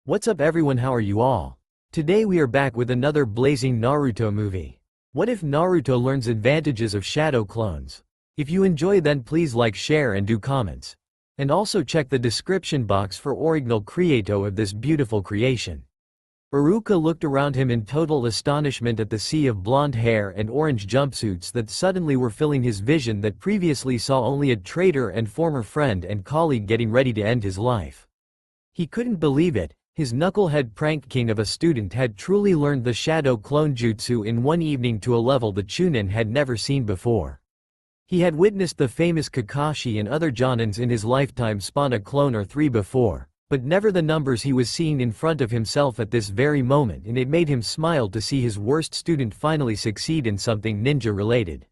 What's up everyone, how are you all? Today we are back with another blazing Naruto movie. What if Naruto learns advantages of shadow clones? If you enjoy, then please like, share and do comments. And also check the description box for original creato of this beautiful creation. Iruka looked around him in total astonishment at the sea of blonde hair and orange jumpsuits that suddenly were filling his vision that previously saw only a traitor and former friend and colleague getting ready to end his life. He couldn't believe it. His knucklehead prank king of a student had truly learned the shadow clone jutsu in one evening to a level the Chunin had never seen before. He had witnessed the famous Kakashi and other Jonins in his lifetime spawn a clone or three before, but never the numbers he was seeing in front of himself at this very moment, and it made him smile to see his worst student finally succeed in something ninja-related.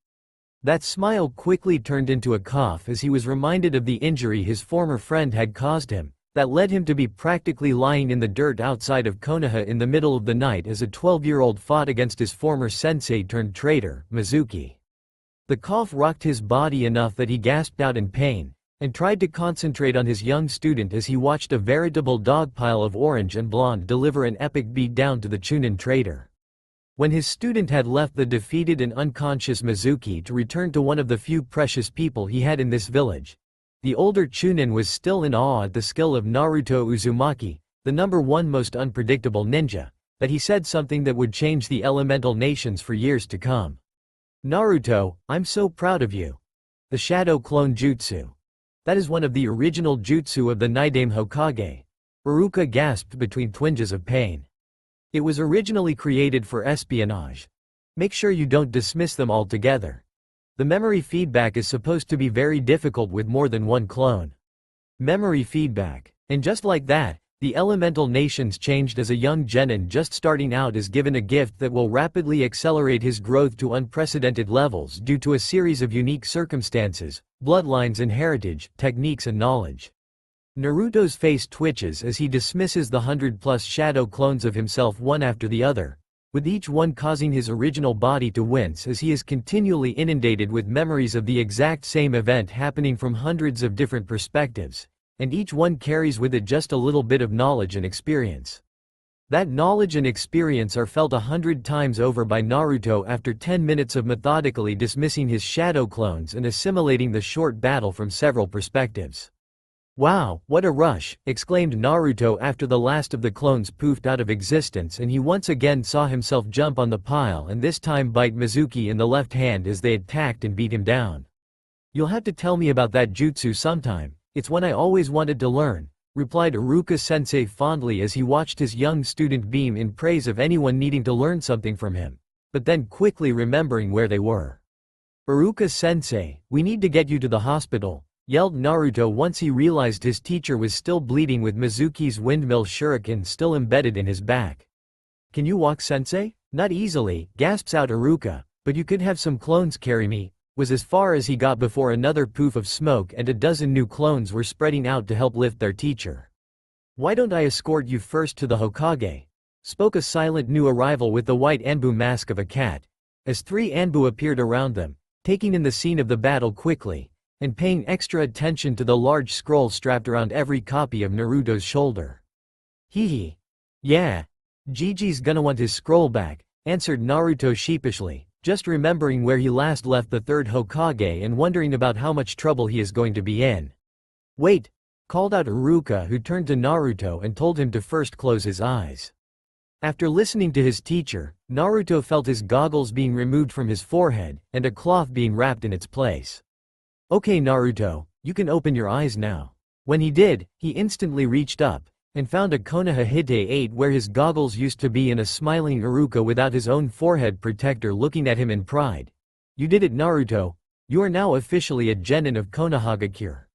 That smile quickly turned into a cough as he was reminded of the injury his former friend had caused him, that led him to be practically lying in the dirt outside of Konoha in the middle of the night as a 12-year-old fought against his former sensei-turned-traitor, Mizuki. The cough rocked his body enough that he gasped out in pain, and tried to concentrate on his young student as he watched a veritable dogpile of orange and blonde deliver an epic beat down to the Chunin traitor. When his student had left the defeated and unconscious Mizuki to return to one of the few precious people he had in this village, the older Chunin was still in awe at the skill of Naruto Uzumaki, the #1 most unpredictable ninja, that he said something that would change the elemental nations for years to come. "Naruto, I'm so proud of you. The Shadow Clone Jutsu. That is one of the original jutsu of the Nidaime Hokage." Iruka gasped between twinges of pain. "It was originally created for espionage. Make sure you don't dismiss them altogether. The memory feedback is supposed to be very difficult with more than one clone." Memory feedback. And just like that, the elemental nations changed as a young genin just starting out is given a gift that will rapidly accelerate his growth to unprecedented levels due to a series of unique circumstances, bloodlines and heritage, techniques and knowledge. Naruto's face twitches as he dismisses the 100+ shadow clones of himself one after the other, with each one causing his original body to wince as he is continually inundated with memories of the exact same event happening from hundreds of different perspectives, and each one carries with it just a little bit of knowledge and experience. That knowledge and experience are felt 100 times over by Naruto after 10 minutes of methodically dismissing his shadow clones and assimilating the short battle from several perspectives. "Wow, what a rush!" exclaimed Naruto after the last of the clones poofed out of existence and he once again saw himself jump on the pile and this time bite Mizuki in the left hand as they attacked and beat him down. "You'll have to tell me about that jutsu sometime. It's one I always wanted to learn," replied Iruka-sensei fondly as he watched his young student beam in praise of anyone needing to learn something from him, but then quickly remembering where they were. "Iruka-sensei, we need to get you to the hospital," yelled Naruto once he realized his teacher was still bleeding with Mizuki's windmill shuriken still embedded in his back. "Can you walk, sensei?" "Not easily," gasps out Iruka, "but you could have some clones carry me," was as far as he got before another poof of smoke and a dozen new clones were spreading out to help lift their teacher. "Why don't I escort you first to the Hokage?" spoke a silent new arrival with the white Anbu mask of a cat, as 3 Anbu appeared around them, taking in the scene of the battle quickly, and paying extra attention to the large scroll strapped around every copy of Naruto's shoulder. "Hee. Yeah. Gigi's gonna want his scroll back," answered Naruto sheepishly, just remembering where he last left the 3rd Hokage and wondering about how much trouble he is going to be in. "Wait," called out Iruka, who turned to Naruto and told him to first close his eyes. After listening to his teacher, Naruto felt his goggles being removed from his forehead and a cloth being wrapped in its place. "Okay Naruto, you can open your eyes now." When he did, he instantly reached up and found a Konoha Hite 8 where his goggles used to be and a smiling Iruka without his own forehead protector looking at him in pride. "You did it Naruto. You are now officially a genin of Konohagakure.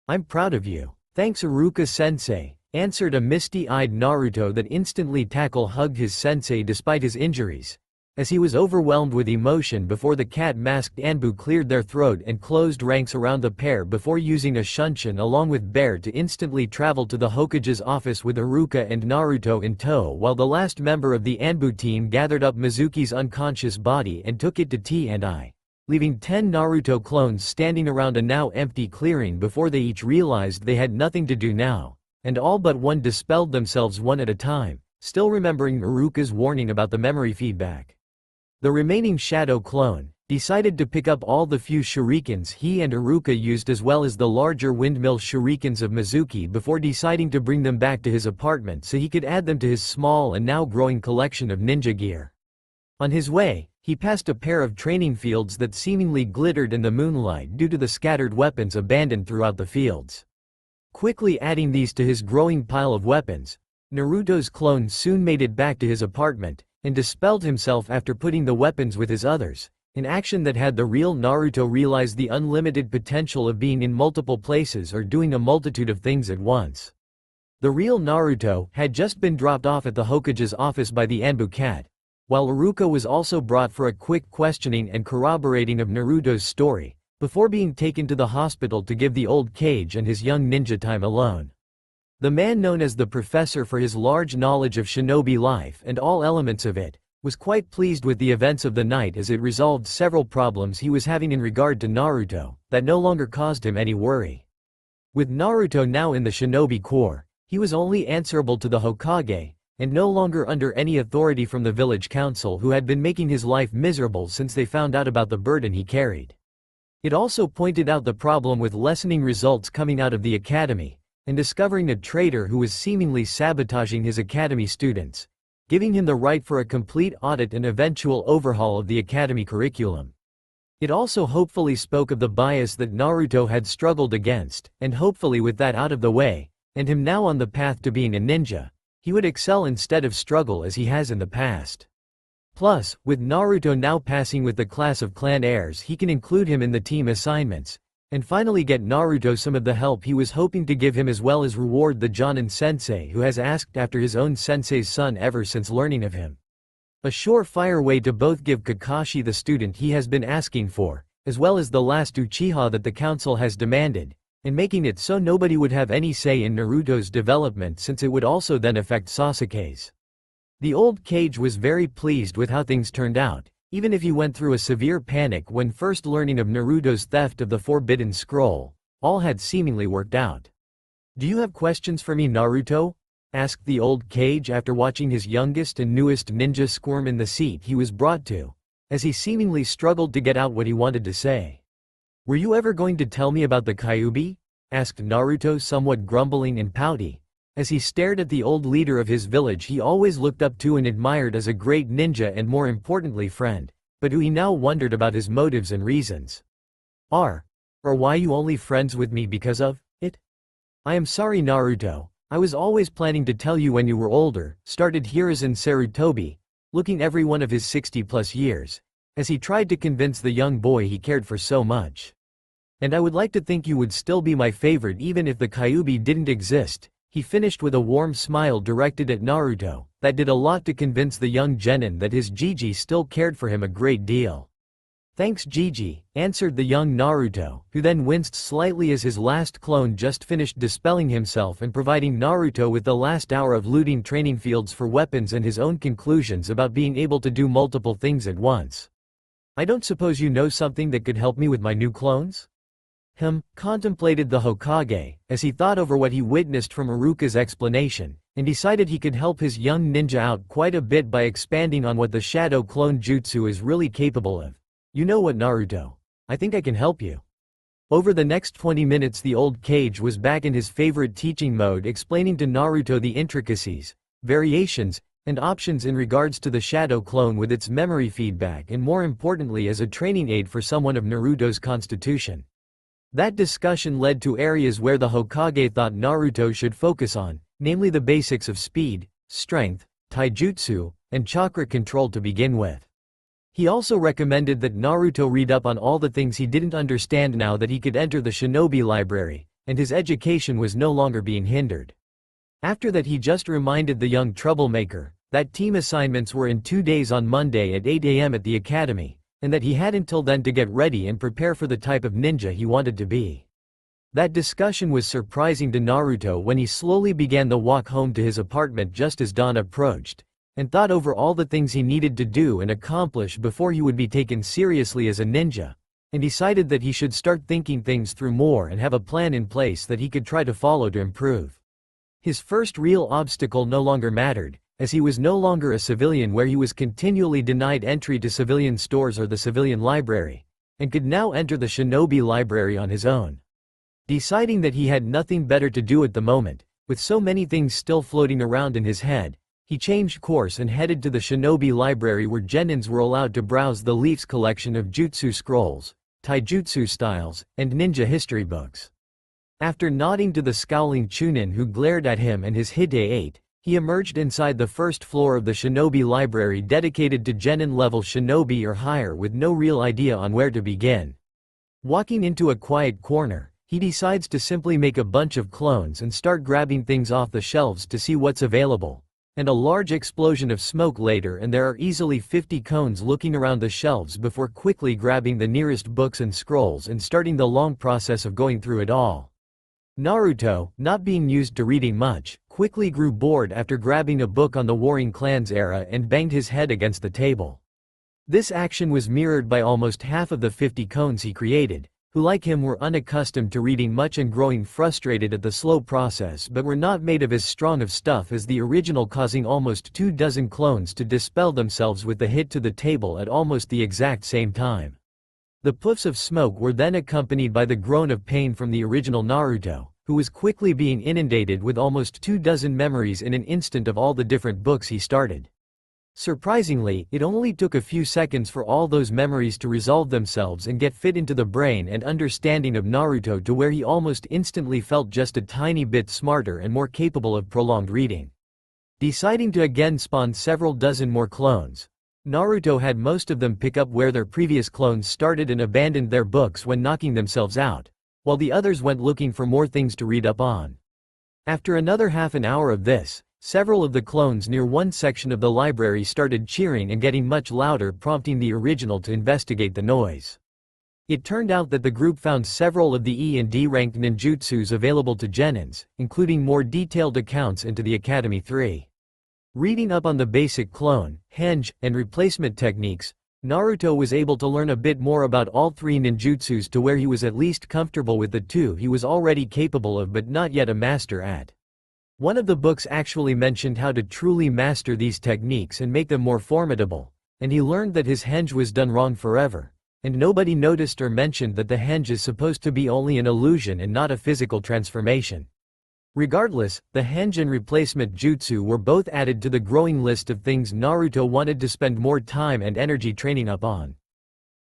I'm proud of you." "Thanks Iruka-sensei," answered a misty-eyed Naruto that instantly hugged his sensei despite his injuries, as he was overwhelmed with emotion before the cat-masked Anbu cleared their throat and closed ranks around the pair before using a shunshin along with Bear to instantly travel to the Hokage's office with Iruka and Naruto in tow while the last member of the Anbu team gathered up Mizuki's unconscious body and took it to T&I, leaving 10 Naruto clones standing around a now empty clearing before they each realized they had nothing to do now, and all but one dispelled themselves one at a time, still remembering Iruka's warning about the memory feedback. The remaining shadow clone decided to pick up all the few shurikens he and Iruka used as well as the larger windmill shurikens of Mizuki before deciding to bring them back to his apartment so he could add them to his small and now growing collection of ninja gear. On his way, he passed a pair of training fields that seemingly glittered in the moonlight due to the scattered weapons abandoned throughout the fields. Quickly adding these to his growing pile of weapons, Naruto's clone soon made it back to his apartment, and dispelled himself after putting the weapons with his others, an action that had the real Naruto realize the unlimited potential of being in multiple places or doing a multitude of things at once. The real Naruto had just been dropped off at the Hokage's office by the Anbu cat, while Iruka was also brought for a quick questioning and corroborating of Naruto's story, before being taken to the hospital to give the old Cage and his young ninja time alone. The man known as the Professor for his large knowledge of shinobi life and all elements of it, was quite pleased with the events of the night as it resolved several problems he was having in regard to Naruto, that no longer caused him any worry. With Naruto now in the shinobi corps, he was only answerable to the Hokage, and no longer under any authority from the village council who had been making his life miserable since they found out about the burden he carried. It also pointed out the problem with lessening results coming out of the academy, and discovering a traitor who was seemingly sabotaging his academy students, giving him the right for a complete audit and eventual overhaul of the academy curriculum. It also hopefully spoke of the bias that Naruto had struggled against, and hopefully with that out of the way, and him now on the path to being a ninja, he would excel instead of struggle as he has in the past. Plus, with Naruto now passing with the class of clan heirs, he can include him in the team assignments, and finally get Naruto some of the help he was hoping to give him as well as reward the Jonin sensei who has asked after his own sensei's son ever since learning of him. A surefire way to both give Kakashi the student he has been asking for, as well as the last Uchiha that the council has demanded, and making it so nobody would have any say in Naruto's development since it would also then affect Sasuke's. The old Cage was very pleased with how things turned out, even if he went through a severe panic when first learning of Naruto's theft of the Forbidden Scroll. All had seemingly worked out. "Do you have questions for me, Naruto?" asked the old Cage after watching his youngest and newest ninja squirm in the seat he was brought to, as he seemingly struggled to get out what he wanted to say. "Were you ever going to tell me about the Kyuubi?" asked Naruto, somewhat grumbling and pouty, as he stared at the old leader of his village he always looked up to and admired as a great ninja and more importantly friend, but who he now wondered about his motives and reasons. Or why you only friends with me because of it? "I am sorry, Naruto, I was always planning to tell you when you were older," started Hiruzen Sarutobi, looking every one of his 60+ years, as he tried to convince the young boy he cared for so much. "And I would like to think you would still be my favorite even if the Kyuubi didn't exist," he finished with a warm smile directed at Naruto, that did a lot to convince the young genin that his Gigi still cared for him a great deal. "Thanks Gigi," answered the young Naruto, who then winced slightly as his last clone just finished dispelling himself and providing Naruto with the last hour of looting training fields for weapons and his own conclusions about being able to do multiple things at once. "I don't suppose you know something that could help me with my new clones?" Contemplated the Hokage, as he thought over what he witnessed from Iruka's explanation, and decided he could help his young ninja out quite a bit by expanding on what the Shadow Clone Jutsu is really capable of. "You know what, Naruto? I think I can help you." Over the next 20 minutes the old Cage was back in his favorite teaching mode, explaining to Naruto the intricacies, variations, and options in regards to the Shadow Clone with its memory feedback and more importantly as a training aid for someone of Naruto's constitution. That discussion led to areas where the Hokage thought Naruto should focus on, namely the basics of speed, strength, taijutsu, and chakra control to begin with. He also recommended that Naruto read up on all the things he didn't understand now that he could enter the shinobi library, and his education was no longer being hindered. After that he just reminded the young troublemaker that team assignments were in 2 days on Monday at 8 AM at the academy, and that he had until then to get ready and prepare for the type of ninja he wanted to be. That discussion was surprising to Naruto when he slowly began the walk home to his apartment just as dawn approached, and thought over all the things he needed to do and accomplish before he would be taken seriously as a ninja, and decided that he should start thinking things through more and have a plan in place that he could try to follow to improve. His first real obstacle no longer mattered, as he was no longer a civilian where he was continually denied entry to civilian stores or the civilian library, and could now enter the shinobi library on his own. Deciding that he had nothing better to do at the moment, with so many things still floating around in his head, he changed course and headed to the shinobi library where genins were allowed to browse the Leaf's collection of jutsu scrolls, taijutsu styles, and ninja history books. After nodding to the scowling Chunin who glared at him and his Hite-8, he emerged inside the first floor of the shinobi library dedicated to genin level shinobi or higher with no real idea on where to begin. Walking into a quiet corner, he decides to simply make a bunch of clones and start grabbing things off the shelves to see what's available. And a large explosion of smoke later and there are easily 50 cones looking around the shelves before quickly grabbing the nearest books and scrolls and starting the long process of going through it all. Naruto, not being used to reading much, quickly grew bored after grabbing a book on the Warring Clans era and banged his head against the table. This action was mirrored by almost half of the 50 cones he created, who like him were unaccustomed to reading much and growing frustrated at the slow process but were not made of as strong of stuff as the original, causing almost 24 clones to dispel themselves with the hit to the table at almost the exact same time. The puffs of smoke were then accompanied by the groan of pain from the original Naruto, who was quickly being inundated with almost 24 memories in an instant of all the different books he started. Surprisingly, it only took a few seconds for all those memories to resolve themselves and get fit into the brain and understanding of Naruto to where he almost instantly felt just a tiny bit smarter and more capable of prolonged reading. Deciding to again spawn several dozen more clones, Naruto had most of them pick up where their previous clones started and abandoned their books when knocking themselves out, while the others went looking for more things to read up on. After another half an hour of this, several of the clones near one section of the library started cheering and getting much louder, prompting the original to investigate the noise. It turned out that the group found several of the E and D ranked ninjutsus available to genins, including more detailed accounts into the Academy 3. Reading up on the basic clone, henge, and replacement techniques, Naruto was able to learn a bit more about all three ninjutsus to where he was at least comfortable with the two he was already capable of but not yet a master at. One of the books actually mentioned how to truly master these techniques and make them more formidable, and he learned that his henge was done wrong forever, and nobody noticed or mentioned that the henge is supposed to be only an illusion and not a physical transformation. Regardless, the henge and replacement jutsu were both added to the growing list of things Naruto wanted to spend more time and energy training up on.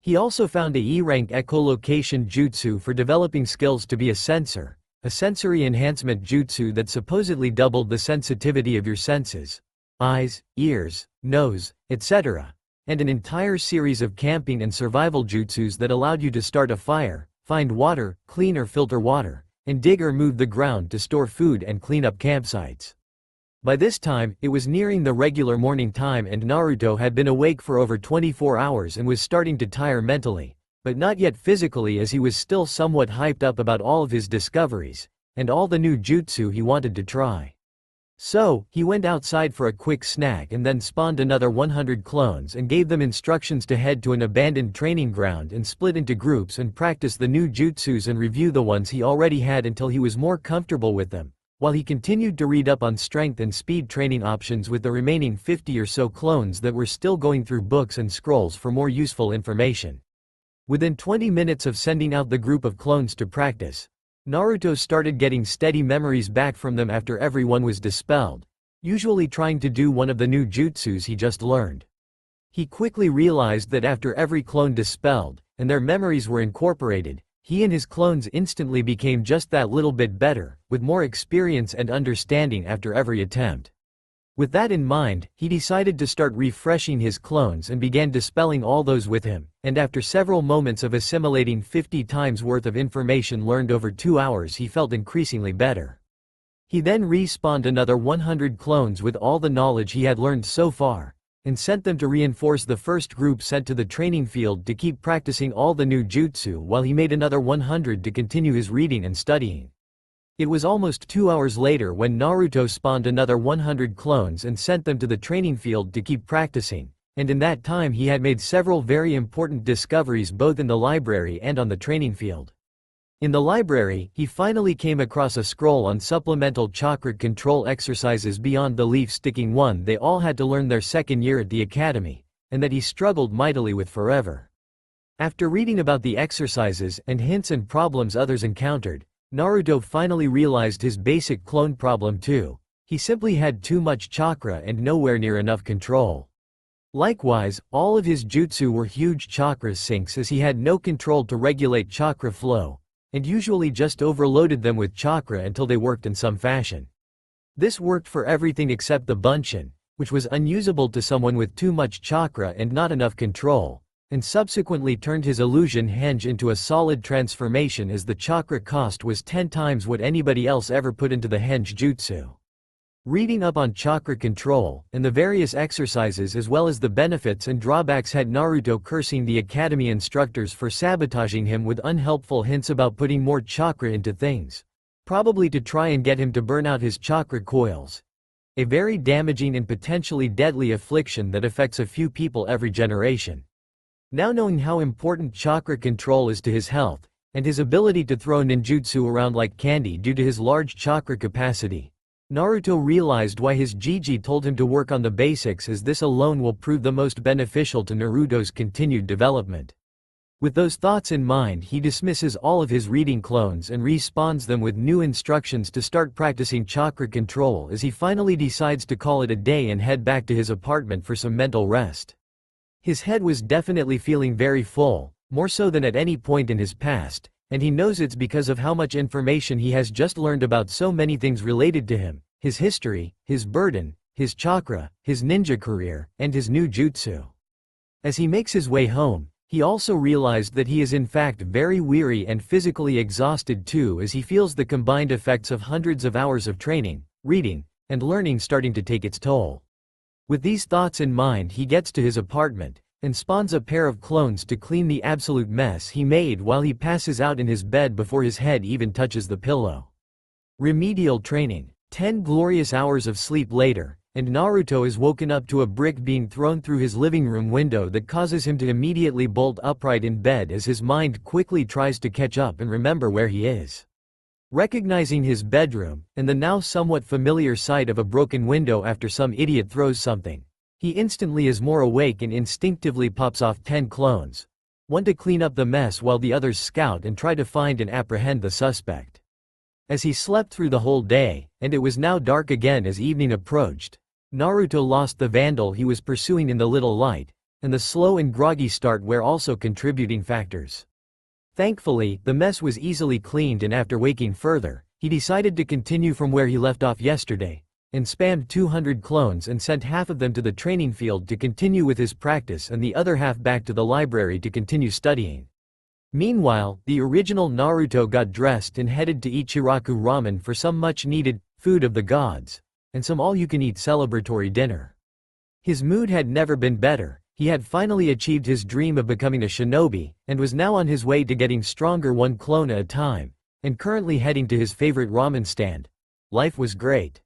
He also found a E-rank echolocation jutsu for developing skills to be a sensor, a sensory enhancement jutsu that supposedly doubled the sensitivity of your senses, eyes, ears, nose, etc., and an entire series of camping and survival jutsus that allowed you to start a fire, find water, clean or filter water, and dig or move the ground to store food and clean up campsites. By this time, it was nearing the regular morning time and Naruto had been awake for over 24 hours and was starting to tire mentally, but not yet physically, as he was still somewhat hyped up about all of his discoveries, and all the new jutsu he wanted to try. So, he went outside for a quick snack and then spawned another 100 clones and gave them instructions to head to an abandoned training ground and split into groups and practice the new jutsus and review the ones he already had until he was more comfortable with them, while he continued to read up on strength and speed training options with the remaining 50 or so clones that were still going through books and scrolls for more useful information. Within 20 minutes of sending out the group of clones to practice, Naruto started getting steady memories back from them after everyone was dispelled, usually trying to do one of the new jutsus he just learned. He quickly realized that after every clone dispelled, and their memories were incorporated, he and his clones instantly became just that little bit better, with more experience and understanding after every attempt. With that in mind, he decided to start refreshing his clones and began dispelling all those with him, and after several moments of assimilating 50 times worth of information learned over 2 hours, he felt increasingly better. He then respawned another 100 clones with all the knowledge he had learned so far, and sent them to reinforce the first group sent to the training field to keep practicing all the new jutsu, while he made another 100 to continue his reading and studying. It was almost 2 hours later when Naruto spawned another 100 clones and sent them to the training field to keep practicing, and in that time he had made several very important discoveries both in the library and on the training field. In the library, he finally came across a scroll on supplemental chakra control exercises beyond the leaf-sticking one they all had to learn their second year at the academy, and that he struggled mightily with forever. After reading about the exercises and hints and problems others encountered, Naruto finally realized his basic clone problem too. He simply had too much chakra and nowhere near enough control. Likewise, all of his jutsu were huge chakra sinks as he had no control to regulate chakra flow, and usually just overloaded them with chakra until they worked in some fashion. This worked for everything except the bunshin, which was unusable to someone with too much chakra and not enough control, and subsequently turned his illusion henge into a solid transformation as the chakra cost was 10 times what anybody else ever put into the henge jutsu. Reading up on chakra control and the various exercises as well as the benefits and drawbacks had Naruto cursing the academy instructors for sabotaging him with unhelpful hints about putting more chakra into things, probably to try and get him to burn out his chakra coils. A very damaging and potentially deadly affliction that affects a few people every generation. Now knowing how important chakra control is to his health, and his ability to throw ninjutsu around like candy due to his large chakra capacity, Naruto realized why his Jiji told him to work on the basics, as this alone will prove the most beneficial to Naruto's continued development. With those thoughts in mind, he dismisses all of his reading clones and respawns them with new instructions to start practicing chakra control as he finally decides to call it a day and head back to his apartment for some mental rest. His head was definitely feeling very full, more so than at any point in his past, and he knows it's because of how much information he has just learned about so many things related to him, his history, his burden, his chakra, his ninja career, and his new jutsu. As he makes his way home, he also realized that he is in fact very weary and physically exhausted too, as he feels the combined effects of hundreds of hours of training, reading, and learning starting to take its toll. With these thoughts in mind, he gets to his apartment and spawns a pair of clones to clean the absolute mess he made while he passes out in his bed before his head even touches the pillow. Remedial training. 10 glorious hours of sleep later, and Naruto is woken up to a brick being thrown through his living room window that causes him to immediately bolt upright in bed as his mind quickly tries to catch up and remember where he is. Recognizing his bedroom, and the now somewhat familiar sight of a broken window after some idiot throws something, he instantly is more awake and instinctively pops off 10 clones. One to clean up the mess while the others scout and try to find and apprehend the suspect. As he slept through the whole day, and it was now dark again as evening approached, Naruto lost the vandal he was pursuing in the little light, and the slow and groggy start were also contributing factors. Thankfully, the mess was easily cleaned, and after waking further, he decided to continue from where he left off yesterday, and spammed 200 clones and sent half of them to the training field to continue with his practice and the other half back to the library to continue studying. Meanwhile, the original Naruto got dressed and headed to Ichiraku Ramen for some much-needed food of the gods, and some all-you-can-eat celebratory dinner. His mood had never been better. He had finally achieved his dream of becoming a shinobi, and was now on his way to getting stronger one clone at a time, and currently heading to his favorite ramen stand. Life was great.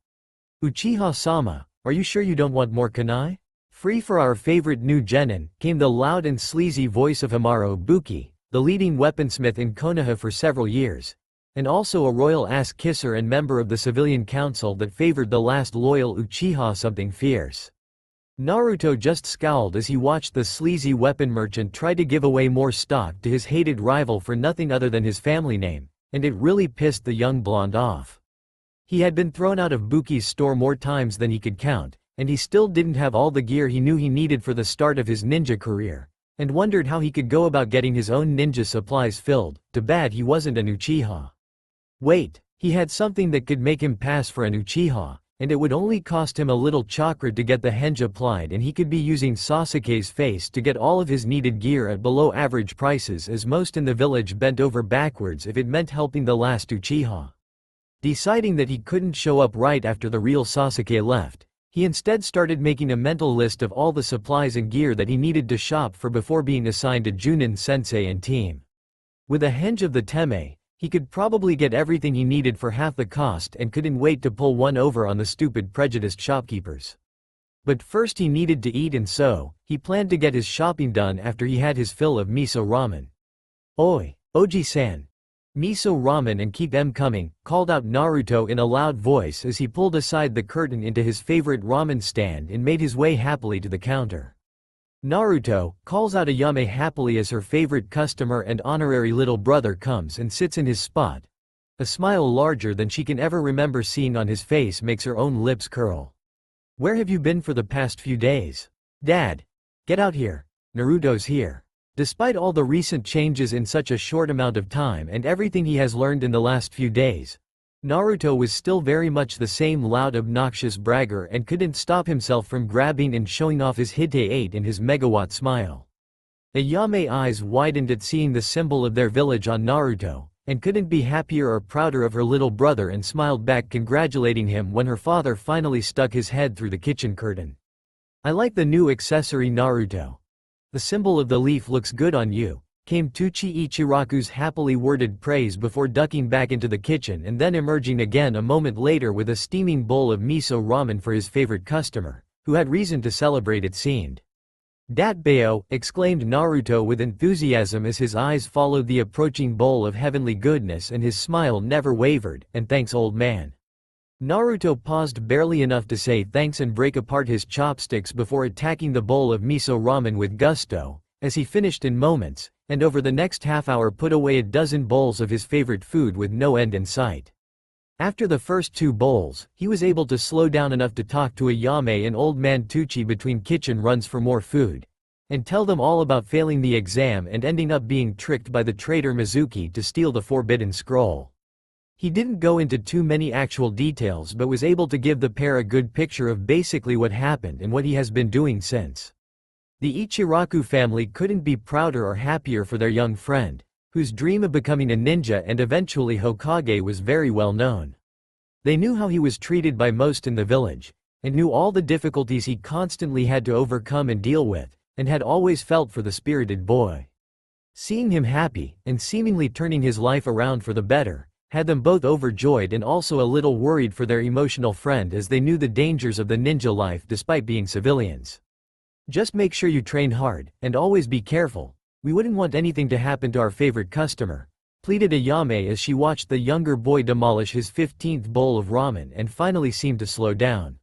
Uchiha-sama, are you sure you don't want more kunai? Free for our favorite new genin, came the loud and sleazy voice of Hamaru Buki, the leading weaponsmith in Konoha for several years, and also a royal ass-kisser and member of the civilian council that favored the last loyal Uchiha something fierce. Naruto just scowled as he watched the sleazy weapon merchant try to give away more stock to his hated rival for nothing other than his family name, and it really pissed the young blonde off. He had been thrown out of Buki's store more times than he could count, and he still didn't have all the gear he knew he needed for the start of his ninja career, and wondered how he could go about getting his own ninja supplies filled. Too bad he wasn't an Uchiha. Wait, he had something that could make him pass for an Uchiha, and it would only cost him a little chakra to get the henge applied, and he could be using Sasuke's face to get all of his needed gear at below average prices, as most in the village bent over backwards if it meant helping the last Uchiha. Deciding that he couldn't show up right after the real Sasuke left, he instead started making a mental list of all the supplies and gear that he needed to shop for before being assigned to Junin Sensei and team. With a henge of the Teme, he could probably get everything he needed for half the cost and couldn't wait to pull one over on the stupid prejudiced shopkeepers. But first he needed to eat, and so, he planned to get his shopping done after he had his fill of miso ramen. Oi, Oji-san. "Miso ramen and keep 'em coming," called out Naruto in a loud voice as he pulled aside the curtain into his favorite ramen stand and made his way happily to the counter. Naruto calls out Ayame happily as her favorite customer and honorary little brother comes and sits in his spot. A smile larger than she can ever remember seeing on his face makes her own lips curl. "Where have you been for the past few days? Dad! Get out here. Naruto's here." Despite all the recent changes in such a short amount of time and everything he has learned in the last few days, Naruto was still very much the same loud obnoxious bragger and couldn't stop himself from grabbing and showing off his Hite 8 and his megawatt smile. Ayame eyes widened at seeing the symbol of their village on Naruto, and couldn't be happier or prouder of her little brother and smiled back congratulating him when her father finally stuck his head through the kitchen curtain. "I like the new accessory, Naruto. The symbol of the leaf looks good on you," came Tuchi Ichiraku's happily worded praise before ducking back into the kitchen and then emerging again a moment later with a steaming bowl of miso ramen for his favorite customer, who had reason to celebrate it seemed. "Datbeo," exclaimed Naruto with enthusiasm as his eyes followed the approaching bowl of heavenly goodness and his smile never wavered, "and thanks old man." Naruto paused barely enough to say thanks and break apart his chopsticks before attacking the bowl of miso ramen with gusto, as he finished in moments, and over the next half hour put away a dozen bowls of his favorite food with no end in sight. After the first 2 bowls, he was able to slow down enough to talk to Ayame and old man Tucci between kitchen runs for more food, and tell them all about failing the exam and ending up being tricked by the traitor Mizuki to steal the forbidden scroll. He didn't go into too many actual details but was able to give the pair a good picture of basically what happened and what he has been doing since. The Ichiraku family couldn't be prouder or happier for their young friend, whose dream of becoming a ninja and eventually Hokage was very well known. They knew how he was treated by most in the village, and knew all the difficulties he constantly had to overcome and deal with, and had always felt for the spirited boy. Seeing him happy, and seemingly turning his life around for the better, had them both overjoyed and also a little worried for their emotional friend as they knew the dangers of the ninja life despite being civilians. "Just make sure you train hard, and always be careful. We wouldn't want anything to happen to our favorite customer," pleaded Ayame as she watched the younger boy demolish his 15th bowl of ramen and finally seemed to slow down.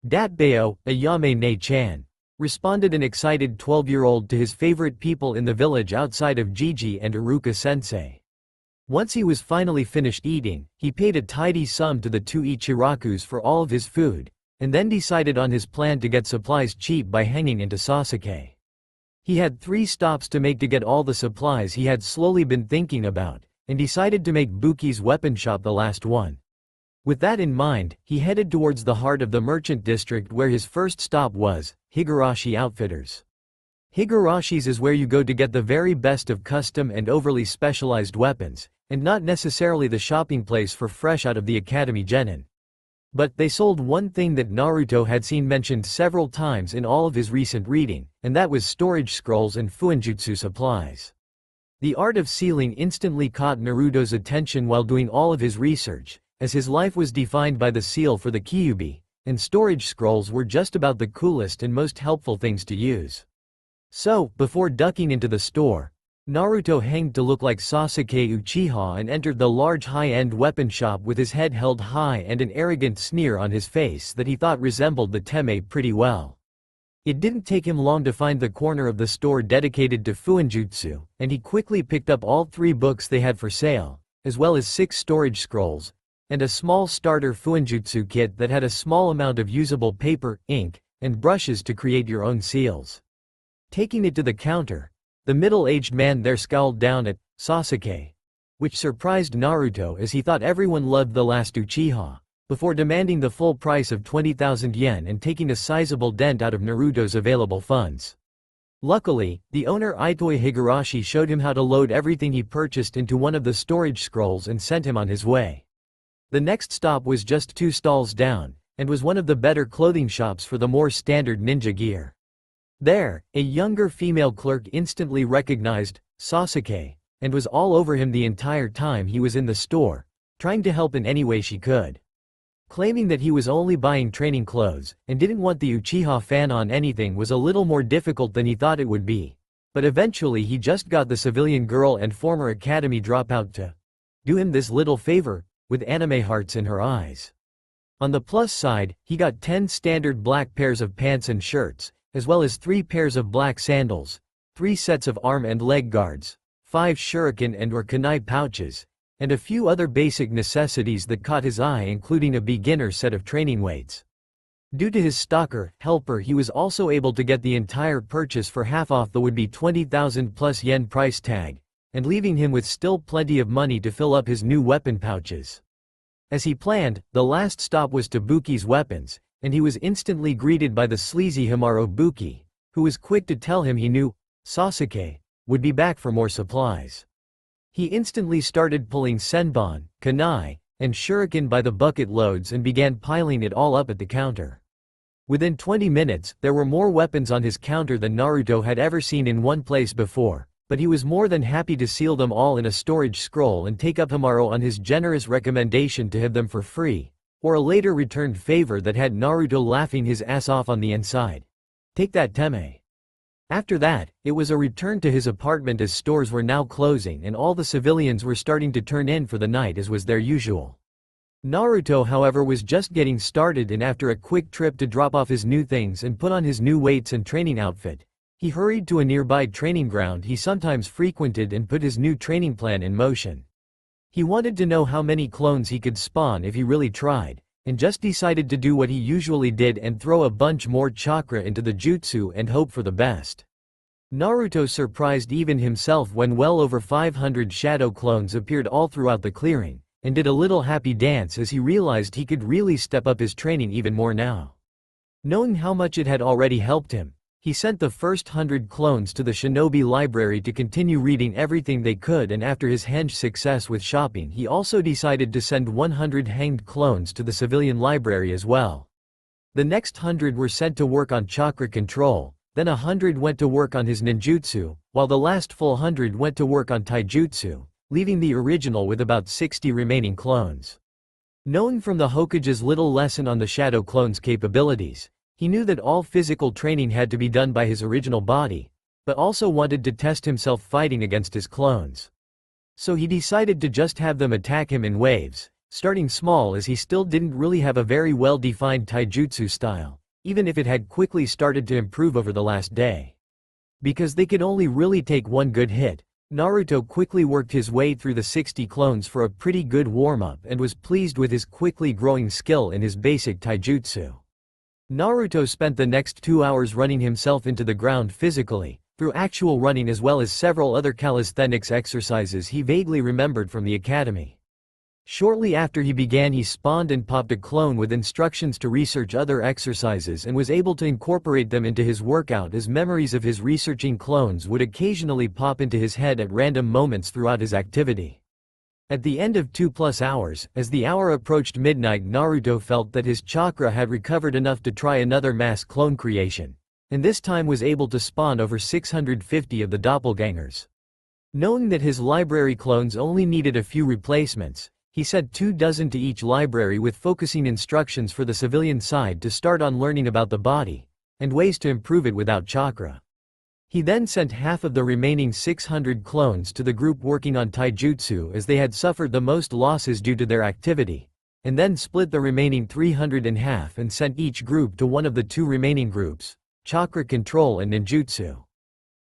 "Datbeo, Ayame ne-chan," responded an excited 12-year-old to his favorite people in the village outside of Jiji and Iruka-sensei. Once he was finally finished eating, he paid a tidy sum to the 2 Ichirakus for all of his food, and then decided on his plan to get supplies cheap by hanging into Sasuke. He had 3 stops to make to get all the supplies he had slowly been thinking about, and decided to make Buki's weapon shop the last one. With that in mind, he headed towards the heart of the merchant district where his first stop was, Higurashi Outfitters. Higurashi's is where you go to get the very best of custom and overly specialized weapons, and not necessarily the shopping place for fresh out of the academy genin. But they sold one thing that Naruto had seen mentioned several times in all of his recent reading, and that was storage scrolls and fuinjutsu supplies. The art of sealing instantly caught Naruto's attention while doing all of his research, as his life was defined by the seal for the kyubi, and storage scrolls were just about the coolest and most helpful things to use. So, before ducking into the store, Naruto hanged to look like Sasuke Uchiha and entered the large high-end weapon shop with his head held high and an arrogant sneer on his face that he thought resembled the Teme pretty well. It didn't take him long to find the corner of the store dedicated to fuinjutsu, and he quickly picked up all 3 books they had for sale, as well as 6 storage scrolls, and a small starter fuinjutsu kit that had a small amount of usable paper, ink, and brushes to create your own seals. Taking it to the counter, the middle-aged man there scowled down at Sasuke, which surprised Naruto as he thought everyone loved the last Uchiha, before demanding the full price of 20,000 yen and taking a sizable dent out of Naruto's available funds. Luckily, the owner Itoi Higurashi showed him how to load everything he purchased into one of the storage scrolls and sent him on his way. The next stop was just 2 stalls down, and was one of the better clothing shops for the more standard ninja gear. There, a younger female clerk instantly recognized Sasuke, and was all over him the entire time he was in the store, trying to help in any way she could. Claiming that he was only buying training clothes, and didn't want the Uchiha fan on anything was a little more difficult than he thought it would be. But eventually he just got the civilian girl and former academy dropout to do him this little favor, with anime hearts in her eyes. On the plus side, he got 10 standard black pairs of pants and shirts, as well as 3 pairs of black sandals, 3 sets of arm and leg guards, 5 shuriken and or kunai pouches, and a few other basic necessities that caught his eye, including a beginner set of training weights. Due to his stalker, helper, he was also able to get the entire purchase for half off the would-be 20,000 plus yen price tag, and leaving him with still plenty of money to fill up his new weapon pouches. As he planned, the last stop was to Buki's weapons, and he was instantly greeted by the sleazy Himaro Buki, who was quick to tell him he knew Sasuke would be back for more supplies. He instantly started pulling senbon, kunai, and shuriken by the bucket loads and began piling it all up at the counter. Within 20 minutes, there were more weapons on his counter than Naruto had ever seen in one place before, but he was more than happy to seal them all in a storage scroll and take up Himaro on his generous recommendation to have them for free, or a later returned favor that had Naruto laughing his ass off on the inside. Take that, Teme. After that, it was a return to his apartment as stores were now closing and all the civilians were starting to turn in for the night as was their usual. Naruto, however, was just getting started, and after a quick trip to drop off his new things and put on his new weights and training outfit, he hurried to a nearby training ground he sometimes frequented and put his new training plan in motion. He wanted to know how many clones he could spawn if he really tried, and just decided to do what he usually did and throw a bunch more chakra into the jutsu and hope for the best. Naruto surprised even himself when well over 500 shadow clones appeared all throughout the clearing, and did a little happy dance as he realized he could really step up his training even more now. Knowing how much it had already helped him, he sent the first 100 clones to the shinobi library to continue reading everything they could, and after his henge success with shopping, he also decided to send 100 hanged clones to the civilian library as well. The next 100 were sent to work on chakra control, then 100 went to work on his ninjutsu, while the last full 100 went to work on taijutsu, leaving the original with about 60 remaining clones. Knowing from the Hokage's little lesson on the shadow clone's capabilities, he knew that all physical training had to be done by his original body, but also wanted to test himself fighting against his clones. So he decided to just have them attack him in waves, starting small as he still didn't really have a very well-defined taijutsu style, even if it had quickly started to improve over the last day. Because they could only really take one good hit, Naruto quickly worked his way through the 60 clones for a pretty good warm-up and was pleased with his quickly growing skill in his basic taijutsu. Naruto spent the next 2 hours running himself into the ground physically, through actual running as well as several other calisthenics exercises he vaguely remembered from the academy. Shortly after he began, he spawned and popped a clone with instructions to research other exercises and was able to incorporate them into his workout, as memories of his researching clones would occasionally pop into his head at random moments throughout his activity. At the end of 2+ hours, as the hour approached midnight, Naruto felt that his chakra had recovered enough to try another mass clone creation, and this time was able to spawn over 650 of the doppelgangers. Knowing that his library clones only needed a few replacements, he sent 24 to each library with focusing instructions for the civilian side to start on learning about the body, and ways to improve it without chakra. He then sent half of the remaining 600 clones to the group working on taijutsu, as they had suffered the most losses due to their activity, and then split the remaining 300 in half and sent each group to one of the 2 remaining groups, chakra control and ninjutsu.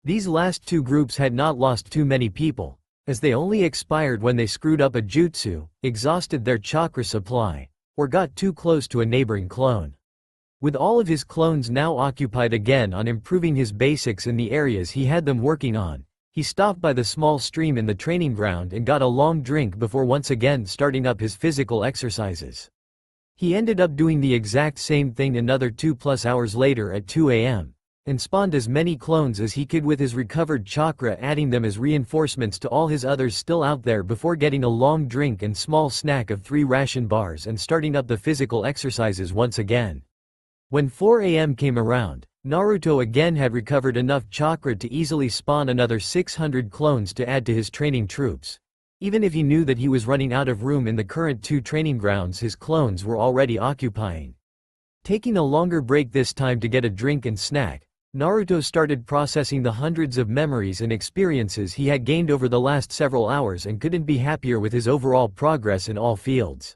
These last 2 groups had not lost too many people, as they only expired when they screwed up a jutsu, exhausted their chakra supply, or got too close to a neighboring clone. With all of his clones now occupied again on improving his basics in the areas he had them working on, he stopped by the small stream in the training ground and got a long drink before once again starting up his physical exercises. He ended up doing the exact same thing another 2+ hours later at 2 a.m. and spawned as many clones as he could with his recovered chakra, adding them as reinforcements to all his others still out there before getting a long drink and small snack of 3 ration bars and starting up the physical exercises once again. When 4 a.m. came around, Naruto again had recovered enough chakra to easily spawn another 600 clones to add to his training troops, even if he knew that he was running out of room in the current 2 training grounds his clones were already occupying. Taking a longer break this time to get a drink and snack, Naruto started processing the hundreds of memories and experiences he had gained over the last several hours and couldn't be happier with his overall progress in all fields.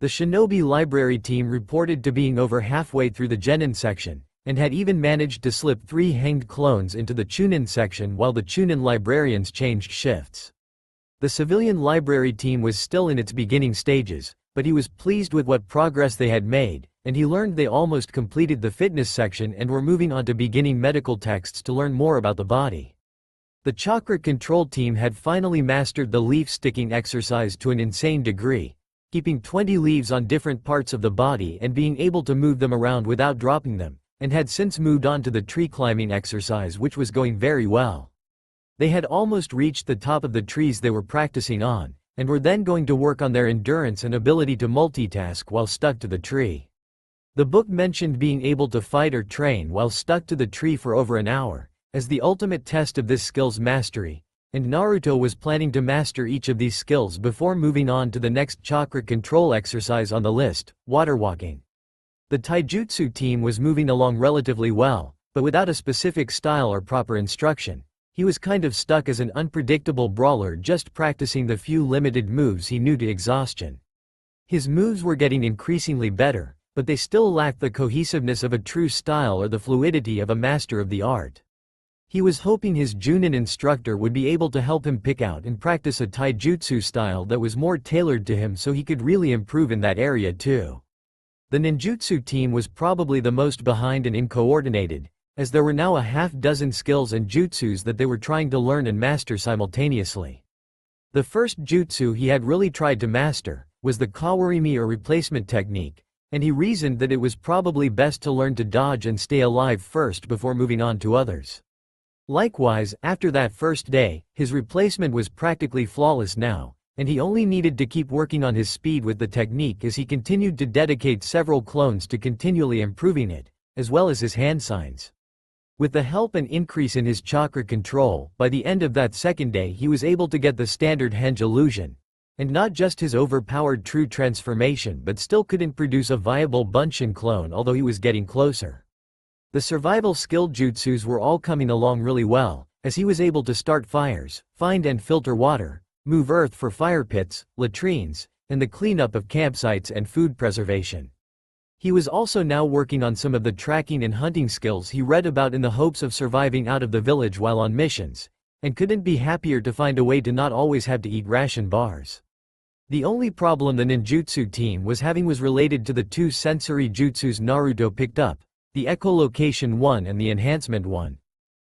The Shinobi Library team reported to being over halfway through the Genin section, and had even managed to slip 3 hanged clones into the Chunin section while the Chunin librarians changed shifts. The civilian library team was still in its beginning stages, but he was pleased with what progress they had made, and he learned they almost completed the fitness section and were moving on to beginning medical texts to learn more about the body. The chakra control team had finally mastered the leaf sticking exercise to an insane degree, keeping 20 leaves on different parts of the body and being able to move them around without dropping them, and had since moved on to the tree climbing exercise, which was going very well. They had almost reached the top of the trees they were practicing on, and were then going to work on their endurance and ability to multitask while stuck to the tree. The book mentioned being able to fight or train while stuck to the tree for over an hour, as the ultimate test of this skill's mastery, and Naruto was planning to master each of these skills before moving on to the next chakra control exercise on the list, water walking. The taijutsu team was moving along relatively well, but without a specific style or proper instruction. He was kind of stuck as an unpredictable brawler, just practicing the few limited moves he knew to exhaustion. His moves were getting increasingly better, but they still lacked the cohesiveness of a true style or the fluidity of a master of the art. He was hoping his Junin instructor would be able to help him pick out and practice a taijutsu style that was more tailored to him so he could really improve in that area too. The ninjutsu team was probably the most behind and uncoordinated, as there were now a half-dozen skills and jutsus that they were trying to learn and master simultaneously. The first jutsu he had really tried to master was the kawarimi or replacement technique, and he reasoned that it was probably best to learn to dodge and stay alive first before moving on to others. Likewise, after that first day, his replacement was practically flawless now, and he only needed to keep working on his speed with the technique as he continued to dedicate several clones to continually improving it, as well as his hand signs. With the help and increase in his chakra control, by the end of that second day he was able to get the standard henge illusion, and not just his overpowered true transformation, but still couldn't produce a viable Bunshin clone, although he was getting closer. The survival skill jutsus were all coming along really well, as he was able to start fires, find and filter water, move earth for fire pits, latrines, and the cleanup of campsites and food preservation. He was also now working on some of the tracking and hunting skills he read about in the hopes of surviving out of the village while on missions, and couldn't be happier to find a way to not always have to eat ration bars. The only problem the ninjutsu team was having was related to the 2 sensory jutsus Naruto picked up, the echolocation 1 and the enhancement 1.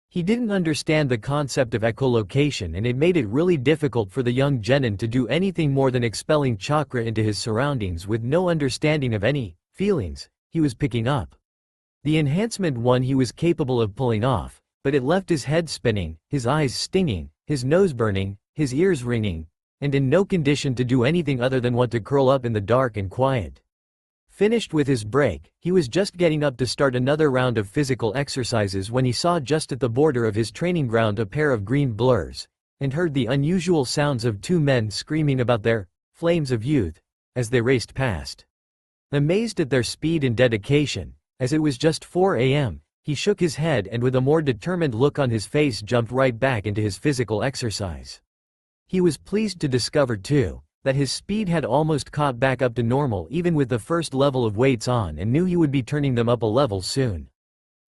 He didn't understand the concept of echolocation, and it made it really difficult for the young genin to do anything more than expelling chakra into his surroundings with no understanding of any feelings he was picking up. The enhancement 1 he was capable of pulling off, but it left his head spinning, his eyes stinging, his nose burning, his ears ringing, and in no condition to do anything other than want to curl up in the dark and quiet. Finished with his break, he was just getting up to start another round of physical exercises when he saw just at the border of his training ground a pair of green blurs, and heard the unusual sounds of 2 men screaming about their flames of youth as they raced past. Amazed at their speed and dedication, as it was just 4 a.m., he shook his head and with a more determined look on his face jumped right back into his physical exercise. He was pleased to discover too, that his speed had almost caught back up to normal even with the first level of weights on, and knew he would be turning them up a level soon.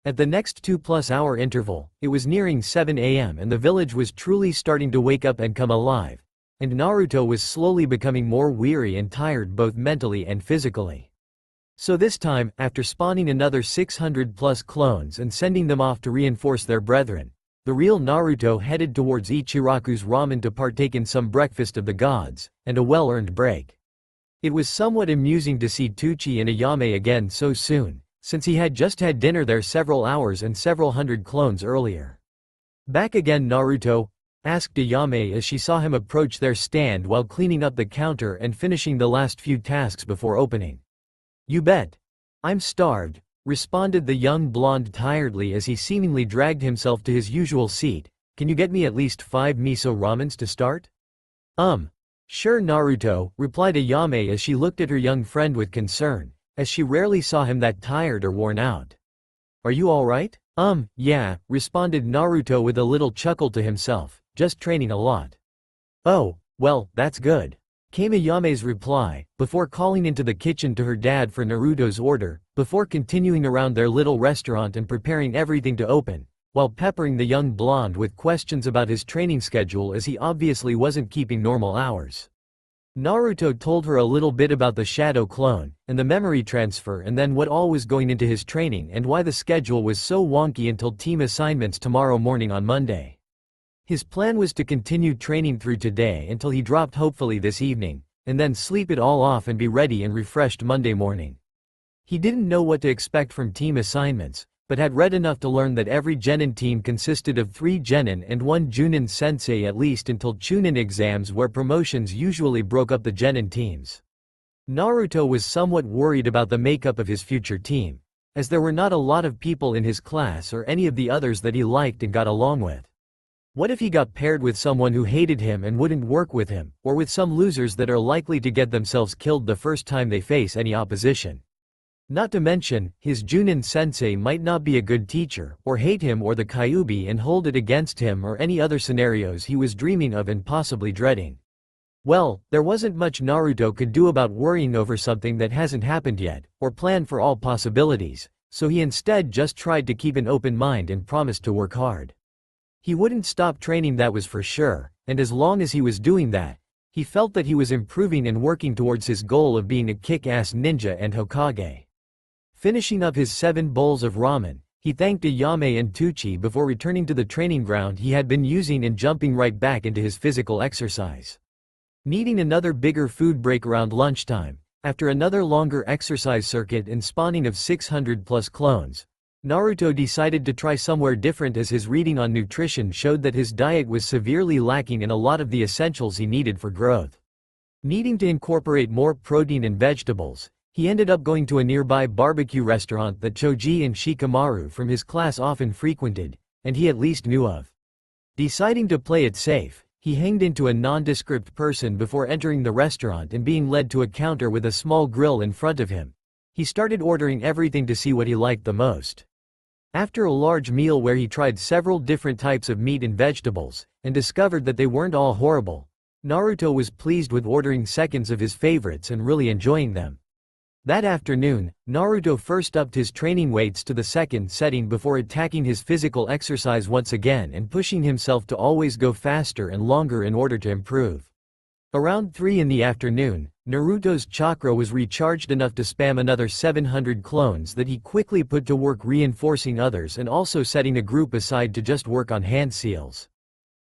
At the next 2+ hour interval, it was nearing 7 a.m. and the village was truly starting to wake up and come alive, and Naruto was slowly becoming more weary and tired both mentally and physically. So this time, after spawning another 600+ clones and sending them off to reinforce their brethren, the real Naruto headed towards Ichiraku's ramen to partake in some breakfast of the gods, and a well-earned break. It was somewhat amusing to see Tucci and Ayame again so soon, since he had just had dinner there several hours and several hundred clones earlier. "Back again, Naruto?" asked Ayame as she saw him approach their stand while cleaning up the counter and finishing the last few tasks before opening. "You bet. I'm starved," responded the young blonde tiredly as he seemingly dragged himself to his usual seat. "Can you get me at least 5 miso ramens to start?" Sure Naruto," replied Ayame as she looked at her young friend with concern, as she rarely saw him that tired or worn out. "Are you alright?" Yeah, responded Naruto with a little chuckle to himself, just training a lot. Oh, well, that's good, came Ayame's reply, before calling into the kitchen to her dad for Naruto's order, before continuing around their little restaurant and preparing everything to open, while peppering the young blonde with questions about his training schedule as he obviously wasn't keeping normal hours. Naruto told her a little bit about the shadow clone, and the memory transfer, and then what all was going into his training and why the schedule was so wonky until team assignments tomorrow morning on Monday. His plan was to continue training through today until he dropped hopefully this evening, and then sleep it all off and be ready and refreshed Monday morning. He didn't know what to expect from team assignments, but had read enough to learn that every Genin team consisted of 3 Genin and 1 Junin sensei at least until Chunin exams, where promotions usually broke up the Genin teams. Naruto was somewhat worried about the makeup of his future team, as there were not a lot of people in his class or any of the others that he liked and got along with. What if he got paired with someone who hated him and wouldn't work with him, or with some losers that are likely to get themselves killed the first time they face any opposition? Not to mention, his Junin sensei might not be a good teacher, or hate him or the Kyuubi and hold it against him, or any other scenarios he was dreaming of and possibly dreading. Well, there wasn't much Naruto could do about worrying over something that hasn't happened yet, or plan for all possibilities, so he instead just tried to keep an open mind and promised to work hard. He wouldn't stop training, that was for sure, and as long as he was doing that, he felt that he was improving and working towards his goal of being a kick-ass ninja and Hokage. Finishing up his 7 bowls of ramen, he thanked Ayame and Tucci before returning to the training ground he had been using and jumping right back into his physical exercise. Needing another bigger food break around lunchtime, after another longer exercise circuit and spawning of 600+ clones, Naruto decided to try somewhere different, as his reading on nutrition showed that his diet was severely lacking in a lot of the essentials he needed for growth. Needing to incorporate more protein and vegetables, he ended up going to a nearby barbecue restaurant that Choji and Shikamaru from his class often frequented, and he at least knew of. Deciding to play it safe, he hanged into a nondescript person before entering the restaurant and being led to a counter with a small grill in front of him. He started ordering everything to see what he liked the most. After a large meal where he tried several different types of meat and vegetables, and discovered that they weren't all horrible, Naruto was pleased with ordering seconds of his favorites and really enjoying them. That afternoon, Naruto first upped his training weights to the 2nd setting before attacking his physical exercise once again and pushing himself to always go faster and longer in order to improve. Around 3 in the afternoon, Naruto's chakra was recharged enough to spam another 700 clones that he quickly put to work reinforcing others and also setting a group aside to just work on hand seals.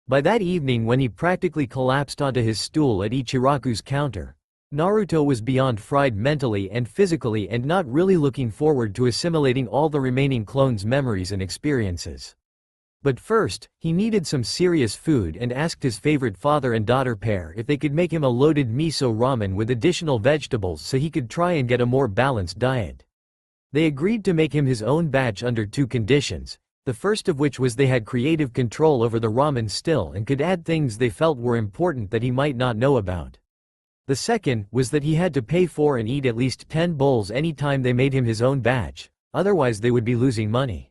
By that evening, when he practically collapsed onto his stool at Ichiraku's counter, Naruto was beyond fried mentally and physically and not really looking forward to assimilating all the remaining clones' memories and experiences. But first, he needed some serious food and asked his favorite father and daughter pair if they could make him a loaded miso ramen with additional vegetables so he could try and get a more balanced diet. They agreed to make him his own batch under 2 conditions, the first of which was they had creative control over the ramen still and could add things they felt were important that he might not know about. The second was that he had to pay for and eat at least 10 bowls anytime they made him his own batch, otherwise they would be losing money.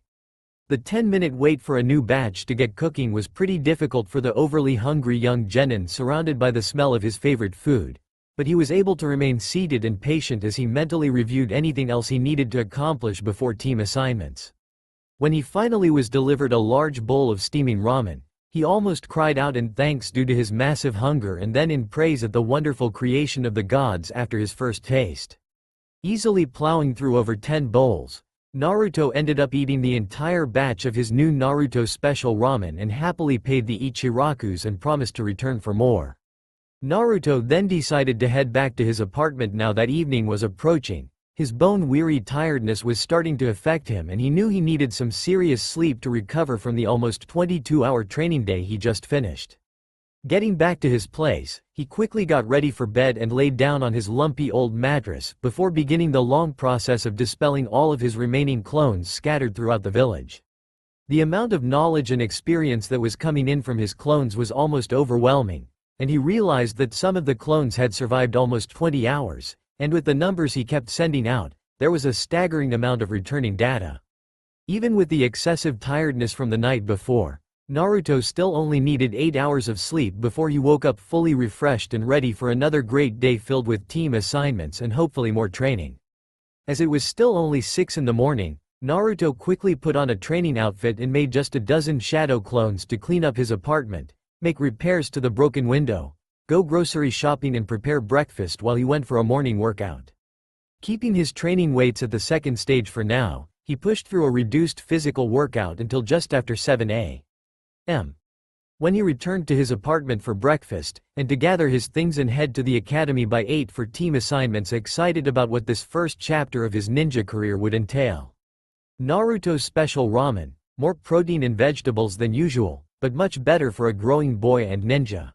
The 10-minute wait for a new batch to get cooking was pretty difficult for the overly hungry young genin surrounded by the smell of his favorite food, but he was able to remain seated and patient as he mentally reviewed anything else he needed to accomplish before team assignments. When he finally was delivered a large bowl of steaming ramen, he almost cried out in thanks due to his massive hunger and then in praise at the wonderful creation of the gods after his first taste. Easily plowing through over 10 bowls, Naruto ended up eating the entire batch of his new Naruto special ramen and happily paid the Ichirakus and promised to return for more. Naruto then decided to head back to his apartment now that evening was approaching. His bone-weary tiredness was starting to affect him and he knew he needed some serious sleep to recover from the almost 22-hour training day he just finished. Getting back to his place, he quickly got ready for bed and laid down on his lumpy old mattress before beginning the long process of dispelling all of his remaining clones scattered throughout the village. The amount of knowledge and experience that was coming in from his clones was almost overwhelming, and he realized that some of the clones had survived almost 20 hours. And with the numbers he kept sending out, there was a staggering amount of returning data. Even with the excessive tiredness from the night before, Naruto still only needed 8 hours of sleep before he woke up fully refreshed and ready for another great day filled with team assignments and hopefully more training. As it was still only 6 in the morning, Naruto quickly put on a training outfit and made just a dozen shadow clones to clean up his apartment, make repairs to the broken window, go grocery shopping and prepare breakfast while he went for a morning workout. Keeping his training weights at the second stage for now, he pushed through a reduced physical workout until just after 7 a.m. When he returned to his apartment for breakfast, and to gather his things and head to the academy by 8 for team assignments, excited about what this first chapter of his ninja career would entail. Naruto's special ramen, more protein and vegetables than usual, but much better for a growing boy and ninja.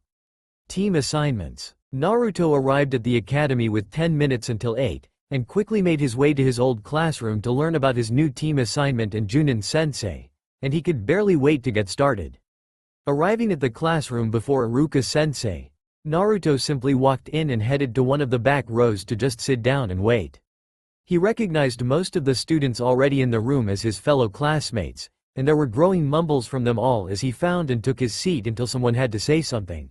Team assignments. Naruto arrived at the academy with 10 minutes until 8, and quickly made his way to his old classroom to learn about his new team assignment and Junin-sensei, and he could barely wait to get started. Arriving at the classroom before Iruka-sensei, Naruto simply walked in and headed to one of the back rows to just sit down and wait. He recognized most of the students already in the room as his fellow classmates, and there were growing mumbles from them all as he found and took his seat until someone had to say something.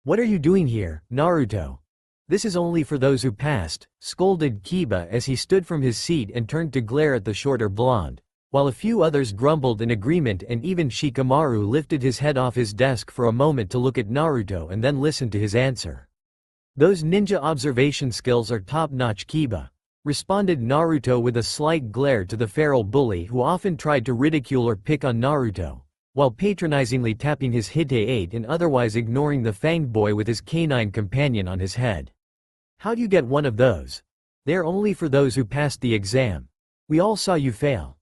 "What are you doing here, Naruto? This is only for those who passed," scolded Kiba as he stood from his seat and turned to glare at the shorter blonde, while a few others grumbled in agreement, and even Shikamaru lifted his head off his desk for a moment to look at Naruto and then listen to his answer. "Those ninja observation skills are top-notch, Kiba," responded Naruto with a slight glare to the feral bully who often tried to ridicule or pick on Naruto, while patronizingly tapping his Hite-8 and otherwise ignoring the fanged boy with his canine companion on his head. "How do you get one of those? They're only for those who passed the exam. We all saw you fail.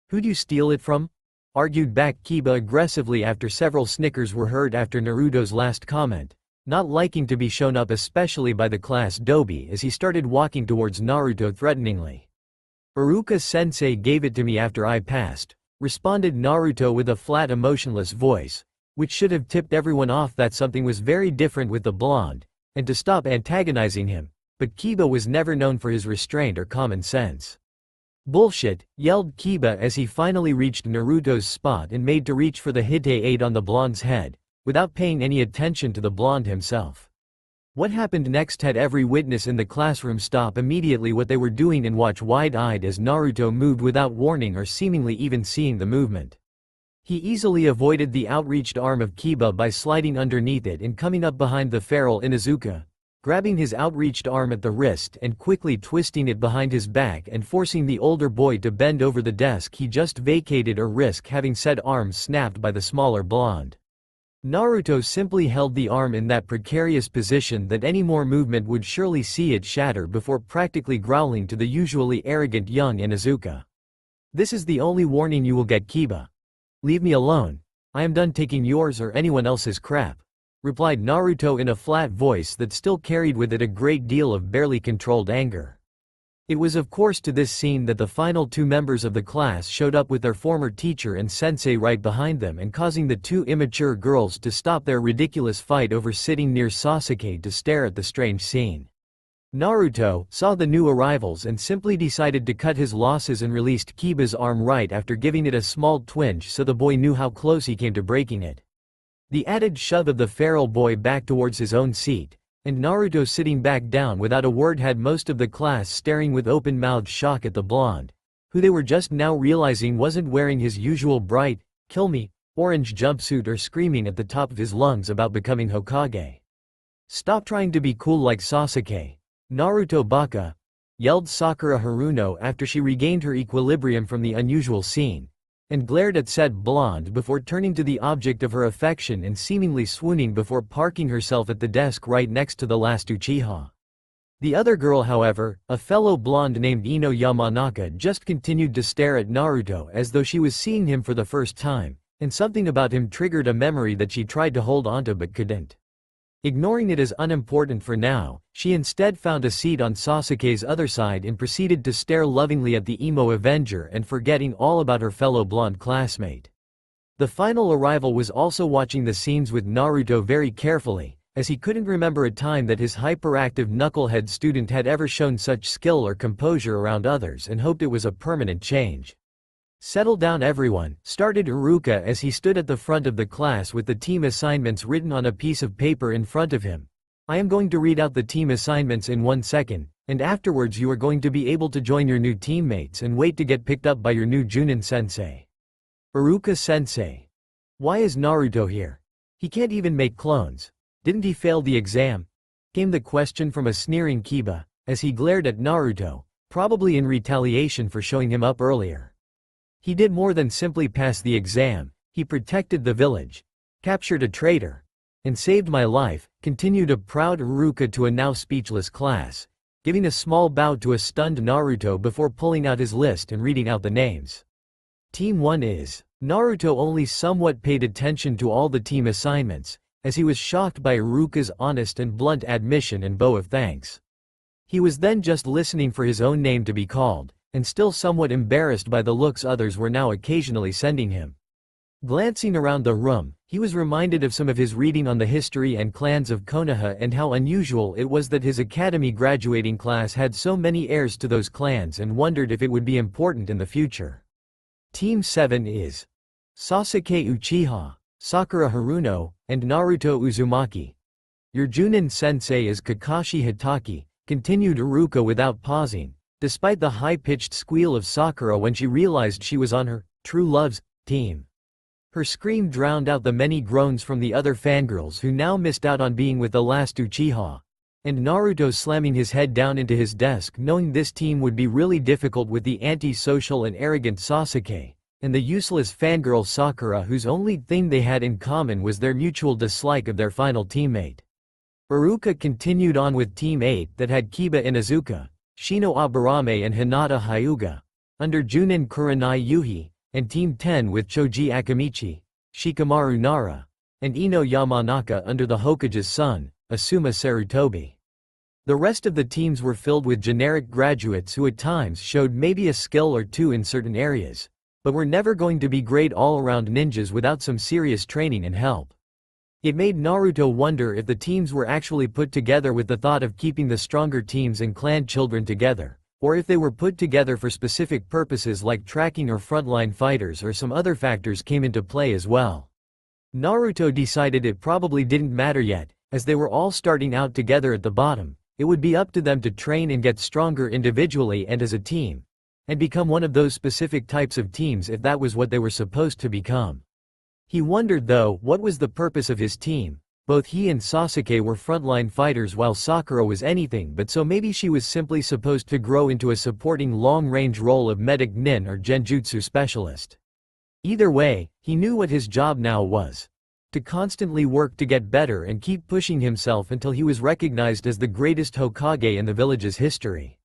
Who'd you steal it from?" argued back Kiba aggressively after several snickers were heard after Naruto's last comment, not liking to be shown up especially by the class dobi as he started walking towards Naruto threateningly. "Iruka-sensei gave it to me after I passed," responded Naruto with a flat emotionless voice, which should have tipped everyone off that something was very different with the blonde, and to stop antagonizing him, but Kiba was never known for his restraint or common sense. "Bullshit," yelled Kiba as he finally reached Naruto's spot and made to reach for the Hite-8 on the blonde's head, without paying any attention to the blonde himself. What happened next had every witness in the classroom stop immediately what they were doing and watch wide-eyed as Naruto moved without warning or seemingly even seeing the movement. He easily avoided the outreached arm of Kiba by sliding underneath it and coming up behind the feral Inuzuka, grabbing his outreached arm at the wrist and quickly twisting it behind his back and forcing the older boy to bend over the desk he just vacated or risk having said arm snapped by the smaller blonde. Naruto simply held the arm in that precarious position that any more movement would surely see it shatter before practically growling to the usually arrogant young Inuzuka. "This is the only warning you will get, Kiba. Leave me alone. I am done taking yours or anyone else's crap," replied Naruto in a flat voice that still carried with it a great deal of barely controlled anger. It was of course to this scene that the final two members of the class showed up with their former teacher and sensei right behind them and causing the two immature girls to stop their ridiculous fight over sitting near Sasuke to stare at the strange scene. Naruto saw the new arrivals and simply decided to cut his losses and released Kiba's arm right after giving it a small twinge so the boy knew how close he came to breaking it. The added shove of the feral boy back towards his own seat, and Naruto sitting back down without a word had most of the class staring with open-mouthed shock at the blonde, who they were just now realizing wasn't wearing his usual bright, kill me, orange jumpsuit or screaming at the top of his lungs about becoming Hokage. "Stop trying to be cool like Sasuke, Naruto baka," yelled Sakura Haruno after she regained her equilibrium from the unusual scene, and glared at said blonde before turning to the object of her affection and seemingly swooning before parking herself at the desk right next to the last Uchiha. The other girl, however, a fellow blonde named Ino Yamanaka, just continued to stare at Naruto as though she was seeing him for the first time, and something about him triggered a memory that she tried to hold onto but couldn't. Ignoring it as unimportant for now, she instead found a seat on Sasuke's other side and proceeded to stare lovingly at the emo Avenger and forgetting all about her fellow blonde classmate. The final arrival was also watching the scenes with Naruto very carefully, as he couldn't remember a time that his hyperactive knucklehead student had ever shown such skill or composure around others and hoped it was a permanent change. "Settle down everyone," started Iruka as he stood at the front of the class with the team assignments written on a piece of paper in front of him. "I am going to read out the team assignments in 1 second, and afterwards you are going to be able to join your new teammates and wait to get picked up by your new Junin-sensei." "Iruka-sensei. Why is Naruto here? He can't even make clones. Didn't he fail the exam?" came the question from a sneering Kiba, as he glared at Naruto, probably in retaliation for showing him up earlier. "He did more than simply pass the exam, he protected the village, captured a traitor, and saved my life," continued a proud Iruka to a now speechless class, giving a small bow to a stunned Naruto before pulling out his list and reading out the names. Team 1 is. Naruto only somewhat paid attention to all the team assignments, as he was shocked by Iruka's honest and blunt admission and bow of thanks. He was then just listening for his own name to be called, and still somewhat embarrassed by the looks others were now occasionally sending him. Glancing around the room, he was reminded of some of his reading on the history and clans of Konoha and how unusual it was that his academy graduating class had so many heirs to those clans, and wondered if it would be important in the future. Team 7 is Sasuke Uchiha, Sakura Haruno, and Naruto Uzumaki. "Your Junin-sensei is Kakashi Hitaki," continued Iruka without pausing, despite the high-pitched squeal of Sakura when she realized she was on her true love's team. Her scream drowned out the many groans from the other fangirls who now missed out on being with the last Uchiha. And Naruto slamming his head down into his desk, knowing this team would be really difficult with the anti-social and arrogant Sasuke, and the useless fangirl Sakura, whose only thing they had in common was their mutual dislike of their final teammate. Iruka continued on with Team 8 that had Kiba Inuzuka, Shino Aburame and Hinata Hyuga, under Junin Kurenai Yuhi, and Team 10 with Choji Akamichi, Shikamaru Nara, and Ino Yamanaka under the Hokage's son, Asuma Sarutobi. The rest of the teams were filled with generic graduates who at times showed maybe a skill or two in certain areas, but were never going to be great all-around ninjas without some serious training and help. It made Naruto wonder if the teams were actually put together with the thought of keeping the stronger teams and clan children together, or if they were put together for specific purposes like tracking or frontline fighters, or some other factors came into play as well. Naruto decided it probably didn't matter yet, as they were all starting out together at the bottom. It would be up to them to train and get stronger individually and as a team, and become one of those specific types of teams if that was what they were supposed to become. He wondered though, what was the purpose of his team? Both he and Sasuke were frontline fighters while Sakura was anything but, so maybe she was simply supposed to grow into a supporting long-range role of medic nin or genjutsu specialist. Either way, he knew what his job now was. To constantly work to get better and keep pushing himself until he was recognized as the greatest Hokage in the village's history.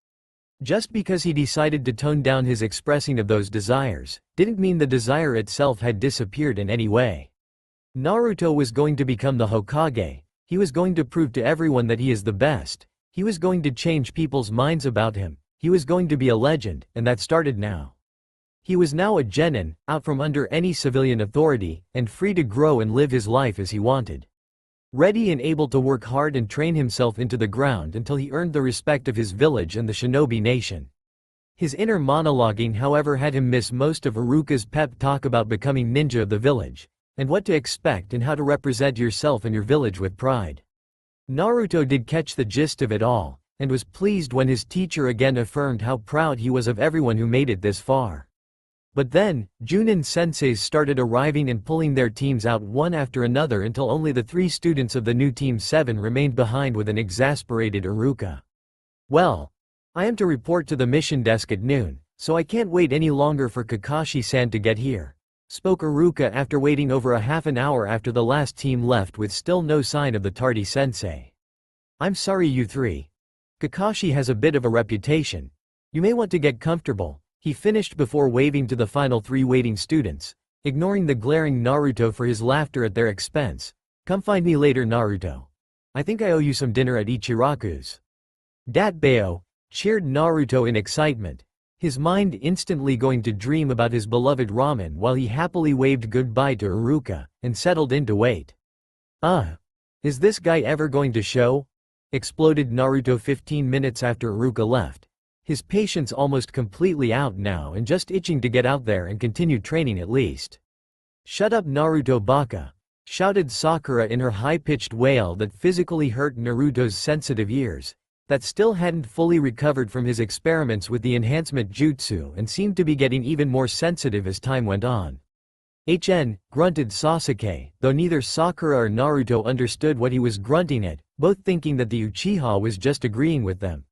Just because he decided to tone down his expressing of those desires, didn't mean the desire itself had disappeared in any way. Naruto was going to become the Hokage, he was going to prove to everyone that he is the best, he was going to change people's minds about him, he was going to be a legend, and that started now. He was now a genin, out from under any civilian authority, and free to grow and live his life as he wanted. Ready and able to work hard and train himself into the ground until he earned the respect of his village and the shinobi nation. His inner monologuing however had him miss most of Iruka's pep talk about becoming ninja of the village, and what to expect and how to represent yourself and your village with pride. Naruto did catch the gist of it all, and was pleased when his teacher again affirmed how proud he was of everyone who made it this far. But then, Junin senseis started arriving and pulling their teams out one after another until only the 3 students of the new Team 7 remained behind with an exasperated Iruka. "Well, I am to report to the mission desk at noon, so I can't wait any longer for Kakashi-san to get here," spoke Iruka after waiting over a half an hour after the last team left with still no sign of the tardy sensei. "I'm sorry you 3. Kakashi has a bit of a reputation. You may want to get comfortable," he finished before waving to the final 3 waiting students, ignoring the glaring Naruto for his laughter at their expense. "Come find me later, Naruto. I think I owe you some dinner at Ichiraku's." "Datbeo," cheered Naruto in excitement, his mind instantly going to dream about his beloved ramen while he happily waved goodbye to Iruka, and settled in to wait. Is this guy ever going to show?" exploded Naruto 15 minutes after Iruka left, his patience almost completely out now and just itching to get out there and continue training at least. "Shut up, Naruto baka!" shouted Sakura in her high-pitched wail that physically hurt Naruto's sensitive ears, that still hadn't fully recovered from his experiments with the enhancement jutsu and seemed to be getting even more sensitive as time went on. Grunted Sasuke, though neither Sakura or Naruto understood what he was grunting at, both thinking that the Uchiha was just agreeing with them.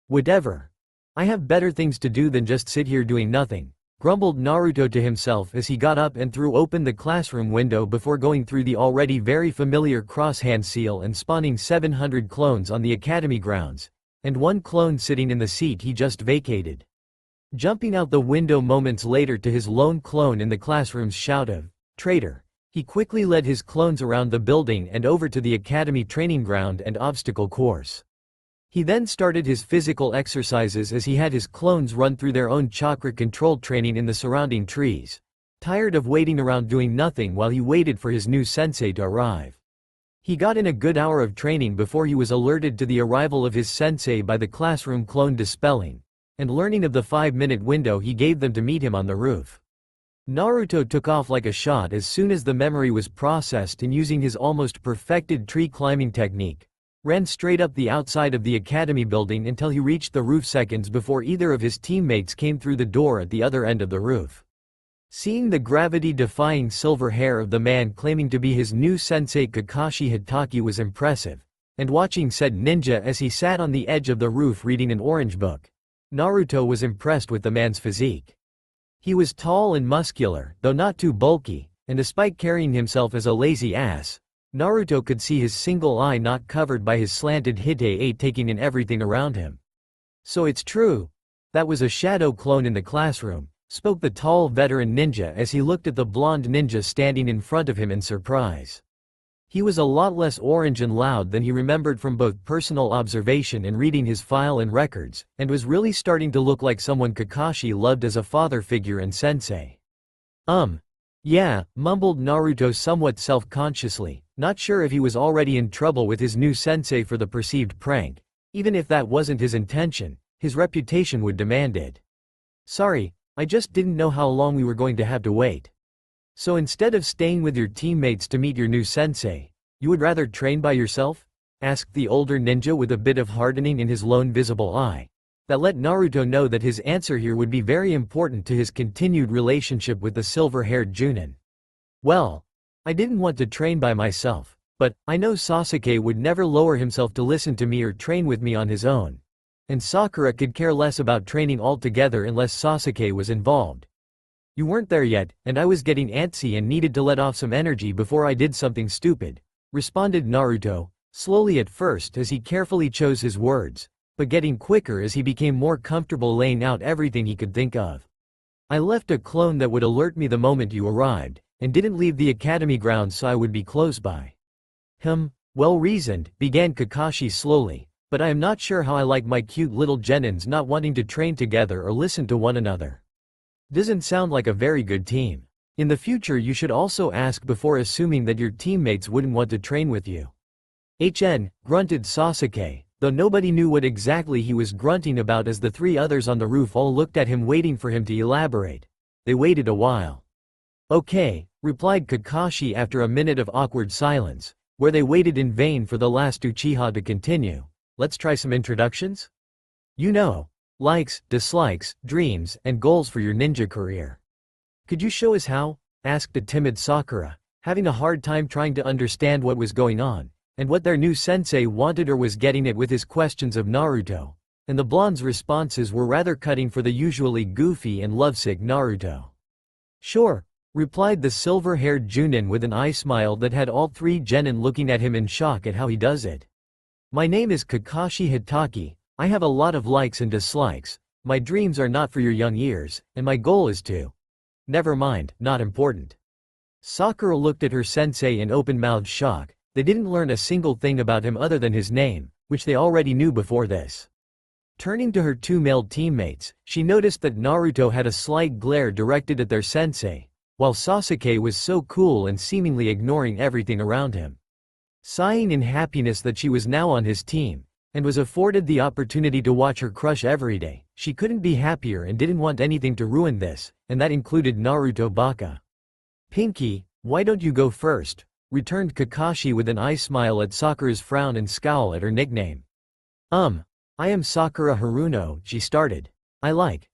"Whatever. I have better things to do than just sit here doing nothing," grumbled Naruto to himself as he got up and threw open the classroom window before going through the already very familiar cross-hand seal and spawning 700 clones on the academy grounds, and one clone sitting in the seat he just vacated. Jumping out the window moments later to his lone clone in the classroom's shout of, "Traitor!" he quickly led his clones around the building and over to the academy training ground and obstacle course. He then started his physical exercises as he had his clones run through their own chakra-controlled training in the surrounding trees, tired of waiting around doing nothing while he waited for his new sensei to arrive. He got in a good hour of training before he was alerted to the arrival of his sensei by the classroom clone dispelling, and learning of the 5-minute window he gave them to meet him on the roof. Naruto took off like a shot as soon as the memory was processed and using his almost perfected tree climbing technique, ran straight up the outside of the academy building until he reached the roof seconds before either of his teammates came through the door at the other end of the roof. Seeing the gravity-defying silver hair of the man claiming to be his new sensei Kakashi Hitaki was impressive, and watching said ninja as he sat on the edge of the roof reading an orange book, Naruto was impressed with the man's physique. He was tall and muscular, though not too bulky, and despite carrying himself as a lazy ass, Naruto could see his single eye not covered by his slanted hite taking in everything around him. "So it's true. That was a shadow clone in the classroom," spoke the tall veteran ninja as he looked at the blonde ninja standing in front of him in surprise. He was a lot less orange and loud than he remembered from both personal observation and reading his file and records, and was really starting to look like someone Kakashi loved as a father figure and sensei. Yeah, mumbled Naruto somewhat self-consciously, not sure if he was already in trouble with his new sensei for the perceived prank. Even if that wasn't his intention, his reputation would demand it. "Sorry, I just didn't know how long we were going to have to wait." "So instead of staying with your teammates to meet your new sensei, you would rather train by yourself?" asked the older ninja with a bit of hardening in his lone visible eye. That let Naruto know that his answer here would be very important to his continued relationship with the silver-haired Junin. "Well, I didn't want to train by myself, but I know Sasuke would never lower himself to listen to me or train with me on his own. And Sakura could care less about training altogether unless Sasuke was involved. You weren't there yet, and I was getting antsy and needed to let off some energy before I did something stupid," responded Naruto, slowly at first as he carefully chose his words, but getting quicker as he became more comfortable laying out everything he could think of. "I left a clone that would alert me the moment you arrived, and didn't leave the academy grounds so I would be close by." Well reasoned, began Kakashi slowly, "but I am not sure how I like my cute little genins not wanting to train together or listen to one another. Doesn't sound like a very good team. In the future you should also ask before assuming that your teammates wouldn't want to train with you." Grunted Sasuke, though nobody knew what exactly he was grunting about as the three others on the roof all looked at him waiting for him to elaborate. They waited a while. "Okay," replied Kakashi after a minute of awkward silence, where they waited in vain for the last Uchiha to continue. "Let's try some introductions? You know, likes, dislikes, dreams, and goals for your ninja career. Could you show us how?" asked a timid Sakura, having a hard time trying to understand what was going on, and what their new sensei wanted or was getting at with his questions of Naruto, and the blonde's responses were rather cutting for the usually goofy and lovesick Naruto. "Sure," replied the silver-haired Junin with an eye smile that had all three genin looking at him in shock at how he does it. "My name is Kakashi Hitaki. I have a lot of likes and dislikes. My dreams are not for your young ears, and my goal is to—" "Never mind, not important." Sakura looked at her sensei in open-mouthed shock. They didn't learn a single thing about him other than his name, which they already knew before this. Turning to her two male teammates, she noticed that Naruto had a slight glare directed at their sensei, while Sasuke was so cool and seemingly ignoring everything around him. Sighing in happiness that she was now on his team, and was afforded the opportunity to watch her crush every day. She couldn't be happier and didn't want anything to ruin this, and that included Naruto Baka. Pinky, why don't you go first? Returned Kakashi with an eye smile at Sakura's frown and scowl at her nickname. I am Sakura Haruno, she started. I like.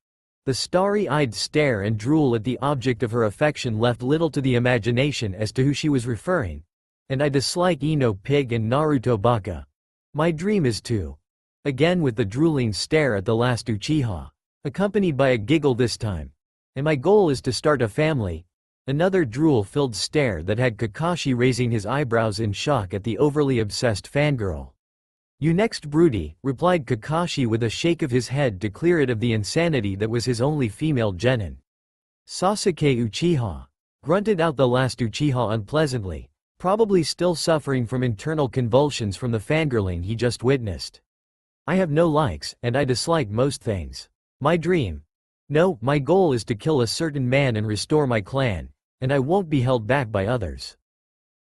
The starry-eyed stare and drool at the object of her affection left little to the imagination as to who she was referring. And I dislike Ino Pig and Naruto Baka. My dream is to. Again with the drooling stare at the last Uchiha. Accompanied by a giggle this time. And my goal is to start a family. Another drool-filled stare that had Kakashi raising his eyebrows in shock at the overly obsessed fangirl. You next, broody, replied Kakashi with a shake of his head to clear it of the insanity that was his only female genin. Sasuke Uchiha, grunted out the last Uchiha unpleasantly, probably still suffering from internal convulsions from the fangirling he just witnessed. I have no likes, and I dislike most things. My dream? No, my goal is to kill a certain man and restore my clan, and I won't be held back by others.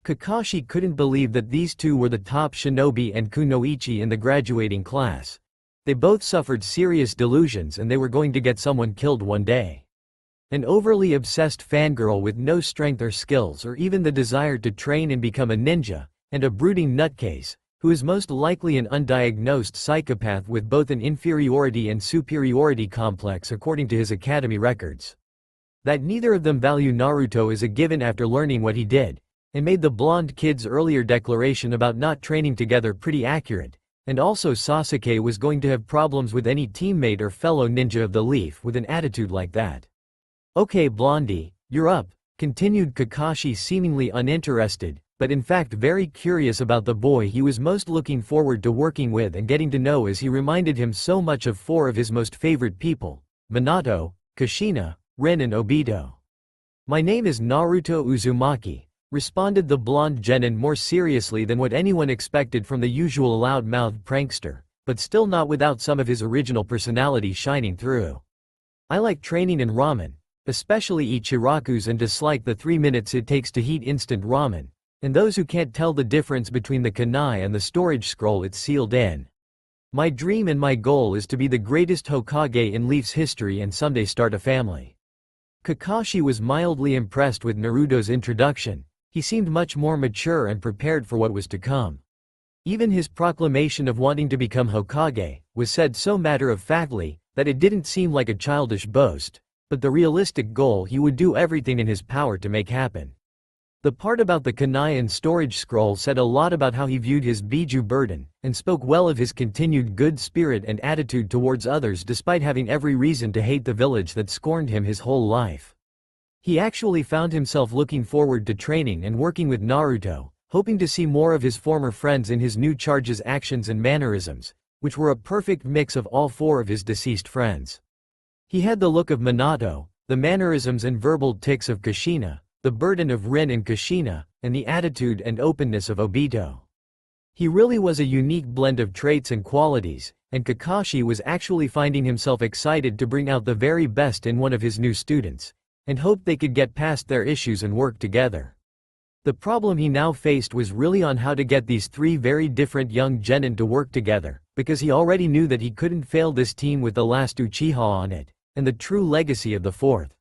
Kakashi couldn't believe that these two were the top shinobi and kunoichi in the graduating class. They both suffered serious delusions and they were going to get someone killed one day. An overly obsessed fangirl with no strength or skills or even the desire to train and become a ninja, and a brooding nutcase, who is most likely an undiagnosed psychopath with both an inferiority and superiority complex according to his academy records. That neither of them value Naruto is a given after learning what he did, and made the blonde kid's earlier declaration about not training together pretty accurate, and also Sasuke was going to have problems with any teammate or fellow ninja of the Leaf with an attitude like that. Okay Blondie, you're up, continued Kakashi seemingly uninterested, but in fact very curious about the boy he was most looking forward to working with and getting to know as he reminded him so much of four of his most favorite people, Minato, Kushina, Rin and Obito. My name is Naruto Uzumaki, responded the blonde genin more seriously than what anyone expected from the usual loud-mouthed prankster, but still not without some of his original personality shining through. I like training in ramen, especially eat shirakus and dislike the 3 minutes it takes to heat instant ramen, and those who can't tell the difference between the kunai and the storage scroll it's sealed in. My dream and my goal is to be the greatest Hokage in Leaf's history and someday start a family. Kakashi was mildly impressed with Naruto's introduction. He seemed much more mature and prepared for what was to come. Even his proclamation of wanting to become Hokage was said so matter-of-factly that it didn't seem like a childish boast, but the realistic goal he would do everything in his power to make happen. The part about the kunai and storage scroll said a lot about how he viewed his Biju burden, and spoke well of his continued good spirit and attitude towards others despite having every reason to hate the village that scorned him his whole life. He actually found himself looking forward to training and working with Naruto, hoping to see more of his former friends in his new charge's actions and mannerisms, which were a perfect mix of all four of his deceased friends. He had the look of Minato, the mannerisms and verbal tics of Kushina, the burden of Rin and Kushina, and the attitude and openness of Obito. He really was a unique blend of traits and qualities, and Kakashi was actually finding himself excited to bring out the very best in one of his new students, and hoped they could get past their issues and work together. The problem he now faced was really on how to get these three very different young genin to work together, because he already knew that he couldn't fail this team with the last Uchiha on it, and the true legacy of the fourth.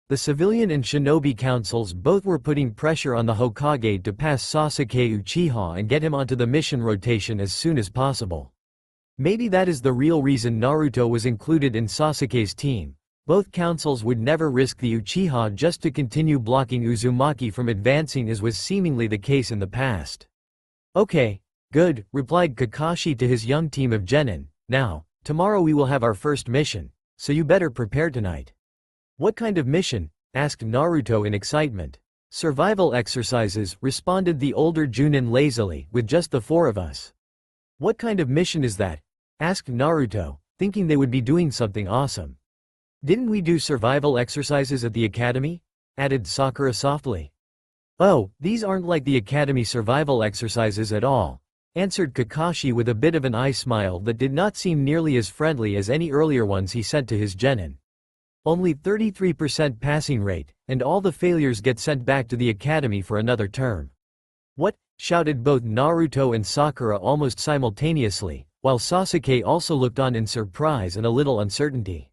The civilian and shinobi councils both were putting pressure on the Hokage to pass Sasuke Uchiha and get him onto the mission rotation as soon as possible. Maybe that is the real reason Naruto was included in Sasuke's team. Both councils would never risk the Uchiha just to continue blocking Uzumaki from advancing as was seemingly the case in the past. Okay, good, replied Kakashi to his young team of genin. Now, tomorrow we will have our first mission, so you better prepare tonight. What kind of mission? Asked Naruto in excitement. Survival exercises, responded the older Junin lazily, with just the four of us. What kind of mission is that? Asked Naruto, thinking they would be doing something awesome. Didn't we do survival exercises at the academy? Added Sakura softly. Oh, these aren't like the academy survival exercises at all, answered Kakashi with a bit of an eye smile that did not seem nearly as friendly as any earlier ones he sent to his genin. Only 33% passing rate, and all the failures get sent back to the academy for another term. What? Shouted both Naruto and Sakura almost simultaneously, while Sasuke also looked on in surprise and a little uncertainty.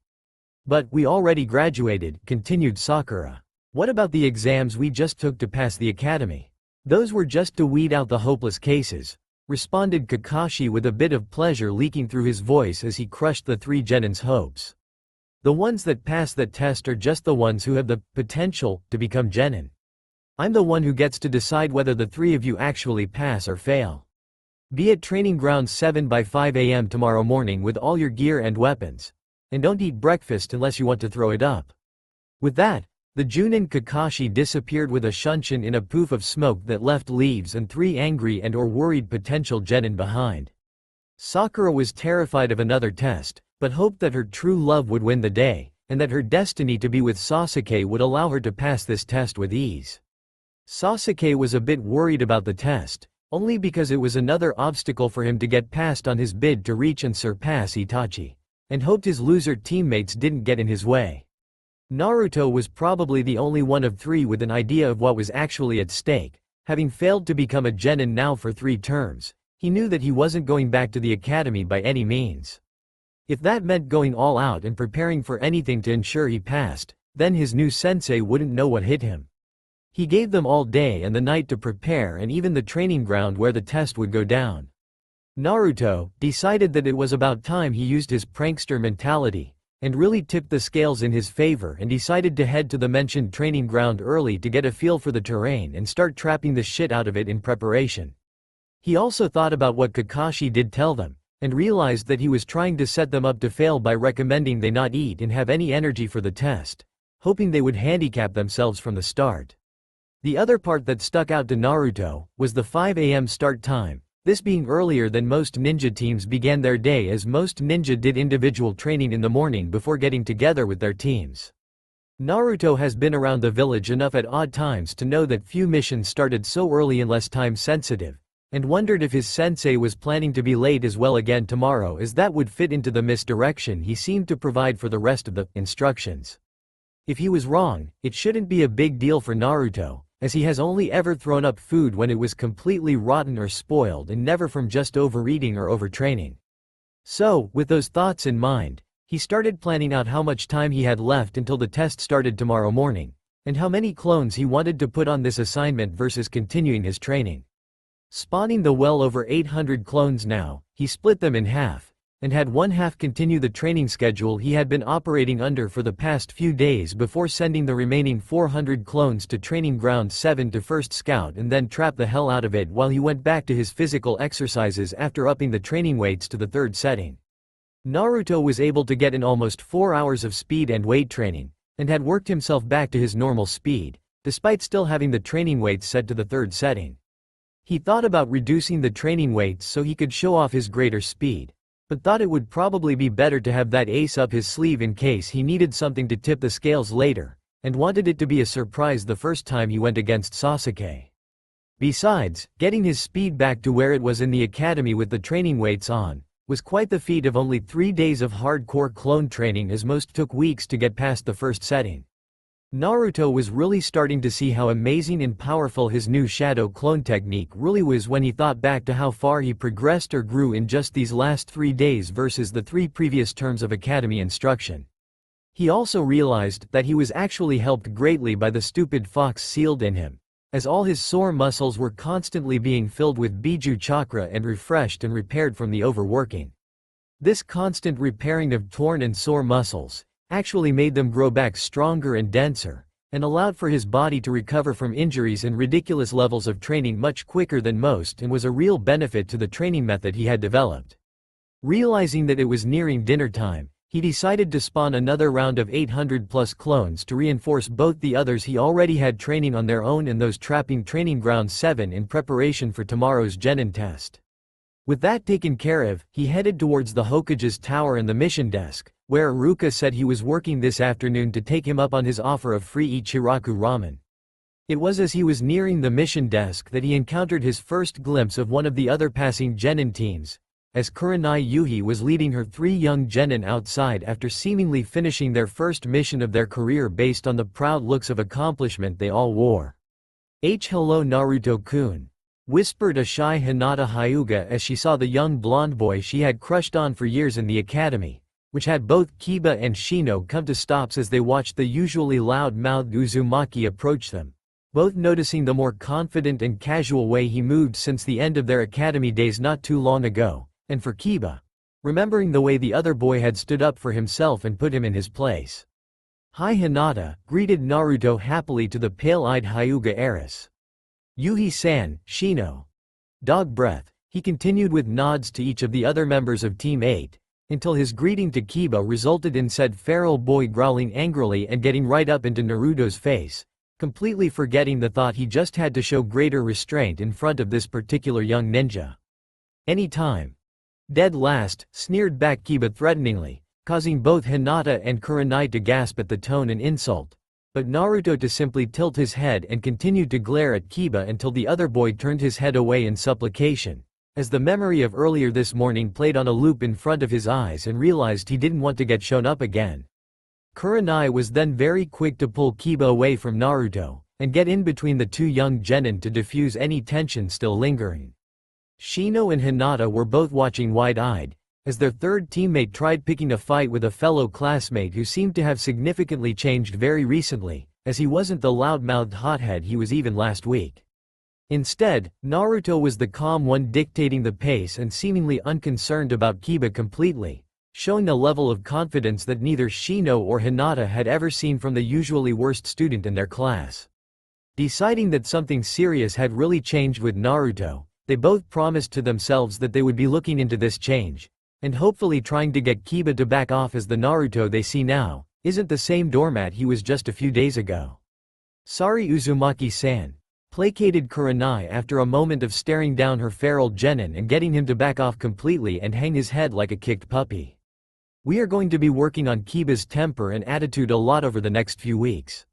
"But we already graduated," continued Sakura. "What about the exams we just took to pass the academy?" "Those were just to weed out the hopeless cases," responded Kakashi with a bit of pleasure leaking through his voice as he crushed the three genins' hopes. "The ones that pass that test are just the ones who have the potential to become genin. I'm the one who gets to decide whether the three of you actually pass or fail. Be at Training Ground 7 by 5 a.m. tomorrow morning with all your gear and weapons. And don't eat breakfast unless you want to throw it up." With that, the Junin Kakashi disappeared with a shunshin in a poof of smoke that left leaves and three angry and/or worried potential genin behind. Sakura was terrified of another test, but hoped that her true love would win the day, and that her destiny to be with Sasuke would allow her to pass this test with ease. Sasuke was a bit worried about the test, only because it was another obstacle for him to get past on his bid to reach and surpass Itachi, and hoped his loser teammates didn't get in his way. Naruto was probably the only one of three with an idea of what was actually at stake. Having failed to become a genin now for 3 terms, he knew that he wasn't going back to the academy by any means. If that meant going all out and preparing for anything to ensure he passed, then his new sensei wouldn't know what hit him. He gave them all day and the night to prepare and even the training ground where the test would go down. Naruto decided that it was about time he used his prankster mentality and really tipped the scales in his favor and decided to head to the mentioned training ground early to get a feel for the terrain and start trapping the shit out of it in preparation. He also thought about what Kakashi did tell them, and realized that he was trying to set them up to fail by recommending they not eat and have any energy for the test, hoping they would handicap themselves from the start. The other part that stuck out to Naruto was the 5 a.m. start time, this being earlier than most ninja teams began their day, as most ninja did individual training in the morning before getting together with their teams. Naruto has been around the village enough at odd times to know that few missions started so early and less time sensitive, and wondered if his sensei was planning to be late as well again tomorrow, as that would fit into the misdirection he seemed to provide for the rest of the instructions. If he was wrong, it shouldn't be a big deal for Naruto, as he has only ever thrown up food when it was completely rotten or spoiled and never from just overeating or overtraining. So, with those thoughts in mind, he started planning out how much time he had left until the test started tomorrow morning, and how many clones he wanted to put on this assignment versus continuing his training. Spawning the well over 800 clones now, he split them in half, and had one half continue the training schedule he had been operating under for the past few days before sending the remaining 400 clones to Training Ground 7 to first scout and then trap the hell out of it while he went back to his physical exercises after upping the training weights to the 3rd setting. Naruto was able to get in almost 4 hours of speed and weight training, and had worked himself back to his normal speed, despite still having the training weights set to the 3rd setting. He thought about reducing the training weights so he could show off his greater speed, but thought it would probably be better to have that ace up his sleeve in case he needed something to tip the scales later, and wanted it to be a surprise the first time he went against Sasuke. Besides, getting his speed back to where it was in the academy with the training weights on, was quite the feat of only 3 days of hardcore clone training, as most took weeks to get past the 1st setting. Naruto was really starting to see how amazing and powerful his new shadow clone technique really was when he thought back to how far he progressed or grew in just these last 3 days versus the 3 previous terms of academy instruction. He also realized that he was actually helped greatly by the stupid fox sealed in him, as all his sore muscles were constantly being filled with Biju chakra and refreshed and repaired from the overworking. This constant repairing of torn and sore muscles actually made them grow back stronger and denser, and allowed for his body to recover from injuries and ridiculous levels of training much quicker than most, and was a real benefit to the training method he had developed. Realizing that it was nearing dinner time, he decided to spawn another round of 800+ clones to reinforce both the others he already had training on their own and those trapping Training Ground 7 in preparation for tomorrow's Genin test. With that taken care of, he headed towards the Hokage's tower and the mission desk, where Iruka said he was working this afternoon to take him up on his offer of free Ichiraku ramen. It was as he was nearing the mission desk that he encountered his first glimpse of one of the other passing Genin teams, as Kurenai Yuhi was leading her 3 young Genin outside after seemingly finishing their first mission of their career based on the proud looks of accomplishment they all wore. Hello Naruto-kun. whispered a shy Hinata Hyuga as she saw the young blonde boy she had crushed on for years in the academy, which had both Kiba and Shino come to stops as they watched the usually loud-mouthed Uzumaki approach them, both noticing the more confident and casual way he moved since the end of their academy days not too long ago, and for Kiba, remembering the way the other boy had stood up for himself and put him in his place. "Hi Hinata," greeted Naruto happily to the pale-eyed Hyuga heiress. "Yuhi-san, Shino." Dog breath, he continued with nods to each of the other members of Team 8, until his greeting to Kiba resulted in said feral boy growling angrily and getting right up into Naruto's face, completely forgetting the thought he just had to show greater restraint in front of this particular young ninja. "Any time." "Dead last," sneered back Kiba threateningly, causing both Hinata and Kurenai to gasp at the tone and insult, but Naruto to simply tilt his head and continued to glare at Kiba until the other boy turned his head away in supplication, as the memory of earlier this morning played on a loop in front of his eyes and realized he didn't want to get shown up again. Kurenai was then very quick to pull Kiba away from Naruto, and get in between the two young genin to diffuse any tension still lingering. Shino and Hinata were both watching wide-eyed, as their third teammate tried picking a fight with a fellow classmate who seemed to have significantly changed very recently, as he wasn't the loud-mouthed hothead he was even last week. Instead, Naruto was the calm one dictating the pace and seemingly unconcerned about Kiba completely, showing a level of confidence that neither Shino or Hinata had ever seen from the usually worst student in their class. Deciding that something serious had really changed with Naruto, they both promised to themselves that they would be looking into this change, and hopefully trying to get Kiba to back off, as the Naruto they see now isn't the same doormat he was just a few days ago. "Sorry Uzumaki-san," placated Kurenai after a moment of staring down her feral genin and getting him to back off completely and hang his head like a kicked puppy. "We are going to be working on Kiba's temper and attitude a lot over the next few weeks.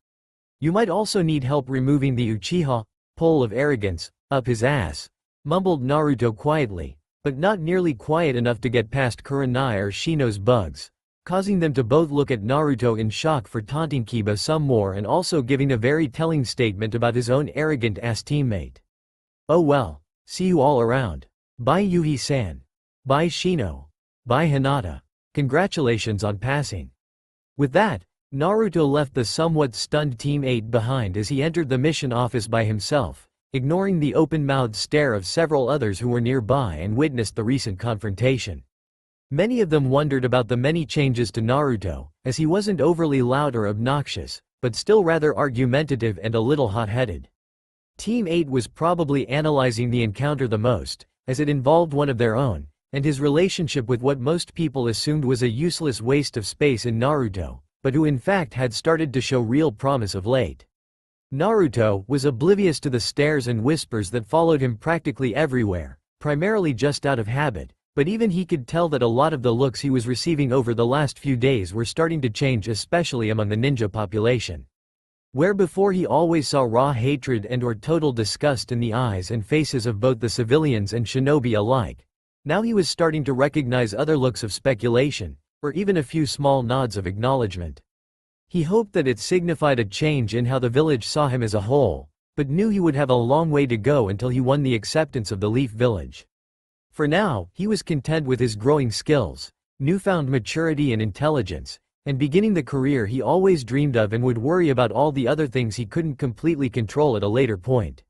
You might also need help removing the Uchiha pole of arrogance up his ass," mumbled Naruto quietly, but not nearly quiet enough to get past Kurenai or Shino's bugs, causing them to both look at Naruto in shock for taunting Kiba some more and also giving a very telling statement about his own arrogant-ass teammate. "Oh well, see you all around. Bye Yuhi-san. Bye Shino. Bye Hinata. Congratulations on passing." With that, Naruto left the somewhat stunned Team 8 behind as he entered the mission office by himself, ignoring the open-mouthed stare of several others who were nearby and witnessed the recent confrontation. Many of them wondered about the many changes to Naruto, as he wasn't overly loud or obnoxious, but still rather argumentative and a little hot-headed. Team 8 was probably analyzing the encounter the most, as it involved one of their own, and his relationship with what most people assumed was a useless waste of space in Naruto, but who in fact had started to show real promise of late. Naruto was oblivious to the stares and whispers that followed him practically everywhere, primarily just out of habit, but even he could tell that a lot of the looks he was receiving over the last few days were starting to change, especially among the ninja population. Where before he always saw raw hatred and/or total disgust in the eyes and faces of both the civilians and shinobi alike, now he was starting to recognize other looks of speculation, or even a few small nods of acknowledgement. He hoped that it signified a change in how the village saw him as a whole, but knew he would have a long way to go until he won the acceptance of the Leaf Village. For now, he was content with his growing skills, newfound maturity and intelligence, and beginning the career he always dreamed of, and would worry about all the other things he couldn't completely control at a later point.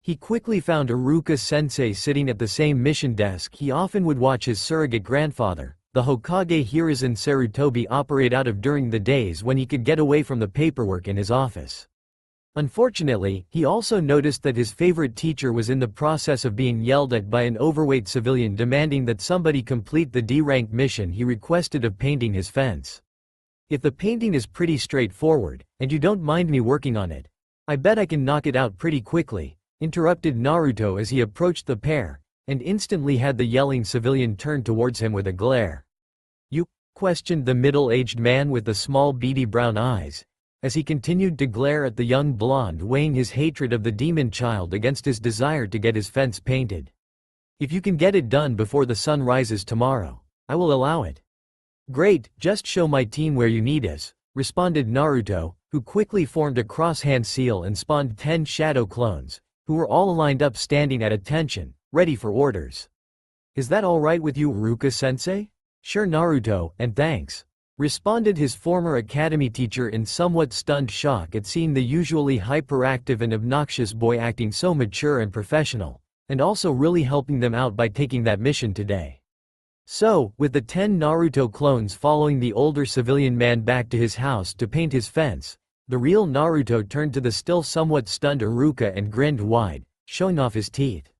He quickly found Iruka-sensei sitting at the same mission desk he often would watch his surrogate grandfather, the Hokage Hiruzen Sarutobi, operate out of during the days when he could get away from the paperwork in his office. Unfortunately, he also noticed that his favorite teacher was in the process of being yelled at by an overweight civilian demanding that somebody complete the D-rank mission he requested of painting his fence. "If the painting is pretty straightforward, and you don't mind me working on it, I bet I can knock it out pretty quickly," interrupted Naruto as he approached the pair, and instantly had the yelling civilian turn towards him with a glare. "You?" questioned the middle-aged man with the small beady brown eyes, as he continued to glare at the young blonde, weighing his hatred of the demon child against his desire to get his fence painted. "If you can get it done before the sun rises tomorrow, I will allow it." "Great, just show my team where you need us," responded Naruto, who quickly formed a cross-hand seal and spawned 10 shadow clones, who were all lined up standing at attention, ready for orders. "Is that all right with you, Iruka-sensei?" "Sure, Naruto, and thanks," responded his former academy teacher in somewhat stunned shock at seeing the usually hyperactive and obnoxious boy acting so mature and professional, and also really helping them out by taking that mission today. So, with the 10 Naruto clones following the older civilian man back to his house to paint his fence, the real Naruto turned to the still somewhat stunned Iruka and grinned wide, showing off his teeth.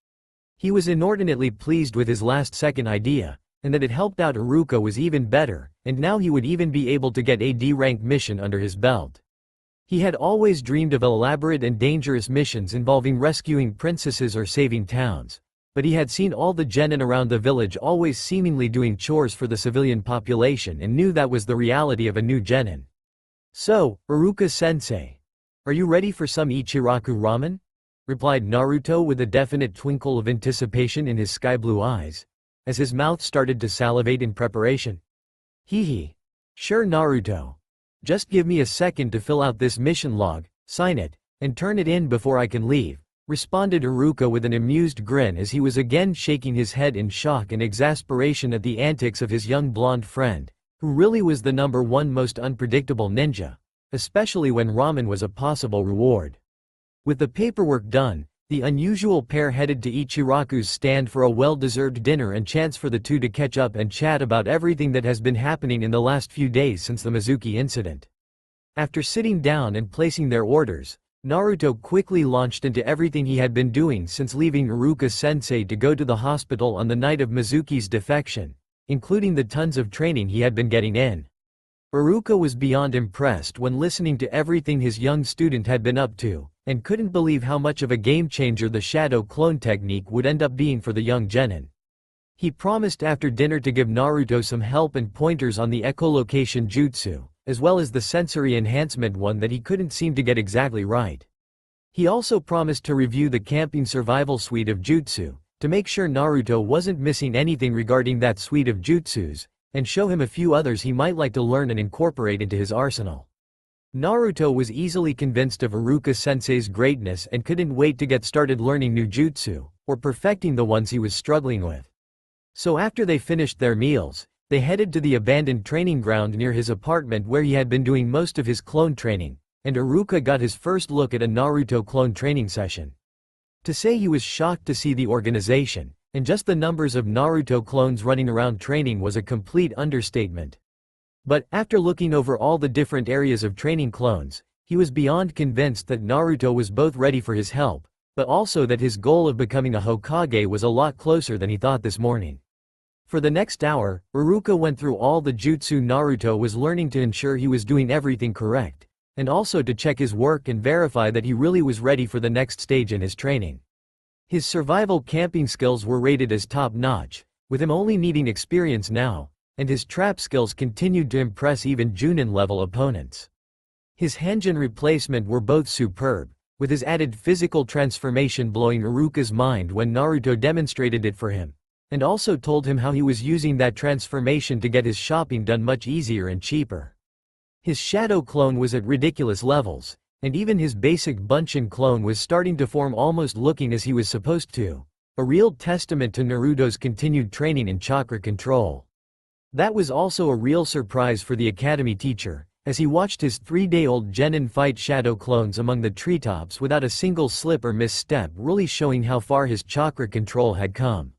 He was inordinately pleased with his last-second idea, and that it helped out Iruka was even better, and now he would even be able to get a D-rank mission under his belt. He had always dreamed of elaborate and dangerous missions involving rescuing princesses or saving towns, but he had seen all the genin around the village always seemingly doing chores for the civilian population and knew that was the reality of a new genin. "So, Iruka-sensei, are you ready for some Ichiraku ramen?" replied Naruto with a definite twinkle of anticipation in his sky-blue eyes, as his mouth started to salivate in preparation. "Hee. Sure, Naruto. Just give me a second to fill out this mission log, sign it, and turn it in before I can leave," responded Iruka with an amused grin as he was again shaking his head in shock and exasperation at the antics of his young blonde friend, who really was the #1 most unpredictable ninja, especially when ramen was a possible reward. With the paperwork done, the unusual pair headed to Ichiraku's stand for a well-deserved dinner and chance for the two to catch up and chat about everything that has been happening in the last few days since the Mizuki incident. After sitting down and placing their orders, Naruto quickly launched into everything he had been doing since leaving Iruka-sensei to go to the hospital on the night of Mizuki's defection, including the tons of training he had been getting in. Iruka was beyond impressed when listening to everything his young student had been up to, and couldn't believe how much of a game-changer the shadow clone technique would end up being for the young genin. He promised after dinner to give Naruto some help and pointers on the echolocation jutsu, as well as the sensory enhancement one that he couldn't seem to get exactly right. He also promised to review the camping survival suite of jutsu, to make sure Naruto wasn't missing anything regarding that suite of jutsus, and show him a few others he might like to learn and incorporate into his arsenal. Naruto was easily convinced of Iruka-sensei's greatness and couldn't wait to get started learning new jutsu, or perfecting the ones he was struggling with. So after they finished their meals, they headed to the abandoned training ground near his apartment where he had been doing most of his clone training, and Iruka got his first look at a Naruto clone training session. To say he was shocked to see the organization, and just the numbers of Naruto clones running around training was a complete understatement. But, after looking over all the different areas of training clones, he was beyond convinced that Naruto was both ready for his help, but also that his goal of becoming a Hokage was a lot closer than he thought this morning. For the next hour, Iruka went through all the jutsu Naruto was learning to ensure he was doing everything correct, and also to check his work and verify that he really was ready for the next stage in his training. His survival camping skills were rated as top-notch, with him only needing experience now, and his trap skills continued to impress even Junin-level opponents. His Hanjin replacement were both superb, with his added physical transformation blowing Iruka's mind when Naruto demonstrated it for him, and also told him how he was using that transformation to get his shopping done much easier and cheaper. His shadow clone was at ridiculous levels, and even his basic Bunshin clone was starting to form almost looking as he was supposed to, a real testament to Naruto's continued training in chakra control. That was also a real surprise for the academy teacher, as he watched his 3-day-old genin fight shadow clones among the treetops without a single slip or misstep, really showing how far his chakra control had come.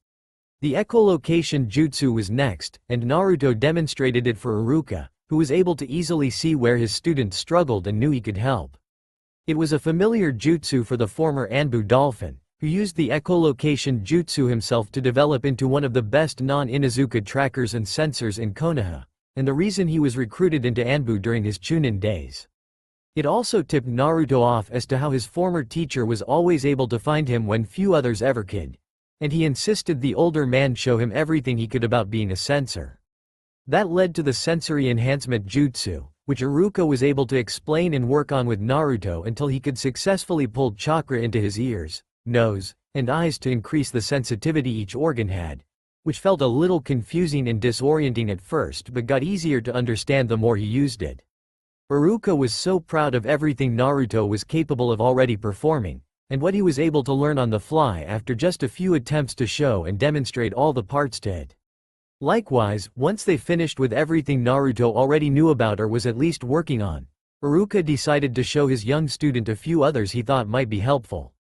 The echolocation jutsu was next, and Naruto demonstrated it for Iruka, who was able to easily see where his student struggled and knew he could help. It was a familiar jutsu for the former Anbu dolphin, who used the echolocation jutsu himself to develop into one of the best non-Inuzuka trackers and sensors in Konoha, and the reason he was recruited into Anbu during his Chunin days. It also tipped Naruto off as to how his former teacher was always able to find him when few others ever could, and he insisted the older man show him everything he could about being a sensor. That led to the sensory enhancement jutsu, which Iruka was able to explain and work on with Naruto until he could successfully pull chakra into his ears, nose, and eyes to increase the sensitivity each organ had, which felt a little confusing and disorienting at first but got easier to understand the more he used it. Iruka was so proud of everything Naruto was capable of already performing, and what he was able to learn on the fly after just a few attempts to show and demonstrate all the parts did. Likewise, once they finished with everything Naruto already knew about or was at least working on, Iruka decided to show his young student a few others he thought might be helpful.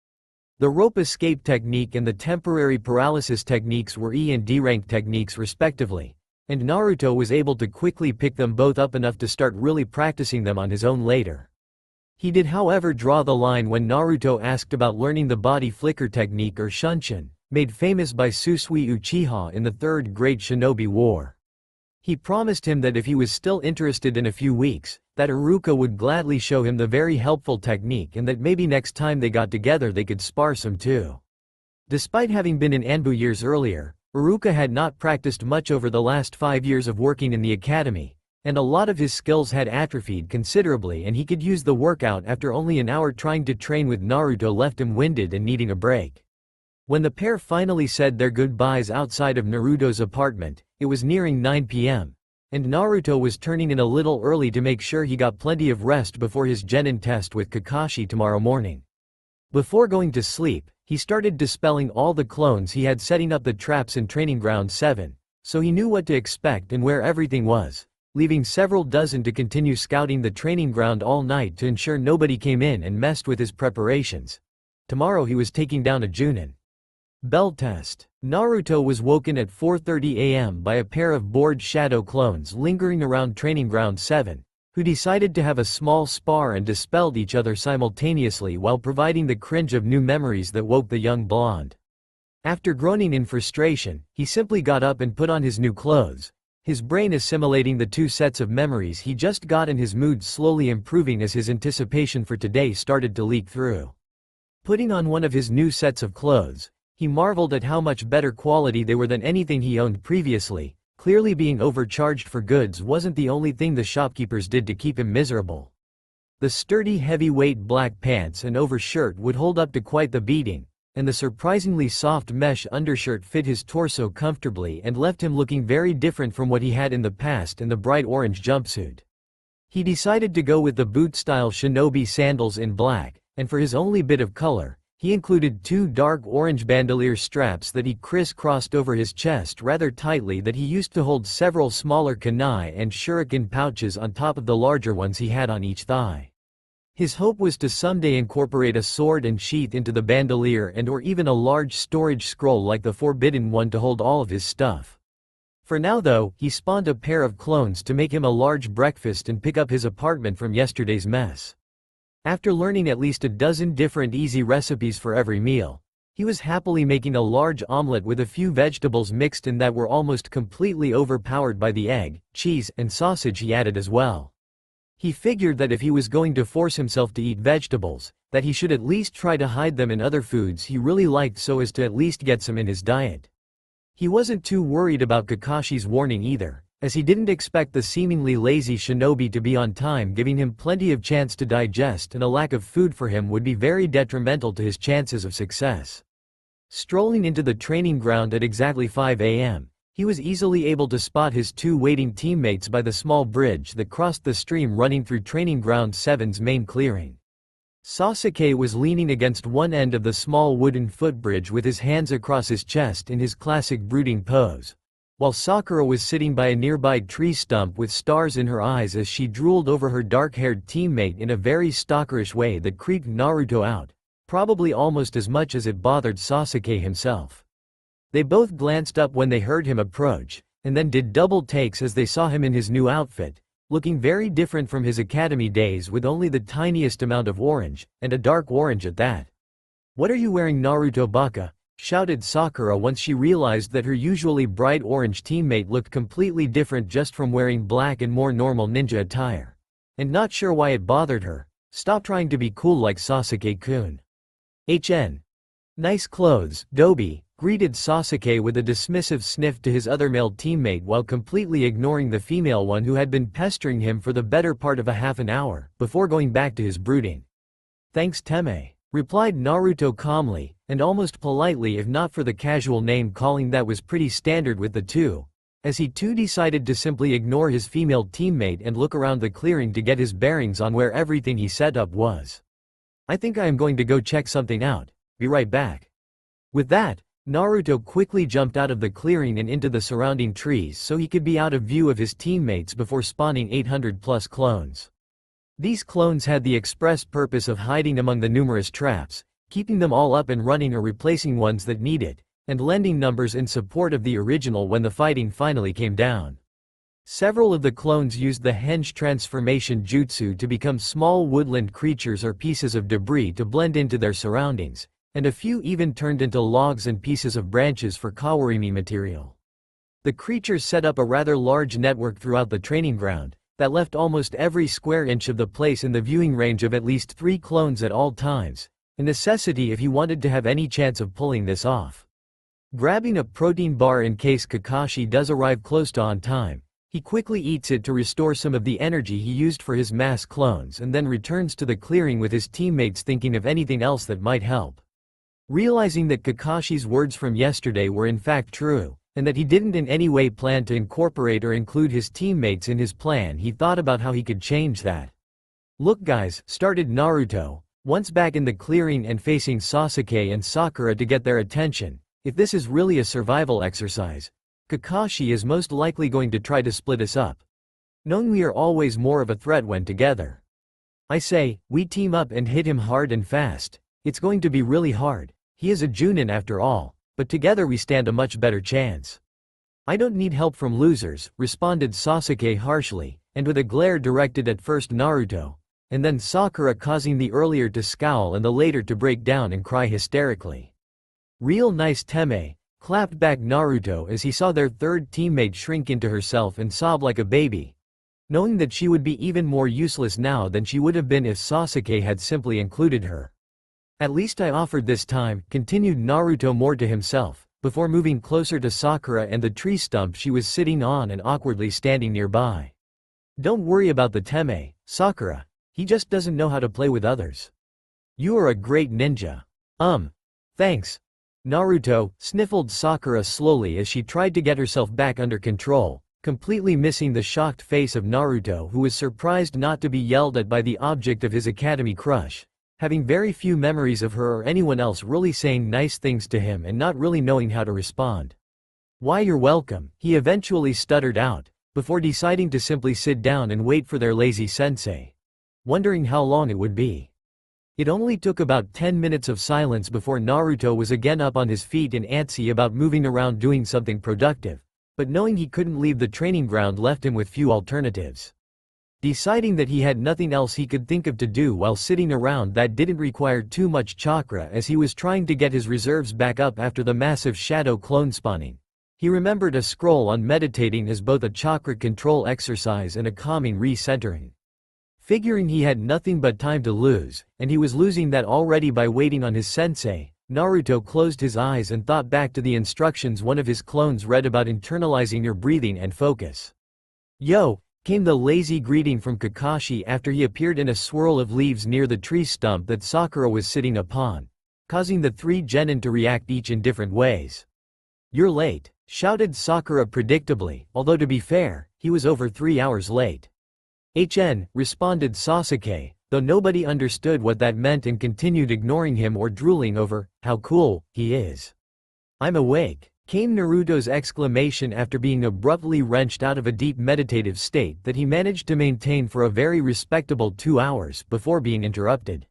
The rope escape technique and the temporary paralysis techniques were E and D rank techniques respectively, and Naruto was able to quickly pick them both up enough to start really practicing them on his own later. He did however draw the line when Naruto asked about learning the body flicker technique or Shunshin, made famous by Susui Uchiha in the Third Great Shinobi War. He promised him that if he was still interested in a few weeks, that Iruka would gladly show him the very helpful technique and that maybe next time they got together they could spar some too. Despite having been in Anbu years earlier, Iruka had not practiced much over the last 5 years of working in the academy, and a lot of his skills had atrophied considerably and he could use the workout after only an hour trying to train with Naruto left him winded and needing a break. When the pair finally said their goodbyes outside of Naruto's apartment, it was nearing 9 p.m. and Naruto was turning in a little early to make sure he got plenty of rest before his Genin test with Kakashi tomorrow morning. Before going to sleep, he started dispelling all the clones he had setting up the traps in Training Ground 7, so he knew what to expect and where everything was, leaving several dozen to continue scouting the training ground all night to ensure nobody came in and messed with his preparations. Tomorrow he was taking down a Junin. Bell test. Naruto was woken at 4:30 a.m. by a pair of bored shadow clones lingering around Training Ground 7, who decided to have a small spar and dispelled each other simultaneously while providing the cringe of new memories that woke the young blonde. After groaning in frustration, he simply got up and put on his new clothes, his brain assimilating the two sets of memories he just got and his mood slowly improving as his anticipation for today started to leak through. Putting on one of his new sets of clothes, he marveled at how much better quality they were than anything he owned previously. Clearly being overcharged for goods wasn't the only thing the shopkeepers did to keep him miserable. The sturdy heavyweight black pants and overshirt would hold up to quite the beating, and the surprisingly soft mesh undershirt fit his torso comfortably and left him looking very different from what he had in the past in the bright orange jumpsuit. He decided to go with the boot-style shinobi sandals in black, and for his only bit of color, he included two dark orange bandolier straps that he criss-crossed over his chest rather tightly that he used to hold several smaller kunai and shuriken pouches on top of the larger ones he had on each thigh. His hope was to someday incorporate a sword and sheath into the bandolier and/or even a large storage scroll like the Forbidden One to hold all of his stuff. For now though, he spawned a pair of clones to make him a large breakfast and pick up his apartment from yesterday's mess. After learning at least a dozen different easy recipes for every meal, he was happily making a large omelette with a few vegetables mixed in that were almost completely overpowered by the egg, cheese, and sausage he added as well. He figured that if he was going to force himself to eat vegetables, that he should at least try to hide them in other foods he really liked so as to at least get some in his diet. He wasn't too worried about Kakashi's warning either, as he didn't expect the seemingly lazy shinobi to be on time, giving him plenty of chance to digest, and a lack of food for him would be very detrimental to his chances of success. Strolling into the training ground at exactly 5 a.m., he was easily able to spot his two waiting teammates by the small bridge that crossed the stream running through Training Ground 7's main clearing. Sasuke was leaning against one end of the small wooden footbridge with his hands across his chest in his classic brooding pose, while Sakura was sitting by a nearby tree stump with stars in her eyes as she drooled over her dark-haired teammate in a very stalkerish way that creeped Naruto out, probably almost as much as it bothered Sasuke himself. They both glanced up when they heard him approach, and then did double takes as they saw him in his new outfit, looking very different from his academy days with only the tiniest amount of orange, and a dark orange at that. "What are you wearing, Naruto baka?" shouted Sakura once she realized that her usually bright orange teammate looked completely different just from wearing black and more normal ninja attire. And not sure why it bothered her. "Stop trying to be cool like Sasuke-kun. HN. Nice clothes, Dobi," greeted Sasuke with a dismissive sniff to his other male teammate while completely ignoring the female one who had been pestering him for the better part of a half an hour, before going back to his brooding. "Thanks Teme," replied Naruto calmly, and almost politely if not for the casual name calling that was pretty standard with the two, as he too decided to simply ignore his female teammate and look around the clearing to get his bearings on where everything he set up was. I think I am going to go check something out. Be right back. With that, Naruto quickly jumped out of the clearing and into the surrounding trees so he could be out of view of his teammates before spawning 800 plus clones. These clones had the express purpose of hiding among the numerous traps, keeping them all up and running or replacing ones that needed, and lending numbers in support of the original when the fighting finally came down. Several of the clones used the henge transformation jutsu to become small woodland creatures or pieces of debris to blend into their surroundings, and a few even turned into logs and pieces of branches for kawarimi material. The creatures set up a rather large network throughout the training ground that left almost every square inch of the place in the viewing range of at least 3 clones at all times, a necessity if he wanted to have any chance of pulling this off. Grabbing a protein bar in case Kakashi does arrive close to on time, he quickly eats it to restore some of the energy he used for his mass clones and then returns to the clearing with his teammates thinking of anything else that might help. Realizing that Kakashi's words from yesterday were in fact true, and that he didn't in any way plan to incorporate or include his teammates in his plan, he thought about how he could change that. "Look guys," started Naruto, once back in the clearing and facing Sasuke and Sakura to get their attention, "if this is really a survival exercise, Kakashi is most likely going to try to split us up. Knowing we are always more of a threat when together. I say, we team up and hit him hard and fast. It's going to be really hard. He is a Junin after all, but together we stand a much better chance." "I don't need help from losers," responded Sasuke harshly, and with a glare directed at first Naruto, and then Sakura, causing the earlier to scowl and the later to break down and cry hysterically. "Real nice Teme," clapped back Naruto as he saw their third teammate shrink into herself and sob like a baby, knowing that she would be even more useless now than she would have been if Sasuke had simply included her. "At least I offered this time," continued Naruto more to himself, before moving closer to Sakura and the tree stump she was sitting on and awkwardly standing nearby. "Don't worry about the Teme, Sakura. He just doesn't know how to play with others. You are a great ninja." Thanks. Naruto, sniffled Sakura slowly as she tried to get herself back under control, completely missing the shocked face of Naruto, who was surprised not to be yelled at by the object of his academy crush, having very few memories of her or anyone else really saying nice things to him and not really knowing how to respond. "Why, you're welcome," he eventually stuttered out, before deciding to simply sit down and wait for their lazy sensei, wondering how long it would be. It only took about 10 minutes of silence before Naruto was again up on his feet and antsy about moving around doing something productive, but knowing he couldn't leave the training ground left him with few alternatives. Deciding that he had nothing else he could think of to do while sitting around that didn't require too much chakra, as he was trying to get his reserves back up after the massive shadow clone spawning, he remembered a scroll on meditating as both a chakra control exercise and a calming re-centering. Figuring he had nothing but time to lose, and he was losing that already by waiting on his sensei, Naruto closed his eyes and thought back to the instructions one of his clones read about internalizing your breathing and focus. "Yo," came the lazy greeting from Kakashi after he appeared in a swirl of leaves near the tree stump that Sakura was sitting upon, causing the 3 genin to react each in different ways. "You're late," shouted Sakura predictably, although to be fair, he was over 3 hours late. "HN," responded Sasuke, though nobody understood what that meant and continued ignoring him or drooling over how cool he is. "I'm awake," came Naruto's exclamation after being abruptly wrenched out of a deep meditative state that he managed to maintain for a very respectable 2 hours before being interrupted.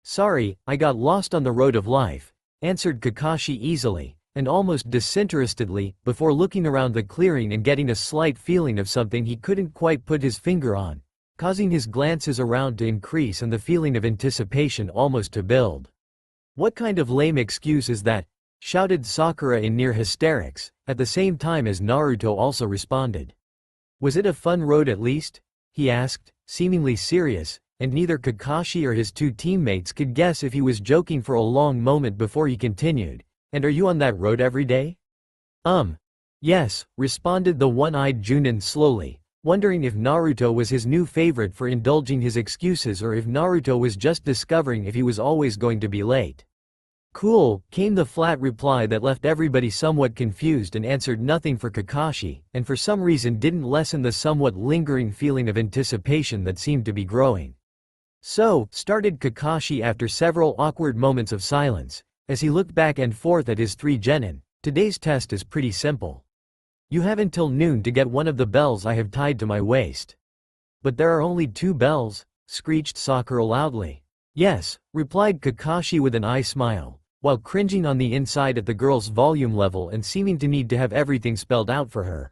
"Sorry, I got lost on the road of life," answered Kakashi easily, and almost disinterestedly, before looking around the clearing and getting a slight feeling of something he couldn't quite put his finger on, causing his glances around to increase and the feeling of anticipation almost to build. "What kind of lame excuse is that?" shouted Sakura in near hysterics, at the same time as Naruto also responded. "Was it a fun road at least?" he asked, seemingly serious, and neither Kakashi or his 2 teammates could guess if he was joking for a long moment before he continued. "And are you on that road every day?" Yes," responded the one-eyed Junin slowly, wondering if Naruto was his new favorite for indulging his excuses or if Naruto was just discovering if he was always going to be late. "Cool," came the flat reply that left everybody somewhat confused and answered nothing for Kakashi, and for some reason didn't lessen the somewhat lingering feeling of anticipation that seemed to be growing. So, started Kakashi after several awkward moments of silence, as he looked back and forth at his three genin. Today's test is pretty simple. You have until noon to get one of the bells I have tied to my waist. But there are only 2 bells, screeched Sakura loudly. Yes, replied Kakashi with an eye smile, while cringing on the inside at the girl's volume level and seeming to need to have everything spelled out for her.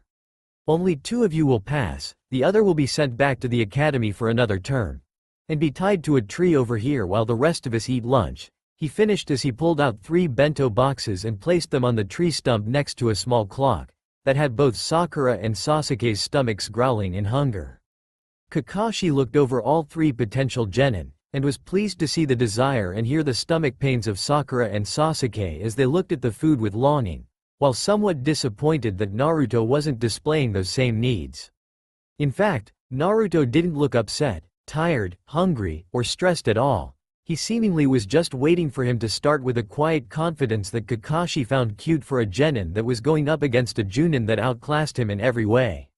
Only 2 of you will pass, the other will be sent back to the academy for another term. And be tied to a tree over here while the rest of us eat lunch, he finished as he pulled out 3 bento boxes and placed them on the tree stump next to a small clock that had both Sakura and Sasuke's stomachs growling in hunger. Kakashi looked over all 3 potential genin, and was pleased to see the desire and hear the stomach pains of Sakura and Sasuke as they looked at the food with longing, while somewhat disappointed that Naruto wasn't displaying those same needs. In fact, Naruto didn't look upset, tired, hungry, or stressed at all. He seemingly was just waiting for him to start with a quiet confidence that Kakashi found cute for a genin that was going up against a junin that outclassed him in every way.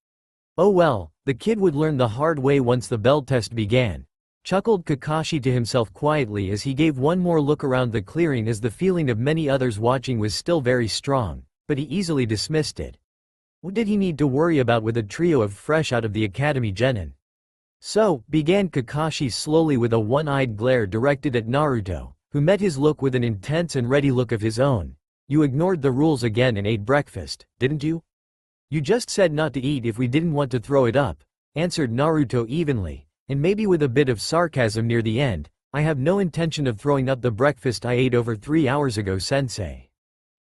Oh well, the kid would learn the hard way once the bell test began, chuckled Kakashi to himself quietly as he gave one more look around the clearing as the feeling of many others watching was still very strong, but he easily dismissed it. What did he need to worry about with a trio of fresh out of the academy genin? So, began Kakashi slowly with a one-eyed glare directed at Naruto, who met his look with an intense and ready look of his own. You ignored the rules again and ate breakfast, didn't you? You just said not to eat if we didn't want to throw it up, answered Naruto evenly, and maybe with a bit of sarcasm near the end. I have no intention of throwing up the breakfast I ate over 3 hours ago, sensei.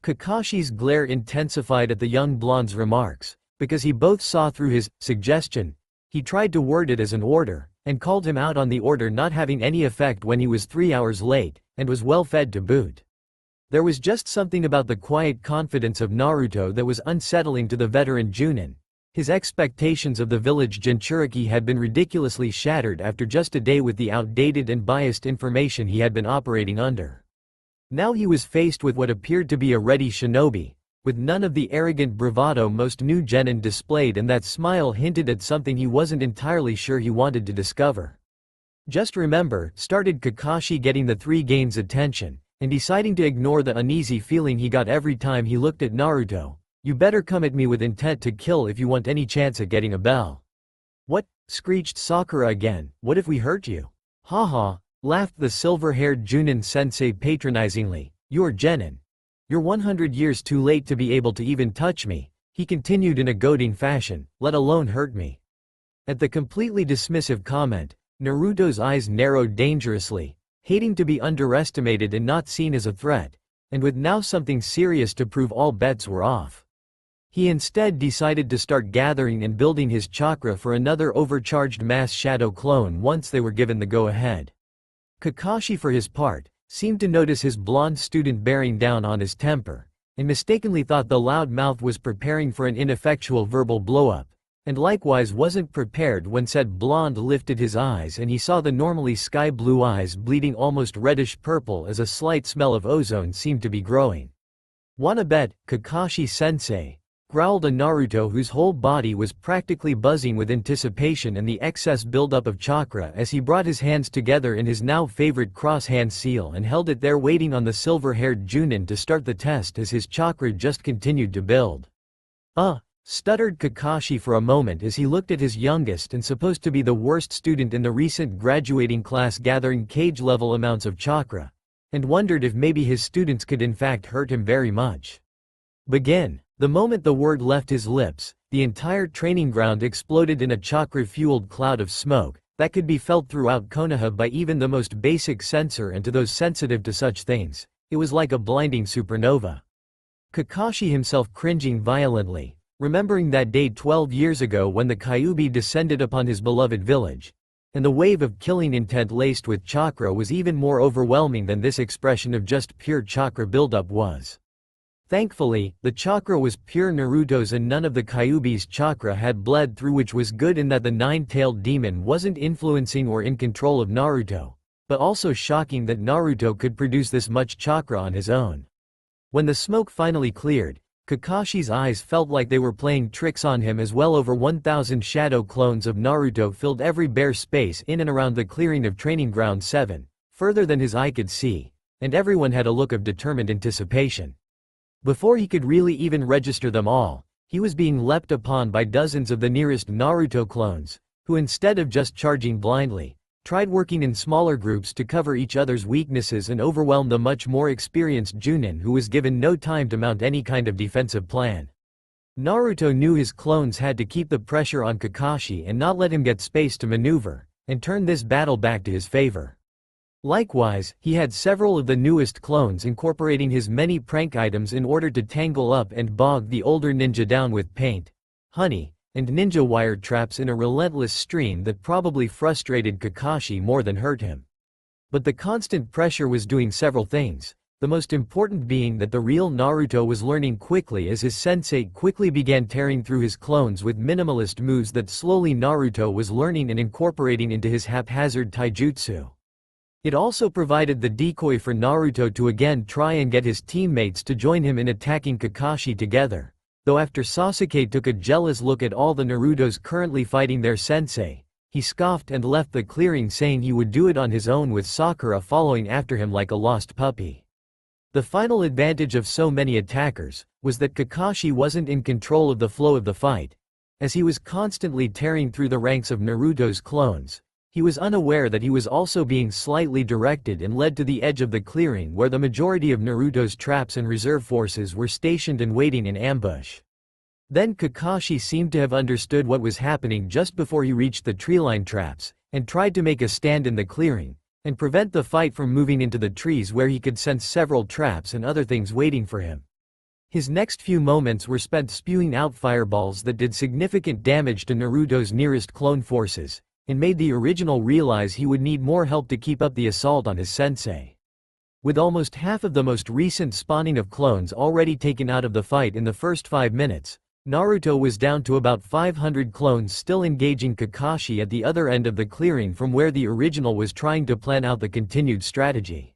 Kakashi's glare intensified at the young blonde's remarks, because he both saw through his suggestion. He tried to word it as an order, and called him out on the order not having any effect when he was 3 hours late, and was well fed to boot. There was just something about the quiet confidence of Naruto that was unsettling to the veteran Junin. His expectations of the village Jinchuriki had been ridiculously shattered after just a day with the outdated and biased information he had been operating under. Now he was faced with what appeared to be a ready shinobi, with none of the arrogant bravado most new genin displayed, and that smile hinted at something he wasn't entirely sure he wanted to discover. Just remember, started Kakashi getting the 3 gains attention, and deciding to ignore the uneasy feeling he got every time he looked at Naruto. You better come at me with intent to kill if you want any chance at getting a bell. What? Screeched Sakura again, what if we hurt you? Haha, laughed the silver-haired Junin sensei patronizingly, you're genin. You're 100 years too late to be able to even touch me, he continued in a goading fashion, let alone hurt me. At the completely dismissive comment, Naruto's eyes narrowed dangerously, hating to be underestimated and not seen as a threat, and with now something serious to prove, all bets were off. He instead decided to start gathering and building his chakra for another overcharged mass shadow clone once they were given the go-ahead. Kakashi, for his part, seemed to notice his blonde student bearing down on his temper, and mistakenly thought the loud mouth was preparing for an ineffectual verbal blow-up, and likewise wasn't prepared when said blonde lifted his eyes and he saw the normally sky-blue eyes bleeding almost reddish-purple as a slight smell of ozone seemed to be growing. Wanna bet, Kakashi-sensei? Growled a Naruto whose whole body was practically buzzing with anticipation and the excess buildup of chakra as he brought his hands together in his now favorite cross-hand seal and held it there waiting on the silver-haired Junin to start the test as his chakra just continued to build. Stuttered Kakashi for a moment as he looked at his youngest and supposed to be the worst student in the recent graduating class gathering cage-level amounts of chakra, and wondered if maybe his students could in fact hurt him very much. Begin. The moment the word left his lips, the entire training ground exploded in a chakra-fueled cloud of smoke that could be felt throughout Konoha by even the most basic sensor, and to those sensitive to such things, it was like a blinding supernova. Kakashi himself cringing violently, remembering that day 12 years ago when the Kyuubi descended upon his beloved village, and the wave of killing intent laced with chakra was even more overwhelming than this expression of just pure chakra buildup was. Thankfully, the chakra was pure Naruto's and none of the Kyuubi's chakra had bled through, which was good in that the nine-tailed demon wasn't influencing or in control of Naruto, but also shocking that Naruto could produce this much chakra on his own. When the smoke finally cleared, Kakashi's eyes felt like they were playing tricks on him as well. Over 1,000 shadow clones of Naruto filled every bare space in and around the clearing of Training Ground 7, further than his eye could see, and everyone had a look of determined anticipation. Before he could really even register them all, he was being leapt upon by dozens of the nearest Naruto clones, who instead of just charging blindly, tried working in smaller groups to cover each other's weaknesses and overwhelm the much more experienced Junin, who was given no time to mount any kind of defensive plan. Naruto knew his clones had to keep the pressure on Kakashi and not let him get space to maneuver, and turn this battle back to his favor. Likewise, he had several of the newest clones incorporating his many prank items in order to tangle up and bog the older ninja down with paint, honey, and ninja wire traps in a relentless stream that probably frustrated Kakashi more than hurt him. But the constant pressure was doing several things, the most important being that the real Naruto was learning quickly as his sensei quickly began tearing through his clones with minimalist moves that slowly Naruto was learning and incorporating into his haphazard taijutsu. It also provided the decoy for Naruto to again try and get his teammates to join him in attacking Kakashi together. Though after Sasuke took a jealous look at all the Narutos currently fighting their sensei, he scoffed and left the clearing saying he would do it on his own, with Sakura following after him like a lost puppy. The final advantage of so many attackers was that Kakashi wasn't in control of the flow of the fight. As he was constantly tearing through the ranks of Naruto's clones, he was unaware that he was also being slightly directed and led to the edge of the clearing where the majority of Naruto's traps and reserve forces were stationed and waiting in ambush. Then Kakashi seemed to have understood what was happening just before he reached the treeline traps, and tried to make a stand in the clearing, and prevent the fight from moving into the trees where he could sense several traps and other things waiting for him. His next few moments were spent spewing out fireballs that did significant damage to Naruto's nearest clone forces, and made the original realize he would need more help to keep up the assault on his sensei. With almost half of the most recent spawning of clones already taken out of the fight in the first 5 minutes, Naruto was down to about 500 clones still engaging Kakashi at the other end of the clearing from where the original was trying to plan out the continued strategy.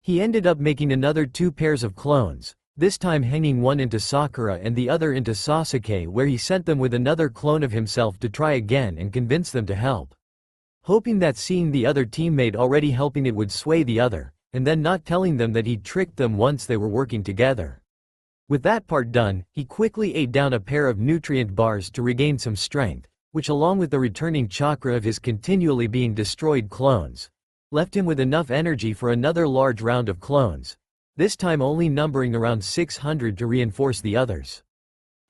He ended up making another 2 pairs of clones, this time hanging one into Sakura and the other into Sasuke, where he sent them with another clone of himself to try again and convince them to help. Hoping that seeing the other teammate already helping it would sway the other, and then not telling them that he'd tricked them once they were working together. With that part done, he quickly ate down a pair of nutrient bars to regain some strength, which along with the returning chakra of his continually being destroyed clones, left him with enough energy for another large round of clones, this time only numbering around 600 to reinforce the others.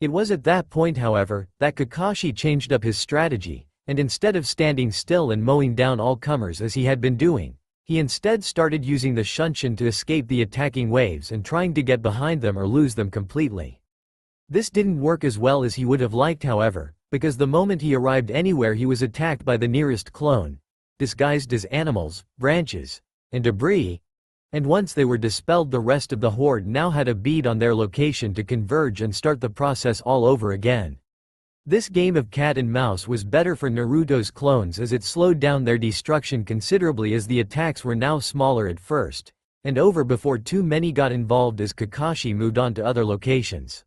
It was at that point, however, that Kakashi changed up his strategy, and instead of standing still and mowing down all comers as he had been doing, he instead started using the Shunshin to escape the attacking waves and trying to get behind them or lose them completely. This didn't work as well as he would have liked, however, because the moment he arrived anywhere he was attacked by the nearest clone, disguised as animals, branches, and debris, and once they were dispelled the rest of the horde now had a bead on their location to converge and start the process all over again. This game of cat and mouse was better for Naruto's clones as it slowed down their destruction considerably, as the attacks were now smaller at first, and over before too many got involved as Kakashi moved on to other locations.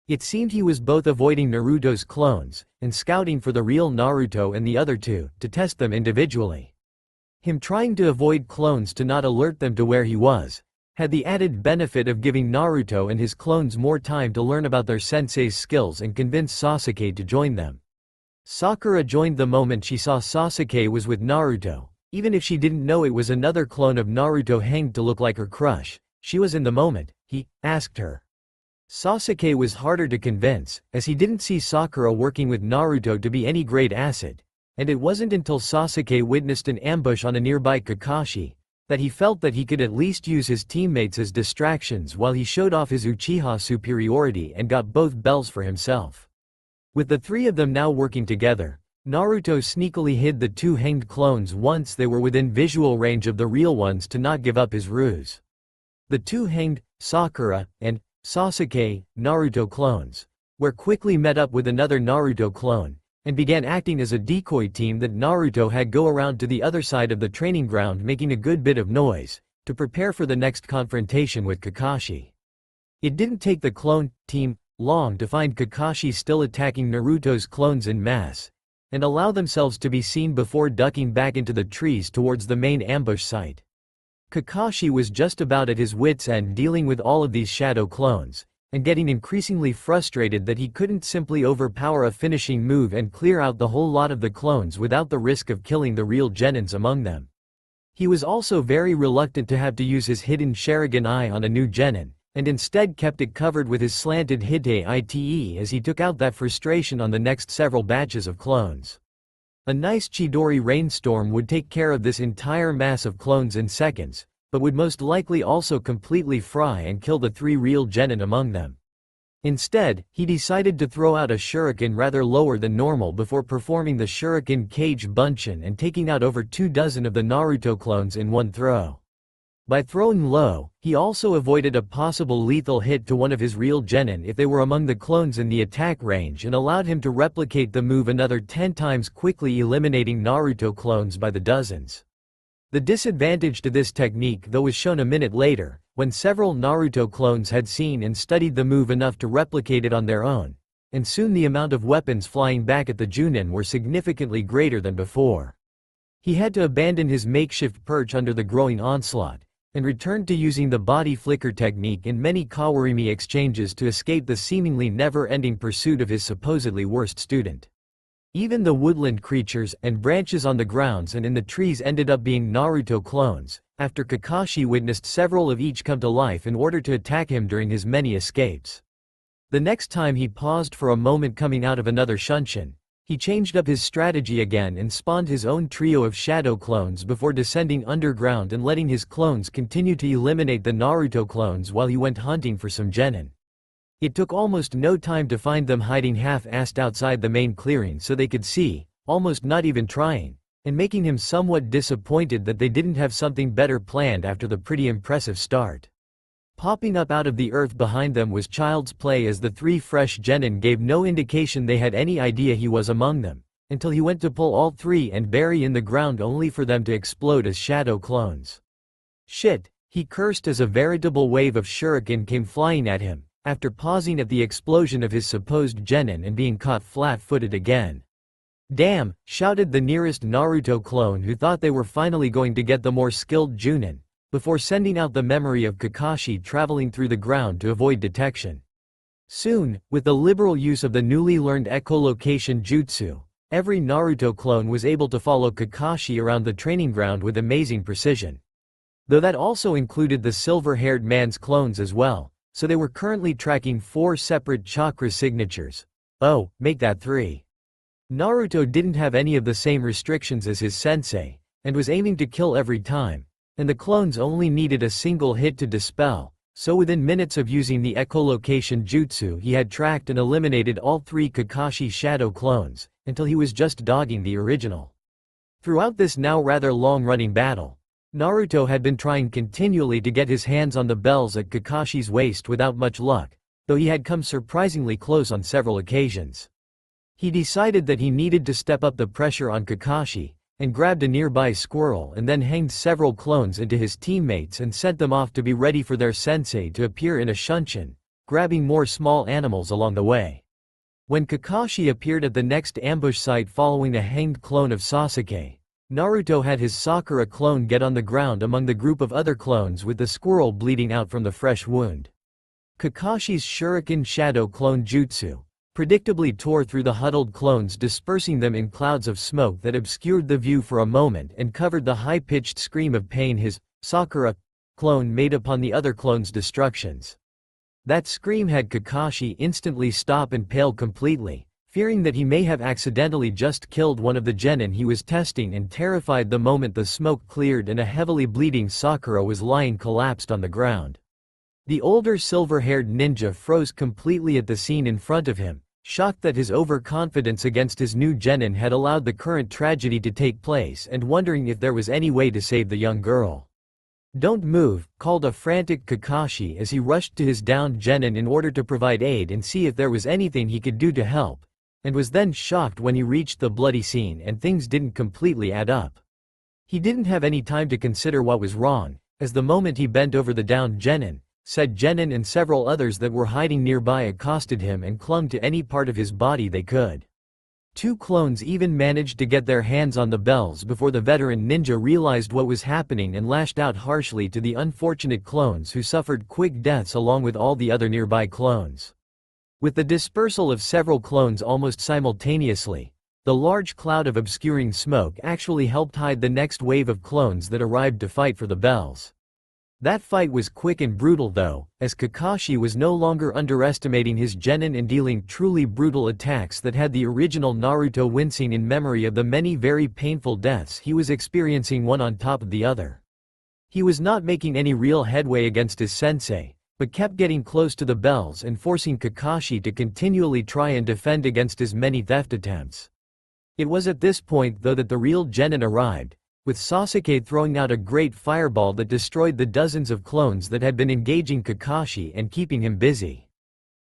It seemed he was both avoiding Naruto's clones, and scouting for the real Naruto and the other two, to test them individually. Him trying to avoid clones to not alert them to where he was, had the added benefit of giving Naruto and his clones more time to learn about their sensei's skills and convince Sasuke to join them. Sakura joined the moment she saw Sasuke was with Naruto, even if she didn't know it was another clone of Naruto hanged to look like her crush. She was in the moment, he asked her. Sasuke was harder to convince, as he didn't see Sakura working with Naruto to be any great asset, and it wasn't until Sasuke witnessed an ambush on a nearby Kakashi that he felt that he could at least use his teammates as distractions while he showed off his Uchiha superiority and got both bells for himself. With the 3 of them now working together, Naruto sneakily hid the 2 hanged clones once they were within visual range of the real ones to not give up his ruse. The 2 hanged, Sakura, and Sasuke, Naruto clones, were quickly met up with another Naruto clone, and began acting as a decoy team that Naruto had go around to the other side of the training ground making a good bit of noise, to prepare for the next confrontation with Kakashi. It didn't take the clone team long to find Kakashi still attacking Naruto's clones en masse, and allow themselves to be seen before ducking back into the trees towards the main ambush site. Kakashi was just about at his wits' end dealing with all of these shadow clones, and getting increasingly frustrated that he couldn't simply overpower a finishing move and clear out the whole lot of the clones without the risk of killing the real genins among them. He was also very reluctant to have to use his hidden Sharingan eye on a new genin, and instead kept it covered with his slanted Hite Ite as he took out that frustration on the next several batches of clones. A nice Chidori rainstorm would take care of this entire mass of clones in seconds, but would most likely also completely fry and kill the 3 real genin among them. Instead, he decided to throw out a shuriken rather lower than normal before performing the shuriken cage bunshin and taking out over 24 of the Naruto clones in one throw. By throwing low, he also avoided a possible lethal hit to one of his real genin if they were among the clones in the attack range, and allowed him to replicate the move another 10 times, quickly eliminating Naruto clones by the dozens. The disadvantage to this technique though was shown a minute later, when several Naruto clones had seen and studied the move enough to replicate it on their own, and soon the amount of weapons flying back at the Junin were significantly greater than before. He had to abandon his makeshift perch under the growing onslaught, and returned to using the body flicker technique in many Kawarimi exchanges to escape the seemingly never-ending pursuit of his supposedly worst student. Even the woodland creatures and branches on the grounds and in the trees ended up being Naruto clones, after Kakashi witnessed several of each come to life in order to attack him during his many escapes. The next time he paused for a moment coming out of another shunshin, he changed up his strategy again and spawned his own trio of shadow clones before descending underground and letting his clones continue to eliminate the Naruto clones while he went hunting for some genin. It took almost no time to find them hiding half-assed outside the main clearing so they could see, almost not even trying, and making him somewhat disappointed that they didn't have something better planned after the pretty impressive start. Popping up out of the earth behind them was child's play, as the 3 fresh genin gave no indication they had any idea he was among them, until he went to pull all 3 and bury in the ground only for them to explode as shadow clones. Shit, he cursed as a veritable wave of shuriken came flying at him, after pausing at the explosion of his supposed genin and being caught flat-footed again. Damn, shouted the nearest Naruto clone, who thought they were finally going to get the more skilled Junin, before sending out the memory of Kakashi traveling through the ground to avoid detection. Soon, with the liberal use of the newly learned echolocation jutsu, every Naruto clone was able to follow Kakashi around the training ground with amazing precision. Though that also included the silver-haired man's clones as well, so they were currently tracking 4 separate chakra signatures. Oh, make that 3. Naruto didn't have any of the same restrictions as his sensei, and was aiming to kill every time, and the clones only needed a single hit to dispel, so within minutes of using the echolocation jutsu he had tracked and eliminated all 3 Kakashi shadow clones, until he was just dogging the original. Throughout this now rather long-running battle, Naruto had been trying continually to get his hands on the bells at Kakashi's waist without much luck, though he had come surprisingly close on several occasions. He decided that he needed to step up the pressure on Kakashi, and grabbed a nearby squirrel and then hanged several clones into his teammates and sent them off to be ready for their sensei to appear in a shunshin, grabbing more small animals along the way. When Kakashi appeared at the next ambush site following a hanged clone of Sasuke, Naruto had his Sakura clone get on the ground among the group of other clones with the squirrel bleeding out from the fresh wound. Kakashi's shuriken shadow clone jutsu predictably tore through the huddled clones, dispersing them in clouds of smoke that obscured the view for a moment and covered the high-pitched scream of pain his Sakura clone made upon the other clones' destructions. That scream had Kakashi instantly stop and pale completely, fearing that he may have accidentally just killed one of the genin he was testing, and terrified the moment the smoke cleared and a heavily bleeding Sakura was lying collapsed on the ground. The older silver-haired ninja froze completely at the scene in front of him, shocked that his overconfidence against his new genin had allowed the current tragedy to take place and wondering if there was any way to save the young girl. "Don't move," called a frantic Kakashi as he rushed to his downed genin in order to provide aid and see if there was anything he could do to help, and was then shocked when he reached the bloody scene and things didn't completely add up. He didn't have any time to consider what was wrong, as the moment he bent over the downed genin, said Genin, and several others that were hiding nearby accosted him and clung to any part of his body they could. Two clones even managed to get their hands on the bells before the veteran ninja realized what was happening and lashed out harshly to the unfortunate clones, who suffered quick deaths along with all the other nearby clones. With the dispersal of several clones almost simultaneously, the large cloud of obscuring smoke actually helped hide the next wave of clones that arrived to fight for the bells. That fight was quick and brutal though, as Kakashi was no longer underestimating his genin and dealing truly brutal attacks that had the original Naruto wincing in memory of the many very painful deaths he was experiencing one on top of the other. He was not making any real headway against his sensei, but kept getting close to the bells and forcing Kakashi to continually try and defend against his many theft attempts. It was at this point though that the real genin arrived, with Sasuke throwing out a great fireball that destroyed the dozens of clones that had been engaging Kakashi and keeping him busy.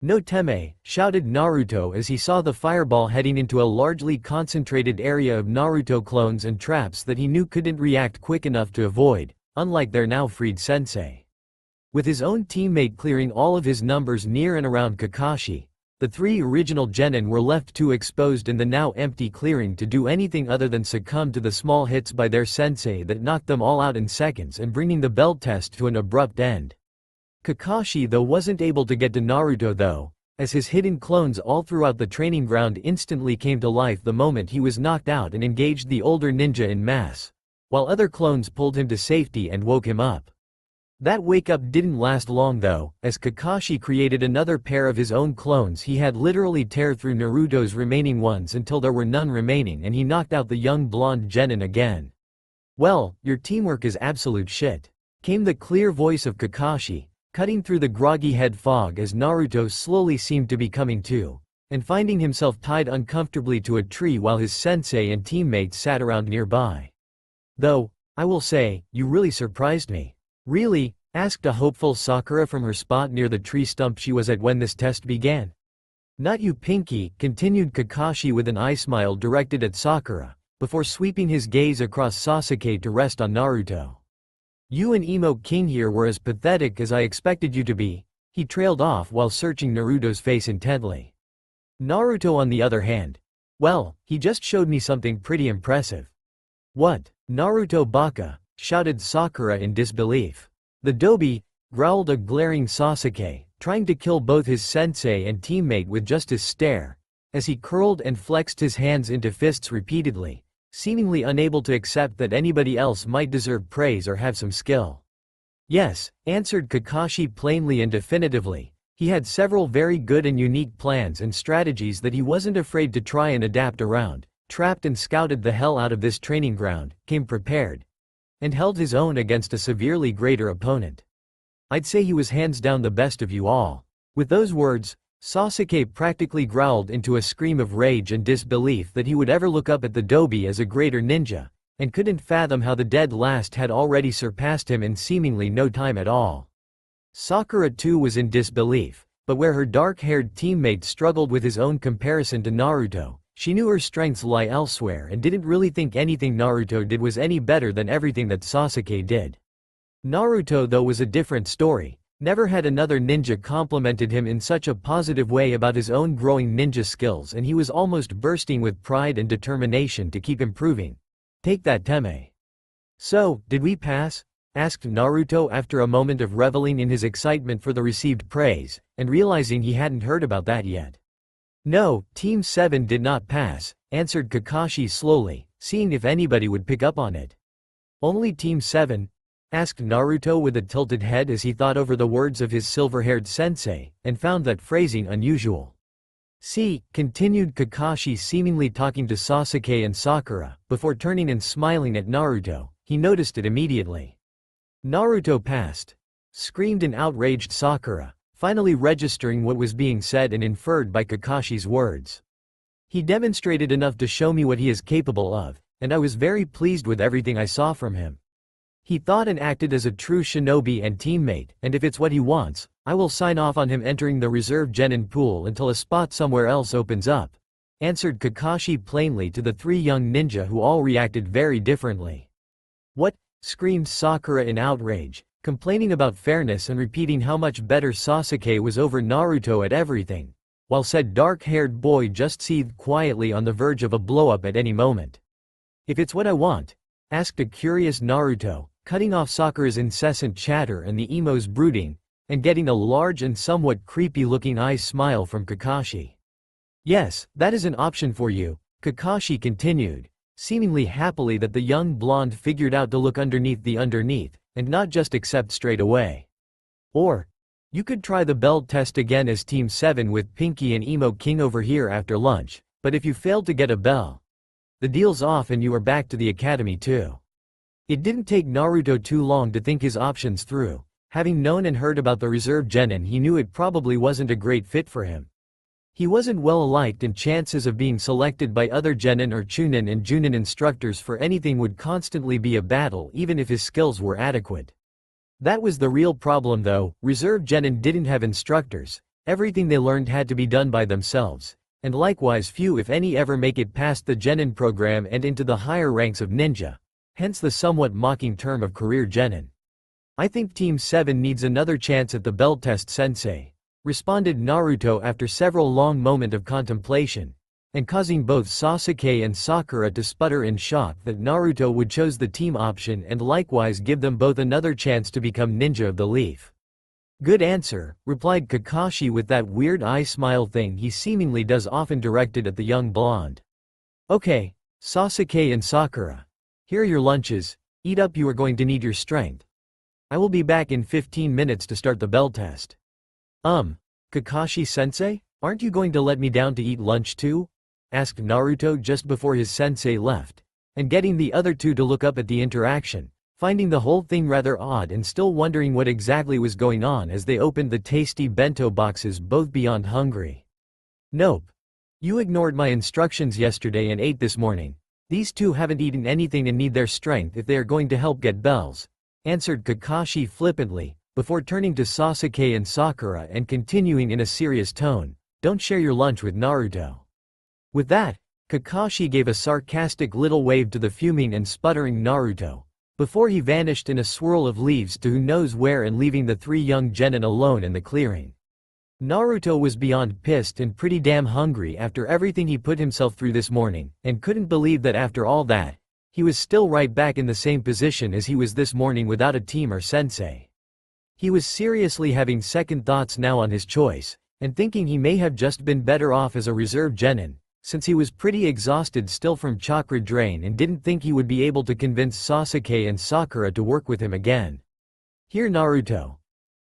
"No teme," shouted Naruto as he saw the fireball heading into a largely concentrated area of Naruto clones and traps that he knew couldn't react quick enough to avoid, unlike their now freed sensei. With his own teammate clearing all of his numbers near and around Kakashi, the three original genin were left too exposed in the now empty clearing to do anything other than succumb to the small hits by their sensei that knocked them all out in seconds and bringing the bell test to an abrupt end. Kakashi though wasn't able to get to Naruto though, as his hidden clones all throughout the training ground instantly came to life the moment he was knocked out and engaged the older ninja in mass, while other clones pulled him to safety and woke him up. That wake-up didn't last long though, as Kakashi created another pair of his own clones. He had literally tear through Naruto's remaining ones until there were none remaining, and he knocked out the young blonde genin again. "Well, your teamwork is absolute shit," came the clear voice of Kakashi, cutting through the groggy head fog as Naruto slowly seemed to be coming to, and finding himself tied uncomfortably to a tree while his sensei and teammates sat around nearby. "Though, I will say, you really surprised me." "Really?" asked a hopeful Sakura from her spot near the tree stump she was at when this test began. "Not you, Pinky," continued Kakashi with an eye smile directed at Sakura, before sweeping his gaze across Sasuke to rest on Naruto. "You and Emo King here were as pathetic as I expected you to be," he trailed off while searching Naruto's face intently. Naruto on the other hand, well, he just showed me something pretty impressive. "What? Naruto baka?" shouted Sakura in disbelief. "The dobi," growled a glaring Sasuke, trying to kill both his sensei and teammate with just his stare, as he curled and flexed his hands into fists repeatedly, seemingly unable to accept that anybody else might deserve praise or have some skill. "Yes," answered Kakashi plainly and definitively. He had several very good and unique plans and strategies that he wasn't afraid to try and adapt around, trapped and scouted the hell out of this training ground, came prepared, and held his own against a severely greater opponent. "I'd say he was hands down the best of you all." With those words, Sasuke practically growled into a scream of rage and disbelief that he would ever look up at the dobi as a greater ninja, and couldn't fathom how the dead last had already surpassed him in seemingly no time at all. Sakura too was in disbelief, but where her dark-haired teammate struggled with his own comparison to Naruto, she knew her strengths lie elsewhere and didn't really think anything Naruto did was any better than everything that Sasuke did. Naruto though was a different story. Never had another ninja complimented him in such a positive way about his own growing ninja skills, and he was almost bursting with pride and determination to keep improving. "Take that, Teme." "So, did we pass?" asked Naruto after a moment of reveling in his excitement for the received praise, and realizing he hadn't heard about that yet. "No, Team 7 did not pass," answered Kakashi slowly, seeing if anybody would pick up on it. "Only Team 7? asked Naruto with a tilted head as he thought over the words of his silver-haired sensei, and found that phrasing unusual. "See," continued Kakashi, seemingly talking to Sasuke and Sakura, before turning and smiling at Naruto, he noticed it immediately. "Naruto passed!" screamed an outraged Sakura, finally registering what was being said and inferred by Kakashi's words. "He demonstrated enough to show me what he is capable of, and I was very pleased with everything I saw from him. He thought and acted as a true shinobi and teammate, and if it's what he wants, I will sign off on him entering the reserve genin pool until a spot somewhere else opens up," answered Kakashi plainly to the three young ninja who all reacted very differently. "What?" screamed Sakura in outrage, complaining about fairness and repeating how much better Sasuke was over Naruto at everything, while said dark-haired boy just seethed quietly on the verge of a blow-up at any moment. "If it's what I want?" asked a curious Naruto, cutting off Sakura's incessant chatter and the emo's brooding, and getting a large and somewhat creepy-looking eye smile from Kakashi. "Yes, that is an option for you," Kakashi continued, seemingly happily that the young blonde figured out to look underneath the underneath, and not just accept straight away. "Or, you could try the belt test again as Team 7 with Pinky and Emo King over here after lunch, but if you failed to get a bell, the deal's off and you are back to the academy too." It didn't take Naruto too long to think his options through. Having known and heard about the reserve genin, he knew it probably wasn't a great fit for him. He wasn't well liked, and chances of being selected by other genin or chunin and junin instructors for anything would constantly be a battle even if his skills were adequate. That was the real problem though. Reserve genin didn't have instructors. Everything they learned had to be done by themselves, and likewise few if any ever make it past the genin program and into the higher ranks of ninja, hence the somewhat mocking term of career genin. "I think Team 7 needs another chance at the belt test, sensei," responded Naruto after several long moments of contemplation, and causing both Sasuke and Sakura to sputter in shock that Naruto would choose the team option and likewise give them both another chance to become ninja of the leaf. "Good answer," replied Kakashi with that weird eye smile thing he seemingly does often directed at the young blonde. "Okay, Sasuke and Sakura. Here are your lunches, eat up, you are going to need your strength. I will be back in 15 minutes to start the bell test." Kakashi-sensei, aren't you going to let me down to eat lunch too?" asked Naruto just before his sensei left, and getting the other two to look up at the interaction, finding the whole thing rather odd and still wondering what exactly was going on as they opened the tasty bento boxes, both beyond hungry. "Nope. You ignored my instructions yesterday and ate this morning. These two haven't eaten anything and need their strength if they are going to help get bells," answered Kakashi flippantly, before turning to Sasuke and Sakura and continuing in a serious tone, "Don't share your lunch with Naruto." With that, Kakashi gave a sarcastic little wave to the fuming and sputtering Naruto, before he vanished in a swirl of leaves to who knows where and leaving the three young genin alone in the clearing. Naruto was beyond pissed and pretty damn hungry after everything he put himself through this morning, and couldn't believe that after all that, he was still right back in the same position as he was this morning without a team or sensei. He was seriously having second thoughts now on his choice, and thinking he may have just been better off as a reserve genin, since he was pretty exhausted still from chakra drain and didn't think he would be able to convince Sasuke and Sakura to work with him again. "Here Naruto.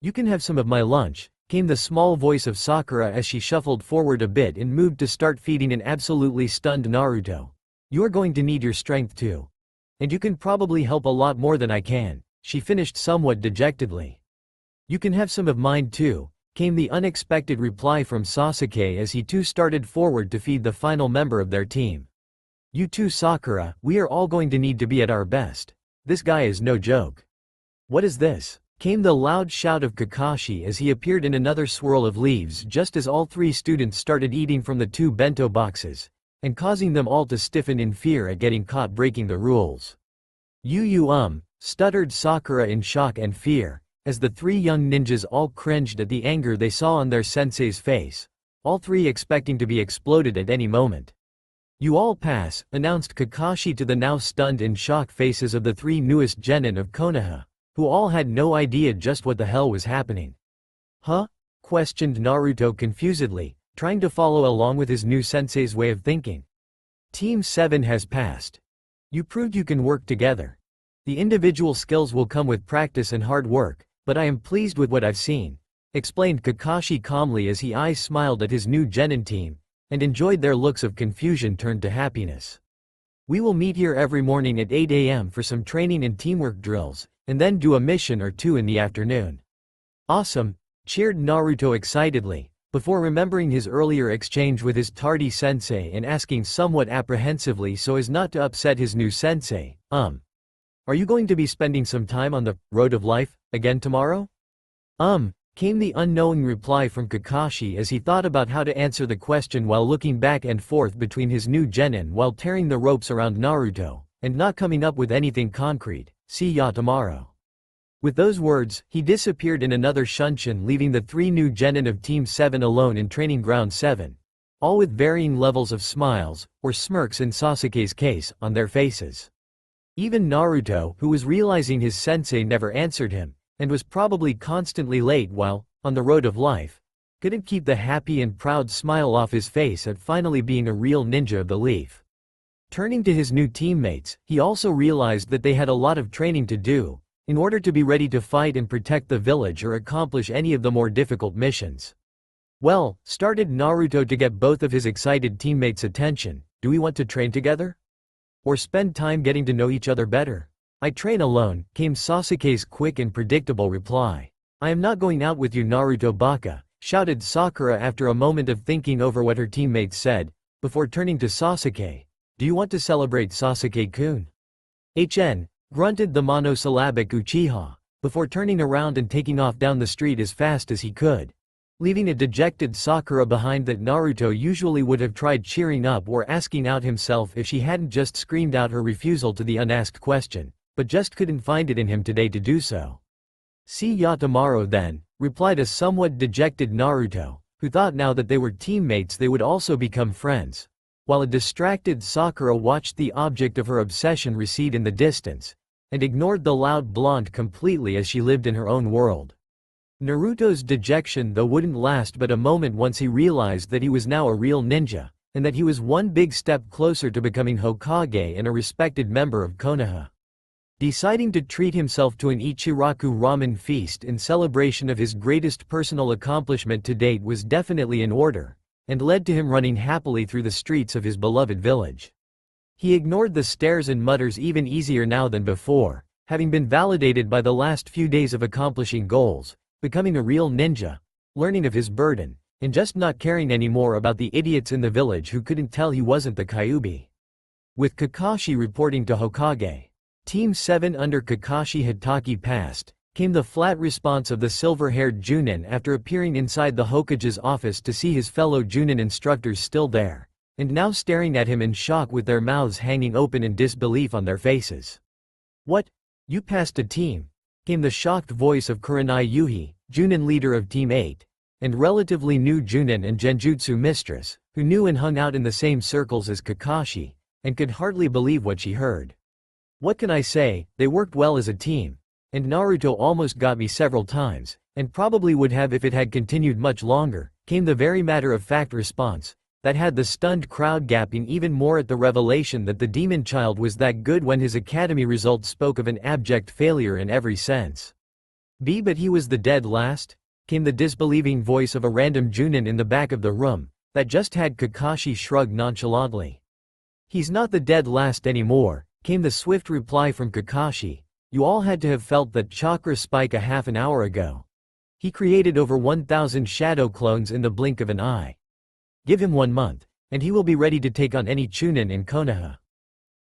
You can have some of my lunch," came the small voice of Sakura as she shuffled forward a bit and moved to start feeding an absolutely stunned Naruto. "You are going to need your strength too. And you can probably help a lot more than I can," she finished somewhat dejectedly. "You can have some of mine too," came the unexpected reply from Sasuke as he too started forward to feed the final member of their team. "You too, Sakura, we are all going to need to be at our best. This guy is no joke." "What is this?" came the loud shout of Kakashi as he appeared in another swirl of leaves just as all three students started eating from the two bento boxes, and causing them all to stiffen in fear at getting caught breaking the rules. Stuttered Sakura in shock and fear, as the three young ninjas all cringed at the anger they saw on their sensei's face, all three expecting to be exploded at any moment. "You all pass," announced Kakashi to the now stunned and shocked faces of the three newest genin of Konoha, who all had no idea just what the hell was happening. "Huh?" questioned Naruto confusedly, trying to follow along with his new sensei's way of thinking. "Team 7 has passed. You proved you can work together. The individual skills will come with practice and hard work, but I am pleased with what I've seen," explained Kakashi calmly as he eyes smiled at his new genin team, and enjoyed their looks of confusion turned to happiness. "We will meet here every morning at 8 a.m. for some training and teamwork drills, and then do a mission or two in the afternoon." "Awesome," cheered Naruto excitedly, before remembering his earlier exchange with his tardy sensei and asking somewhat apprehensively so as not to upset his new sensei, "Are you going to be spending some time on the road of life again tomorrow?" Came the unknowing reply from Kakashi as he thought about how to answer the question while looking back and forth between his new genin while tearing the ropes around Naruto, and not coming up with anything concrete. "See ya tomorrow." With those words, he disappeared in another shunshin, leaving the 3 new genin of Team 7 alone in Training Ground 7. All with varying levels of smiles, or smirks in Sasuke's case, on their faces. Even Naruto, who was realizing his sensei never answered him, and was probably constantly late while, on the road of life, couldn't keep the happy and proud smile off his face at finally being a real ninja of the leaf. Turning to his new teammates, he also realized that they had a lot of training to do, in order to be ready to fight and protect the village or accomplish any of the more difficult missions. Well, started Naruto to get both of his excited teammates' attention. Do we want to train together? Or spend time getting to know each other better? I train alone, came Sasuke's quick and predictable reply. I am not going out with you, Naruto Baka, shouted Sakura after a moment of thinking over what her teammates said, before turning to Sasuke. Do you want to celebrate, Sasuke-kun? Grunted the monosyllabic Uchiha, before turning around and taking off down the street as fast as he could, leaving a dejected Sakura behind that Naruto usually would have tried cheering up or asking out himself if she hadn't just screamed out her refusal to the unasked question, but just couldn't find it in him today to do so. See ya tomorrow then, replied a somewhat dejected Naruto, who thought now that they were teammates they would also become friends, while a distracted Sakura watched the object of her obsession recede in the distance, and ignored the loud blonde completely as she lived in her own world. Naruto's dejection though wouldn't last but a moment once he realized that he was now a real ninja, and that he was one big step closer to becoming Hokage and a respected member of Konoha. Deciding to treat himself to an Ichiraku ramen feast in celebration of his greatest personal accomplishment to date was definitely in order, and led to him running happily through the streets of his beloved village. He ignored the stares and mutters even easier now than before, having been validated by the last few days of accomplishing goals, becoming a real ninja, learning of his burden, and just not caring anymore about the idiots in the village who couldn't tell he wasn't the Kyuubi. With Kakashi reporting to Hokage, Team 7 under Kakashi Hatake passed, came the flat response of the silver-haired Junin after appearing inside the Hokage's office to see his fellow Junin instructors still there, and now staring at him in shock with their mouths hanging open in disbelief on their faces. What? You passed a team? Came the shocked voice of Kurenai Yuhi, Junin leader of Team 8, and relatively new Junin and Genjutsu mistress, who knew and hung out in the same circles as Kakashi, and could hardly believe what she heard. What can I say, they worked well as a team. And Naruto almost got me several times, and probably would have if it had continued much longer, came the very matter-of-fact response, that had the stunned crowd gasping even more at the revelation that the demon child was that good when his academy results spoke of an abject failure in every sense. But he was the dead last? Came the disbelieving voice of a random Junin in the back of the room, that just had Kakashi shrug nonchalantly. He's not the dead last anymore, came the swift reply from Kakashi. You all had to have felt that chakra spike a half an hour ago. He created over 1,000 shadow clones in the blink of an eye. Give him 1 month, and he will be ready to take on any Chunin in Konoha.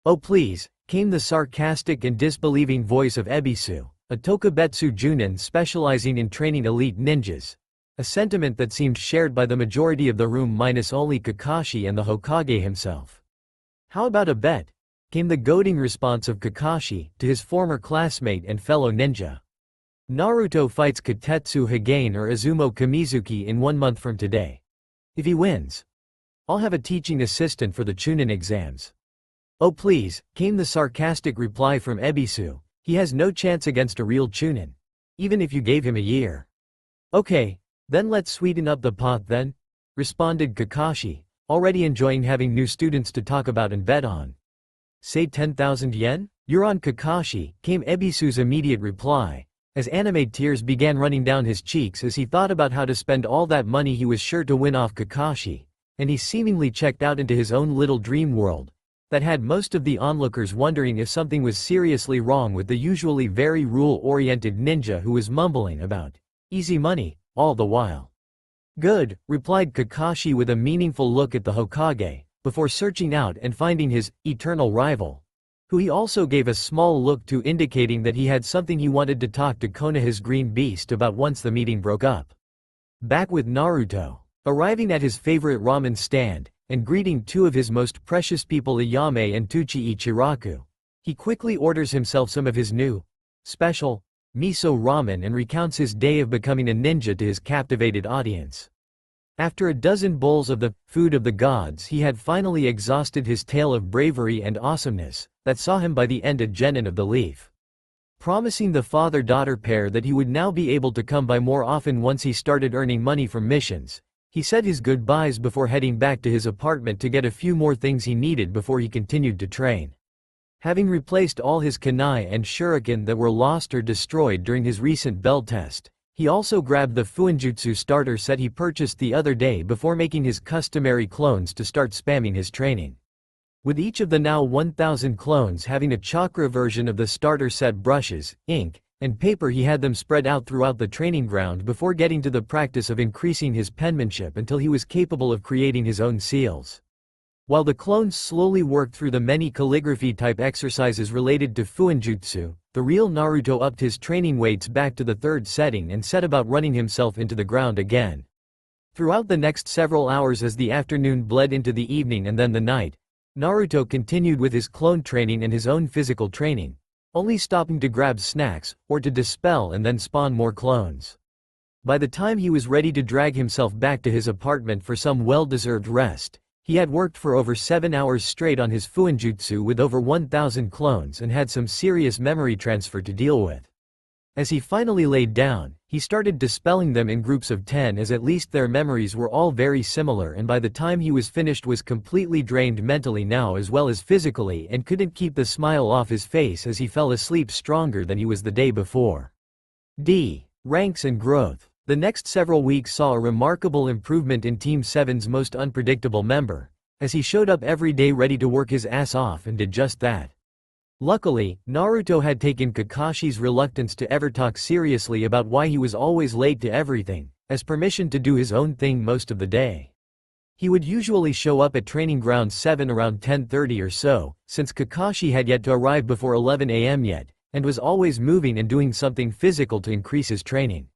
Oh please, came the sarcastic and disbelieving voice of Ebisu, a Tokubetsu Junin specializing in training elite ninjas, a sentiment that seemed shared by the majority of the room minus only Kakashi and the Hokage himself. How about a bet? Came the goading response of Kakashi to his former classmate and fellow ninja. Naruto fights Katetsu Hagane or Izumo Kamizuki in 1 month from today. If he wins, I'll have a teaching assistant for the Chunin exams. Oh please, came the sarcastic reply from Ebisu, he has no chance against a real Chunin, even if you gave him a year. Okay, then let's sweeten up the pot then, responded Kakashi, already enjoying having new students to talk about and bet on. Say 10,000 yen? You're on, Kakashi, came Ebisu's immediate reply, as anime tears began running down his cheeks as he thought about how to spend all that money he was sure to win off Kakashi, and he seemingly checked out into his own little dream world, that had most of the onlookers wondering if something was seriously wrong with the usually very rule-oriented ninja who was mumbling about easy money all the while. Good, replied Kakashi with a meaningful look at the Hokage, before searching out and finding his eternal rival, who he also gave a small look to indicating that he had something he wanted to talk to Konoha's green beast about once the meeting broke up. Back with Naruto, arriving at his favorite ramen stand, and greeting 2 of his most precious people Ayame and Tuchi Ichiraku, he quickly orders himself some of his new, special, miso ramen, and recounts his day of becoming a ninja to his captivated audience. After a dozen bowls of the food of the gods, he had finally exhausted his tale of bravery and awesomeness that saw him by the end a genin of the leaf. Promising the father-daughter pair that he would now be able to come by more often once he started earning money from missions, he said his goodbyes before heading back to his apartment to get a few more things he needed before he continued to train. Having replaced all his kunai and shuriken that were lost or destroyed during his recent bell test, he also grabbed the Fuinjutsu starter set he purchased the other day before making his customary clones to start spamming his training. With each of the now 1,000 clones having a chakra version of the starter set brushes, ink, and paper, he had them spread out throughout the training ground before getting to the practice of increasing his penmanship until he was capable of creating his own seals. While the clones slowly worked through the many calligraphy-type exercises related to Fuinjutsu, the real Naruto upped his training weights back to the third setting and set about running himself into the ground again. Throughout the next several hours as the afternoon bled into the evening and then the night, Naruto continued with his clone training and his own physical training, only stopping to grab snacks, or to dispel and then spawn more clones. By the time he was ready to drag himself back to his apartment for some well-deserved rest, he had worked for over 7 hours straight on his Fuinjutsu with over 1,000 clones and had some serious memory transfer to deal with. As he finally laid down, he started dispelling them in groups of 10 as at least their memories were all very similar, and by the time he was finished was completely drained mentally now as well as physically and couldn't keep the smile off his face as he fell asleep stronger than he was the day before. Ranks and growth. The next several weeks saw a remarkable improvement in Team 7's most unpredictable member, as he showed up every day ready to work his ass off and did just that. Luckily, Naruto had taken Kakashi's reluctance to ever talk seriously about why he was always late to everything, as permission to do his own thing most of the day. He would usually show up at Training Ground 7 around 10:30 or so, since Kakashi had yet to arrive before 11 a.m. yet, and was always moving and doing something physical to increase his training.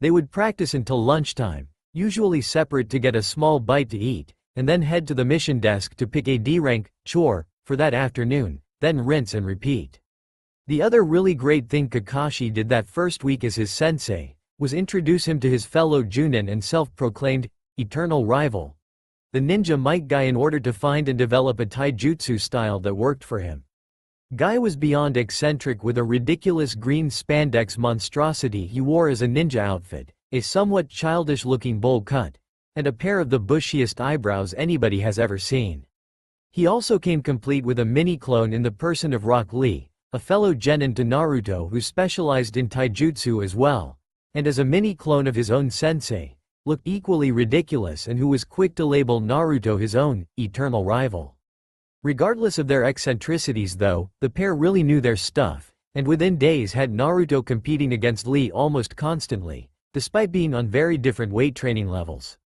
They would practice until lunchtime, usually separate to get a small bite to eat, and then head to the mission desk to pick a D-rank chore for that afternoon, then rinse and repeat. The other really great thing Kakashi did that first week as his sensei was introduce him to his fellow Junin and self-proclaimed eternal rival, the ninja Might Guy, in order to find and develop a taijutsu style that worked for him. Guy was beyond eccentric with a ridiculous green spandex monstrosity he wore as a ninja outfit, a somewhat childish-looking bowl cut, and a pair of the bushiest eyebrows anybody has ever seen. He also came complete with a mini-clone in the person of Rock Lee, a fellow genin to Naruto who specialized in taijutsu as well, and as a mini-clone of his own sensei, looked equally ridiculous and who was quick to label Naruto his own eternal rival. Regardless of their eccentricities though, the pair really knew their stuff, and within days had Naruto competing against Lee almost constantly, despite being on very different weight training levels.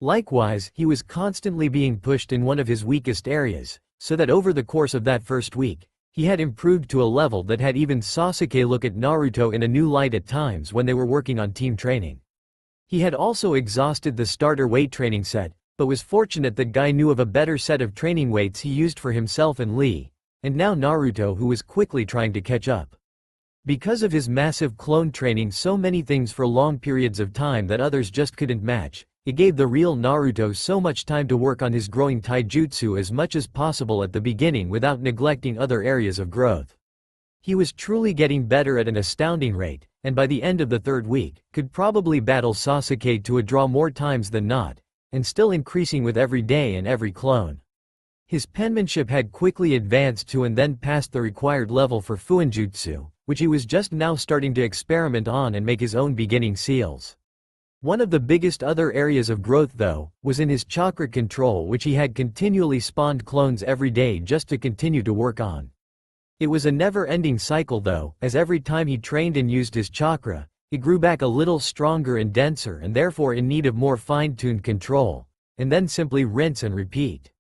Likewise, he was constantly being pushed in one of his weakest areas, so that over the course of that first week, he had improved to a level that had even Sasuke look at Naruto in a new light at times when they were working on team training. He had also exhausted the starter weight training set, but was fortunate that Guy knew of a better set of training weights he used for himself and Lee, and now Naruto, who was quickly trying to catch up. Because of his massive clone training so many things for long periods of time that others just couldn't match, it gave the real Naruto so much time to work on his growing taijutsu as much as possible at the beginning without neglecting other areas of growth. He was truly getting better at an astounding rate, and by the end of the third week, could probably battle Sasuke to a draw more times than not, and still increasing with every day and every clone. His penmanship had quickly advanced to and then passed the required level for Fuinjutsu, which he was just now starting to experiment on and make his own beginning seals. One of the biggest other areas of growth though, was in his chakra control, which he had continually spawned clones every day just to continue to work on. It was a never-ending cycle though, as every time he trained and used his chakra, it grew back a little stronger and denser and therefore in need of more fine-tuned control, and then simply rinse and repeat.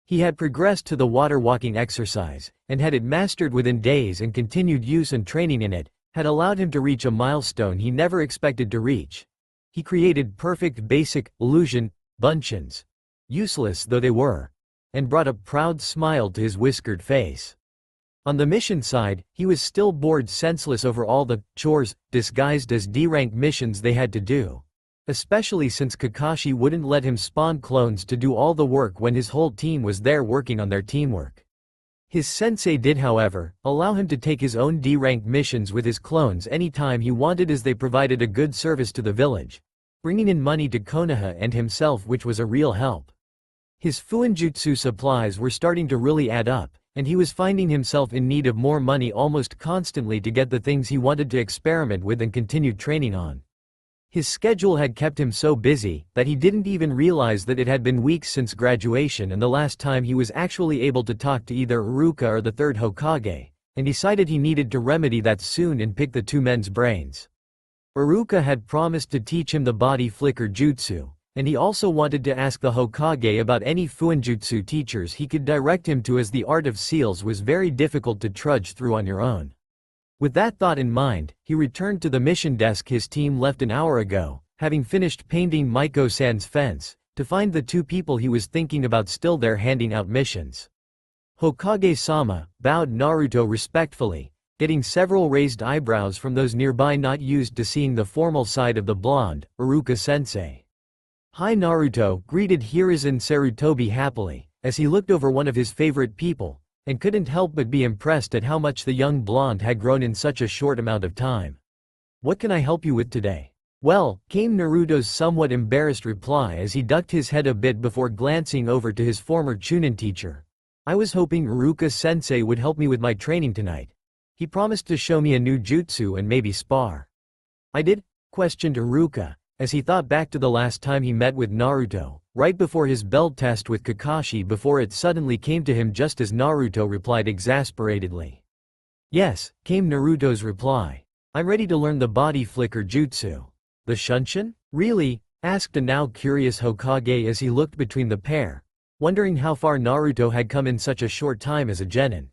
He had progressed to the water walking exercise, and had it mastered within days, and continued use and training in it had allowed him to reach a milestone he never expected to reach. He created perfect basic illusion bunchins, useless though they were, and brought a proud smile to his whiskered face. On the mission side, he was still bored senseless over all the chores, disguised as D-rank missions they had to do. Especially since Kakashi wouldn't let him spawn clones to do all the work when his whole team was there working on their teamwork. His sensei did, however, allow him to take his own D-rank missions with his clones anytime he wanted, as they provided a good service to the village, bringing in money to Konoha and himself, which was a real help. His Fuinjutsu supplies were starting to really add up, and he was finding himself in need of more money almost constantly to get the things he wanted to experiment with and continue training on. His schedule had kept him so busy that he didn't even realize that it had been weeks since graduation and the last time he was actually able to talk to either Iruka or the third Hokage, and decided he needed to remedy that soon and pick the two men's brains. Iruka had promised to teach him the body flicker jutsu, and he also wanted to ask the Hokage about any Fuinjutsu teachers he could direct him to, as the art of seals was very difficult to trudge through on your own. With that thought in mind, he returned to the mission desk his team left an hour ago, having finished painting Maiko-san's fence, to find the two people he was thinking about still there handing out missions. Hokage-sama bowed Naruto respectfully, getting several raised eyebrows from those nearby, not used to seeing the formal side of the blonde, Iruka-sensei. "Hi Naruto," greeted Hiruzen Sarutobi happily, as he looked over one of his favorite people, and couldn't help but be impressed at how much the young blonde had grown in such a short amount of time. "What can I help you with today?" "Well," came Naruto's somewhat embarrassed reply as he ducked his head a bit before glancing over to his former Chunin teacher. "I was hoping Iruka-sensei would help me with my training tonight. He promised to show me a new jutsu and maybe spar." "I did?" questioned Iruka, as he thought back to the last time he met with Naruto, right before his belt test with Kakashi, before it suddenly came to him just as Naruto replied exasperatedly. "Yes," came Naruto's reply. "I'm ready to learn the body flicker jutsu." "The Shunshin? Really?" asked a now curious Hokage as he looked between the pair, wondering how far Naruto had come in such a short time as a genin.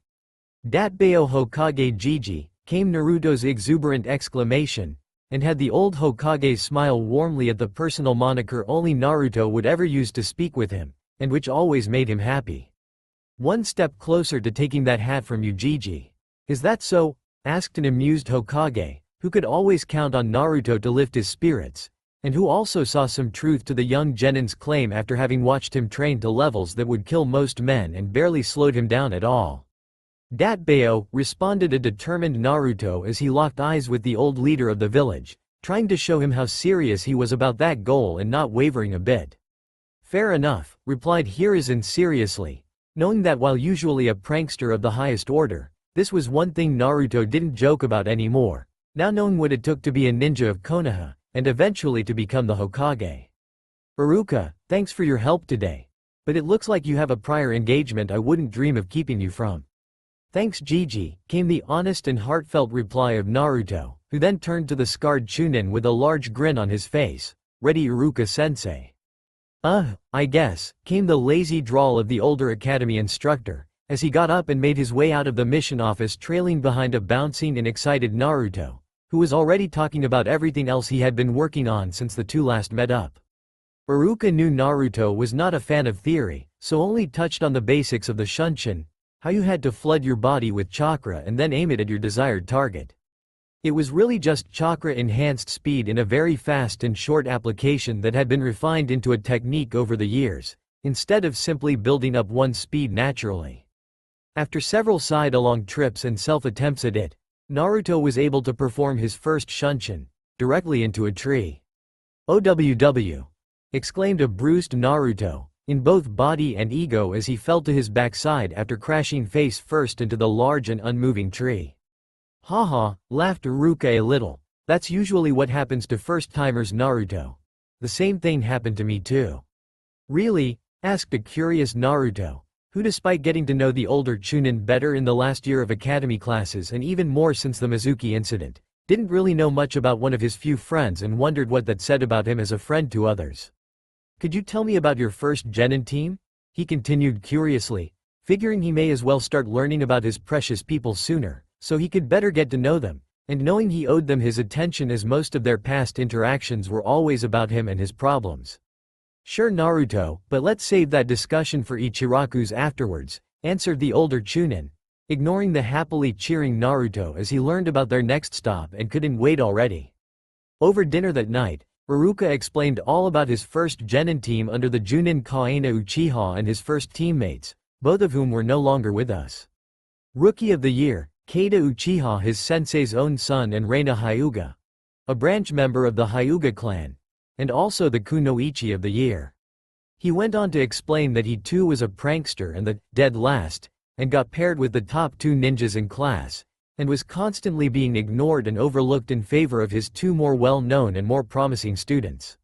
"Datbeo Hokage Jiji," came Naruto's exuberant exclamation, and had the old Hokage smile warmly at the personal moniker only Naruto would ever use to speak with him, and which always made him happy. "One step closer to taking that hat from you, Jiji." "Is that so?" asked an amused Hokage, who could always count on Naruto to lift his spirits, and who also saw some truth to the young genin's claim after having watched him train to levels that would kill most men and barely slowed him down at all. "Datbeo," responded a determined Naruto as he locked eyes with the old leader of the village, trying to show him how serious he was about that goal and not wavering a bit. "Fair enough," replied Hiruzen seriously, knowing that while usually a prankster of the highest order, this was one thing Naruto didn't joke about anymore, now knowing what it took to be a ninja of Konoha, and eventually to become the Hokage. "Iruka, thanks for your help today. But it looks like you have a prior engagement I wouldn't dream of keeping you from." "Thanks Jiji," came the honest and heartfelt reply of Naruto, who then turned to the scarred Chunin with a large grin on his face. "Ready Iruka-sensei?" I guess," came the lazy drawl of the older academy instructor, as he got up and made his way out of the mission office, trailing behind a bouncing and excited Naruto, who was already talking about everything else he had been working on since the two last met up. Iruka knew Naruto was not a fan of theory, so only touched on the basics of the Shunshin, how you had to flood your body with chakra and then aim it at your desired target. It was really just chakra-enhanced speed in a very fast and short application that had been refined into a technique over the years, instead of simply building up one's speed naturally. After several side-along trips and self-attempts at it, Naruto was able to perform his first Shunshin, directly into a tree. "OWW!" exclaimed a bruised Naruto, in both body and ego, as he fell to his backside after crashing face first into the large and unmoving tree. "Haha," laughed Iruka a little. "That's usually what happens to first-timers, Naruto. The same thing happened to me too." "Really?" asked a curious Naruto, who, despite getting to know the older Chunin better in the last year of academy classes and even more since the Mizuki incident, didn't really know much about one of his few friends and wondered what that said about him as a friend to others. "Could you tell me about your first genin team?" he continued curiously, figuring he may as well start learning about his precious people sooner, so he could better get to know them, and knowing he owed them his attention as most of their past interactions were always about him and his problems. "Sure Naruto, but let's save that discussion for Ichiraku's afterwards," answered the older Chunin, ignoring the happily cheering Naruto as he learned about their next stop and couldn't wait already. Over dinner that night, Iruka explained all about his first Genin team under the Junin Kaina Uchiha and his first teammates, both of whom were no longer with us. Rookie of the Year, Keita Uchiha, his sensei's own son, and Reina Hyuga, a branch member of the Hyuga clan, and also the Kunoichi of the Year. He went on to explain that he too was a prankster and the dead last, and got paired with the top 2 ninjas in class, and was constantly being ignored and overlooked in favor of his 2 more well-known and more promising students.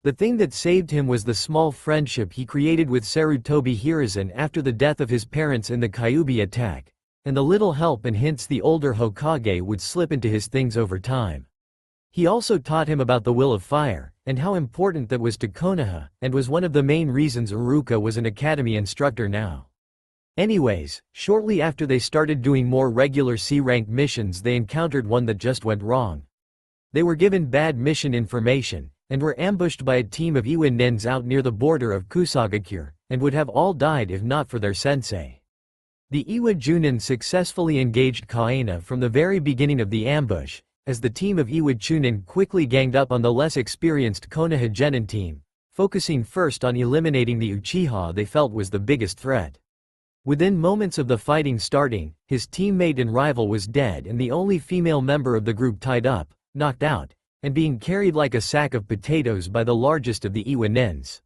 The thing that saved him was the small friendship he created with Sarutobi Hiruzen after the death of his parents in the Kyuubi attack, and the little help and hints the older Hokage would slip into his things over time. He also taught him about the will of fire, and how important that was to Konoha, and was one of the main reasons Iruka was an academy instructor now. Anyways, shortly after they started doing more regular C-rank missions, they encountered one that just went wrong. They were given bad mission information, and were ambushed by a team of Iwa nins out near the border of Kusagakure, and would have all died if not for their sensei. The Iwa Junin successfully engaged Kaina from the very beginning of the ambush, as the team of Iwa Chunin quickly ganged up on the less experienced Konoha Genin team, focusing first on eliminating the Uchiha they felt was the biggest threat. Within moments of the fighting starting, his teammate and rival was dead and the only female member of the group tied up, knocked out, and being carried like a sack of potatoes by the largest of the Iwa nins.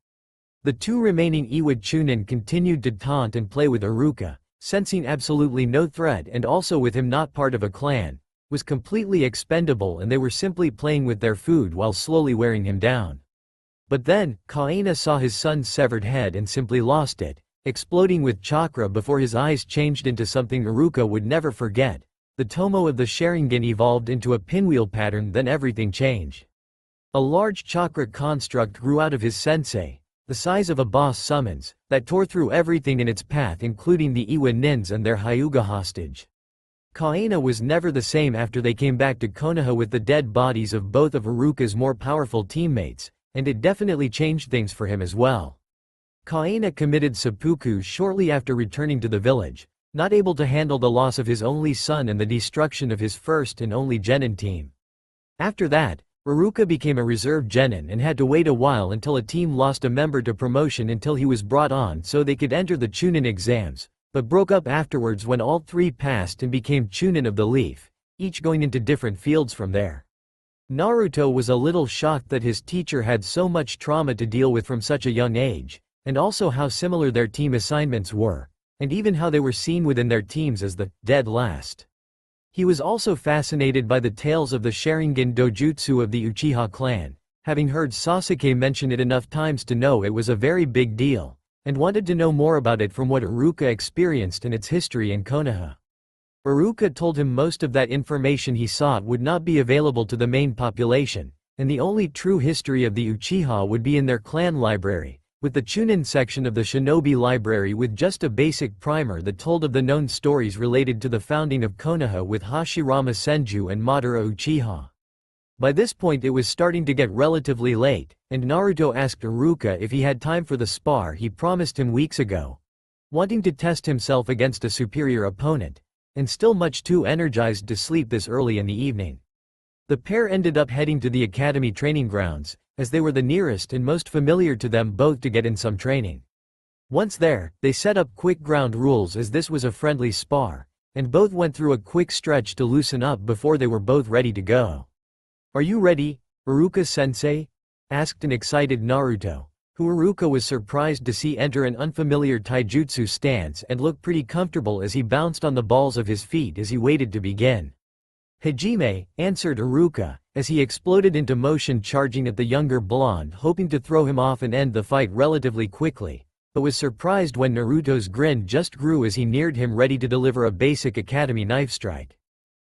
The 2 remaining Iwa Chunin continued to taunt and play with Iruka, sensing absolutely no threat, and also with him not part of a clan, was completely expendable, and they were simply playing with their food while slowly wearing him down. But then, Kaina saw his son's severed head and simply lost it, exploding with chakra before his eyes changed into something Iruka would never forget. The tomo of the Sharingan evolved into a pinwheel pattern, then everything changed. A large chakra construct grew out of his sensei, the size of a boss summons, that tore through everything in its path, including the Iwa nins and their Hyuga hostage. Kaina was never the same after they came back to Konoha with the dead bodies of both of Iruka's more powerful teammates, and it definitely changed things for him as well. Kaina committed seppuku shortly after returning to the village, not able to handle the loss of his only son and the destruction of his first and only Genin team. After that, Iruka became a reserve Genin and had to wait a while until a team lost a member to promotion until he was brought on so they could enter the Chunin exams, but broke up afterwards when all 3 passed and became Chunin of the Leaf, each going into different fields from there. Naruto was a little shocked that his teacher had so much trauma to deal with from such a young age, and also how similar their team assignments were, and even how they were seen within their teams as the dead last. He was also fascinated by the tales of the Sharingan dojutsu of the Uchiha clan, having heard Sasuke mention it enough times to know it was a very big deal, and wanted to know more about it from what Iruka experienced and its history in Konoha. Iruka told him most of that information he sought would not be available to the main population, and the only true history of the Uchiha would be in their clan library, with the Chunin section of the Shinobi Library with just a basic primer that told of the known stories related to the founding of Konoha with Hashirama Senju and Madara Uchiha. By this point it was starting to get relatively late, and Naruto asked Iruka if he had time for the spar he promised him weeks ago, wanting to test himself against a superior opponent, and still much too energized to sleep this early in the evening. The pair ended up heading to the academy training grounds, as they were the nearest and most familiar to them both to get in some training. Once there, they set up quick ground rules as this was a friendly spar, and both went through a quick stretch to loosen up before they were both ready to go. "Are you ready, Iruka-sensei?" asked an excited Naruto, who Iruka was surprised to see enter an unfamiliar taijutsu stance and look pretty comfortable as he bounced on the balls of his feet as he waited to begin. "Hajime," answered Iruka, as he exploded into motion, charging at the younger blonde, hoping to throw him off and end the fight relatively quickly, but was surprised when Naruto's grin just grew as he neared him, ready to deliver a basic academy knife strike.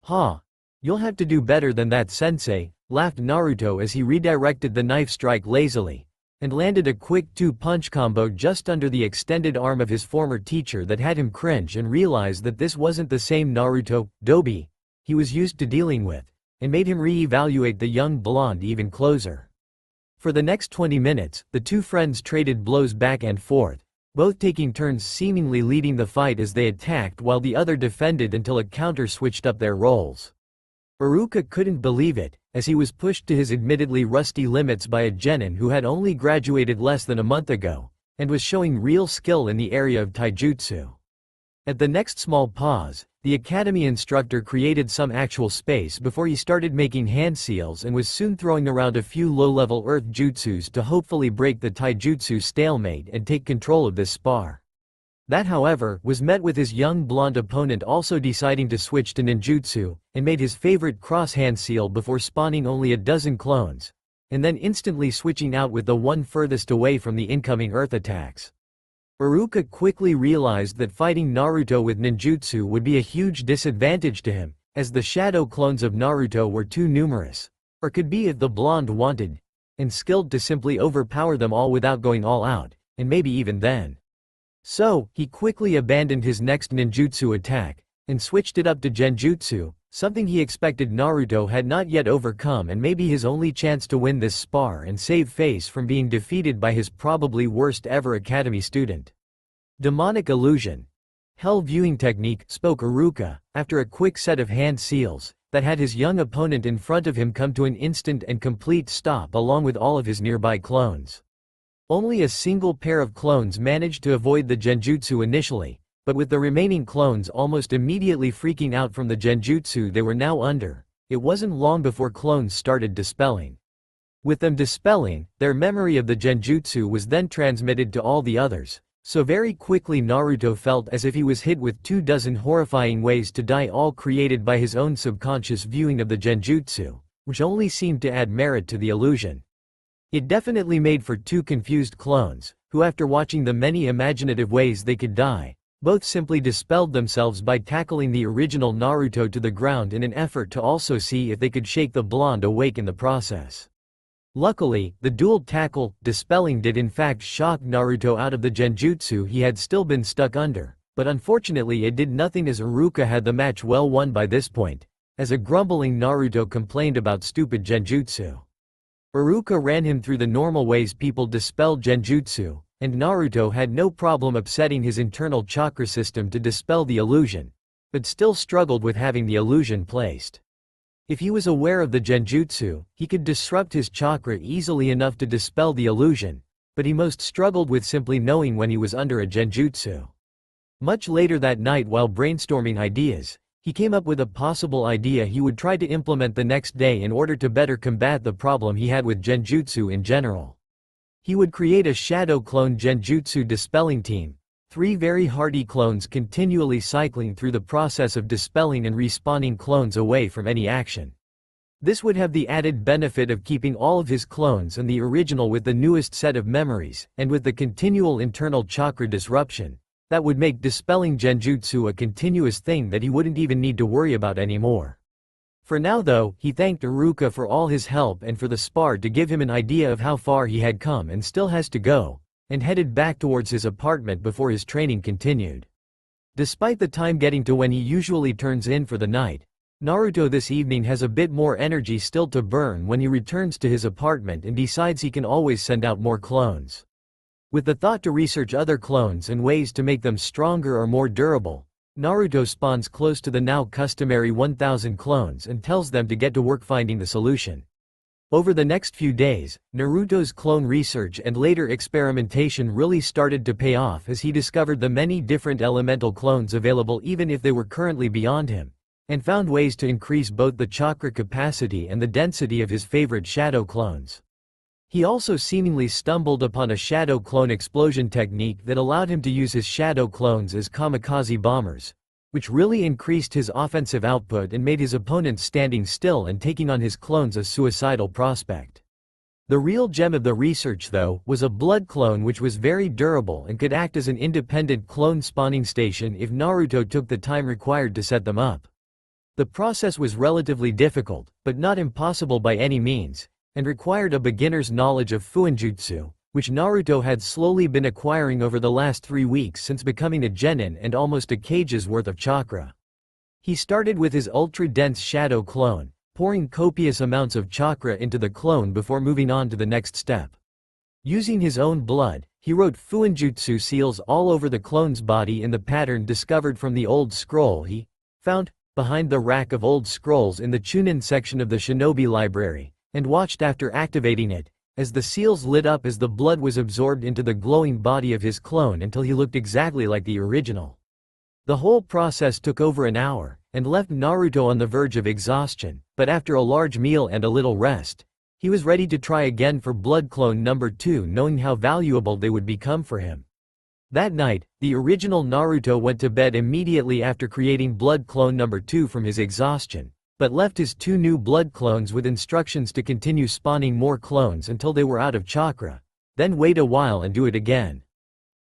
"Huh. You'll have to do better than that, sensei," laughed Naruto as he redirected the knife strike lazily, and landed a quick 2-punch combo just under the extended arm of his former teacher that had him cringe and realize that this wasn't the same Naruto Dobi he was used to dealing with, and made him re-evaluate the young blonde even closer. For the next 20 minutes, the two friends traded blows back and forth, both taking turns seemingly leading the fight as they attacked while the other defended until a counter switched up their roles. Iruka couldn't believe it, as he was pushed to his admittedly rusty limits by a genin who had only graduated less than a month ago, and was showing real skill in the area of taijutsu. At the next small pause, the academy instructor created some actual space before he started making hand seals and was soon throwing around a few low-level earth jutsus to hopefully break the taijutsu stalemate and take control of this spar. That, however, was met with his young blonde opponent also deciding to switch to ninjutsu, and made his favorite cross-hand seal before spawning only a dozen clones, and then instantly switching out with the one furthest away from the incoming earth attacks. Iruka quickly realized that fighting Naruto with ninjutsu would be a huge disadvantage to him, as the shadow clones of Naruto were too numerous, or could be if the blonde wanted, and skilled to simply overpower them all without going all out, and maybe even then. So, he quickly abandoned his next ninjutsu attack, and switched it up to genjutsu, something he expected Naruto had not yet overcome and maybe his only chance to win this spar and save face from being defeated by his probably worst ever academy student. Demonic illusion. Hell viewing technique, spoke Iruka, after a quick set of hand seals, that had his young opponent in front of him come to an instant and complete stop along with all of his nearby clones. Only a single pair of clones managed to avoid the genjutsu initially, but with the remaining clones almost immediately freaking out from the genjutsu they were now under, it wasn't long before clones started dispelling. With them dispelling, their memory of the genjutsu was then transmitted to all the others, so very quickly Naruto felt as if he was hit with 24 horrifying ways to die, all created by his own subconscious viewing of the genjutsu, which only seemed to add merit to the illusion. It definitely made for two confused clones, who after watching the many imaginative ways they could die, both simply dispelled themselves by tackling the original Naruto to the ground in an effort to also see if they could shake the blonde awake in the process. Luckily, the dual tackle, dispelling did in fact shock Naruto out of the genjutsu he had still been stuck under, but unfortunately it did nothing as Iruka had the match well won by this point, as a grumbling Naruto complained about stupid genjutsu. Iruka ran him through the normal ways people dispel genjutsu, and Naruto had no problem upsetting his internal chakra system to dispel the illusion, but still struggled with having the illusion placed. If he was aware of the genjutsu, he could disrupt his chakra easily enough to dispel the illusion, but he most struggled with simply knowing when he was under a genjutsu. Much later that night while brainstorming ideas, he came up with a possible idea he would try to implement the next day in order to better combat the problem he had with genjutsu in general. He would create a shadow clone genjutsu dispelling team, 3 very hardy clones continually cycling through the process of dispelling and respawning clones away from any action. This would have the added benefit of keeping all of his clones and the original with the newest set of memories, and with the continual internal chakra disruption, that would make dispelling genjutsu a continuous thing that he wouldn't even need to worry about anymore. For now though, he thanked Iruka for all his help and for the spar to give him an idea of how far he had come and still has to go, and headed back towards his apartment before his training continued. Despite the time getting to when he usually turns in for the night, Naruto this evening has a bit more energy still to burn when he returns to his apartment and decides he can always send out more clones. With the thought to research other clones and ways to make them stronger or more durable, Naruto spawns close to the now customary 1000 clones and tells them to get to work finding the solution. Over the next few days, Naruto's clone research and later experimentation really started to pay off as he discovered the many different elemental clones available even if they were currently beyond him, and found ways to increase both the chakra capacity and the density of his favorite shadow clones. He also seemingly stumbled upon a shadow clone explosion technique that allowed him to use his shadow clones as kamikaze bombers, which really increased his offensive output and made his opponents standing still and taking on his clones a suicidal prospect. The real gem of the research though, was a blood clone which was very durable and could act as an independent clone spawning station if Naruto took the time required to set them up. The process was relatively difficult, but not impossible by any means, and required a beginner's knowledge of fuinjutsu, which Naruto had slowly been acquiring over the last 3 weeks since becoming a genin and almost a cage's worth of chakra. He started with his ultra-dense shadow clone, pouring copious amounts of chakra into the clone before moving on to the next step. Using his own blood, He wrote Fuinjutsu seals all over the clone's body in the pattern discovered from the old scroll he found behind the rack of old scrolls in the Chunin section of the Shinobi Library, and watched after activating it, as the seals lit up as the blood was absorbed into the glowing body of his clone until he looked exactly like the original. The whole process took over an hour, and left Naruto on the verge of exhaustion, but after a large meal and a little rest, he was ready to try again for blood clone number 2, knowing how valuable they would become for him. That night, the original Naruto went to bed immediately after creating blood clone number 2 from his exhaustion, but left his 2 new blood clones with instructions to continue spawning more clones until they were out of chakra, then wait a while and do it again.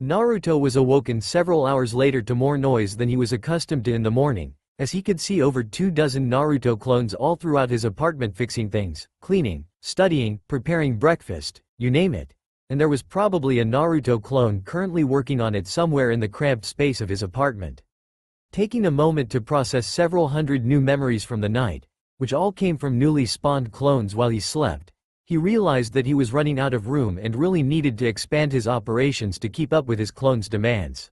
Naruto was awoken several hours later to more noise than he was accustomed to in the morning, as he could see over 24 Naruto clones all throughout his apartment fixing things, cleaning, studying, preparing breakfast, you name it, and there was probably a Naruto clone currently working on it somewhere in the cramped space of his apartment. Taking a moment to process several hundred new memories from the night, which all came from newly spawned clones while he slept, he realized that he was running out of room and really needed to expand his operations to keep up with his clones' demands.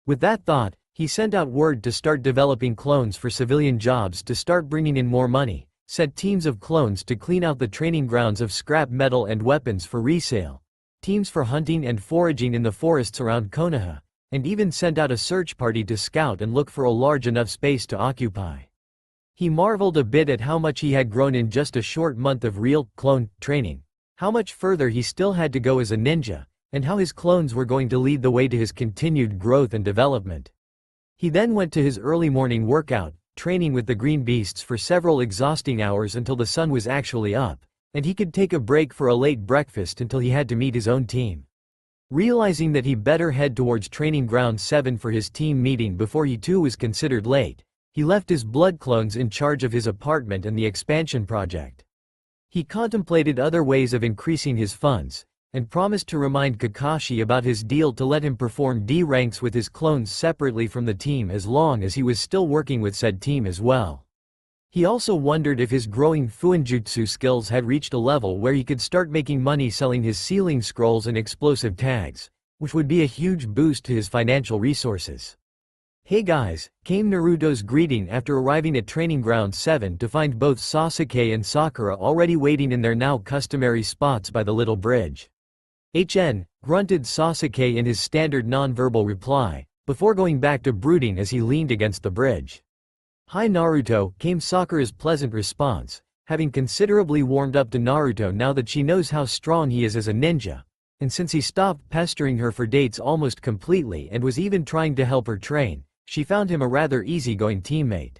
With that thought, he sent out word to start developing clones for civilian jobs to start bringing in more money, sent teams of clones to clean out the training grounds of scrap metal and weapons for resale, teams for hunting and foraging in the forests around Konoha, and even sent out a search party to scout and look for a large enough space to occupy. He marveled a bit at how much he had grown in just a short month of real clone training, how much further he still had to go as a ninja, and how his clones were going to lead the way to his continued growth and development. He then went to his early morning workout, training with the green beasts for several exhausting hours until the sun was actually up, and he could take a break for a late breakfast until he had to meet his own team. Realizing that he better head towards Training Ground 7 for his team meeting before he too was considered late, he left his blood clones in charge of his apartment and the expansion project. He contemplated other ways of increasing his funds, and promised to remind Kakashi about his deal to let him perform D ranks with his clones separately from the team as long as he was still working with said team as well. He also wondered if his growing Fuinjutsu skills had reached a level where he could start making money selling his sealing scrolls and explosive tags, which would be a huge boost to his financial resources. "Hey guys," came Naruto's greeting after arriving at Training Ground 7 to find both Sasuke and Sakura already waiting in their now customary spots by the little bridge. Grunted Sasuke in his standard non-verbal reply, before going back to brooding as he leaned against the bridge. "Hi Naruto," came Sakura's pleasant response, having considerably warmed up to Naruto now that she knows how strong he is as a ninja, and since he stopped pestering her for dates almost completely and was even trying to help her train, she found him a rather easygoing teammate.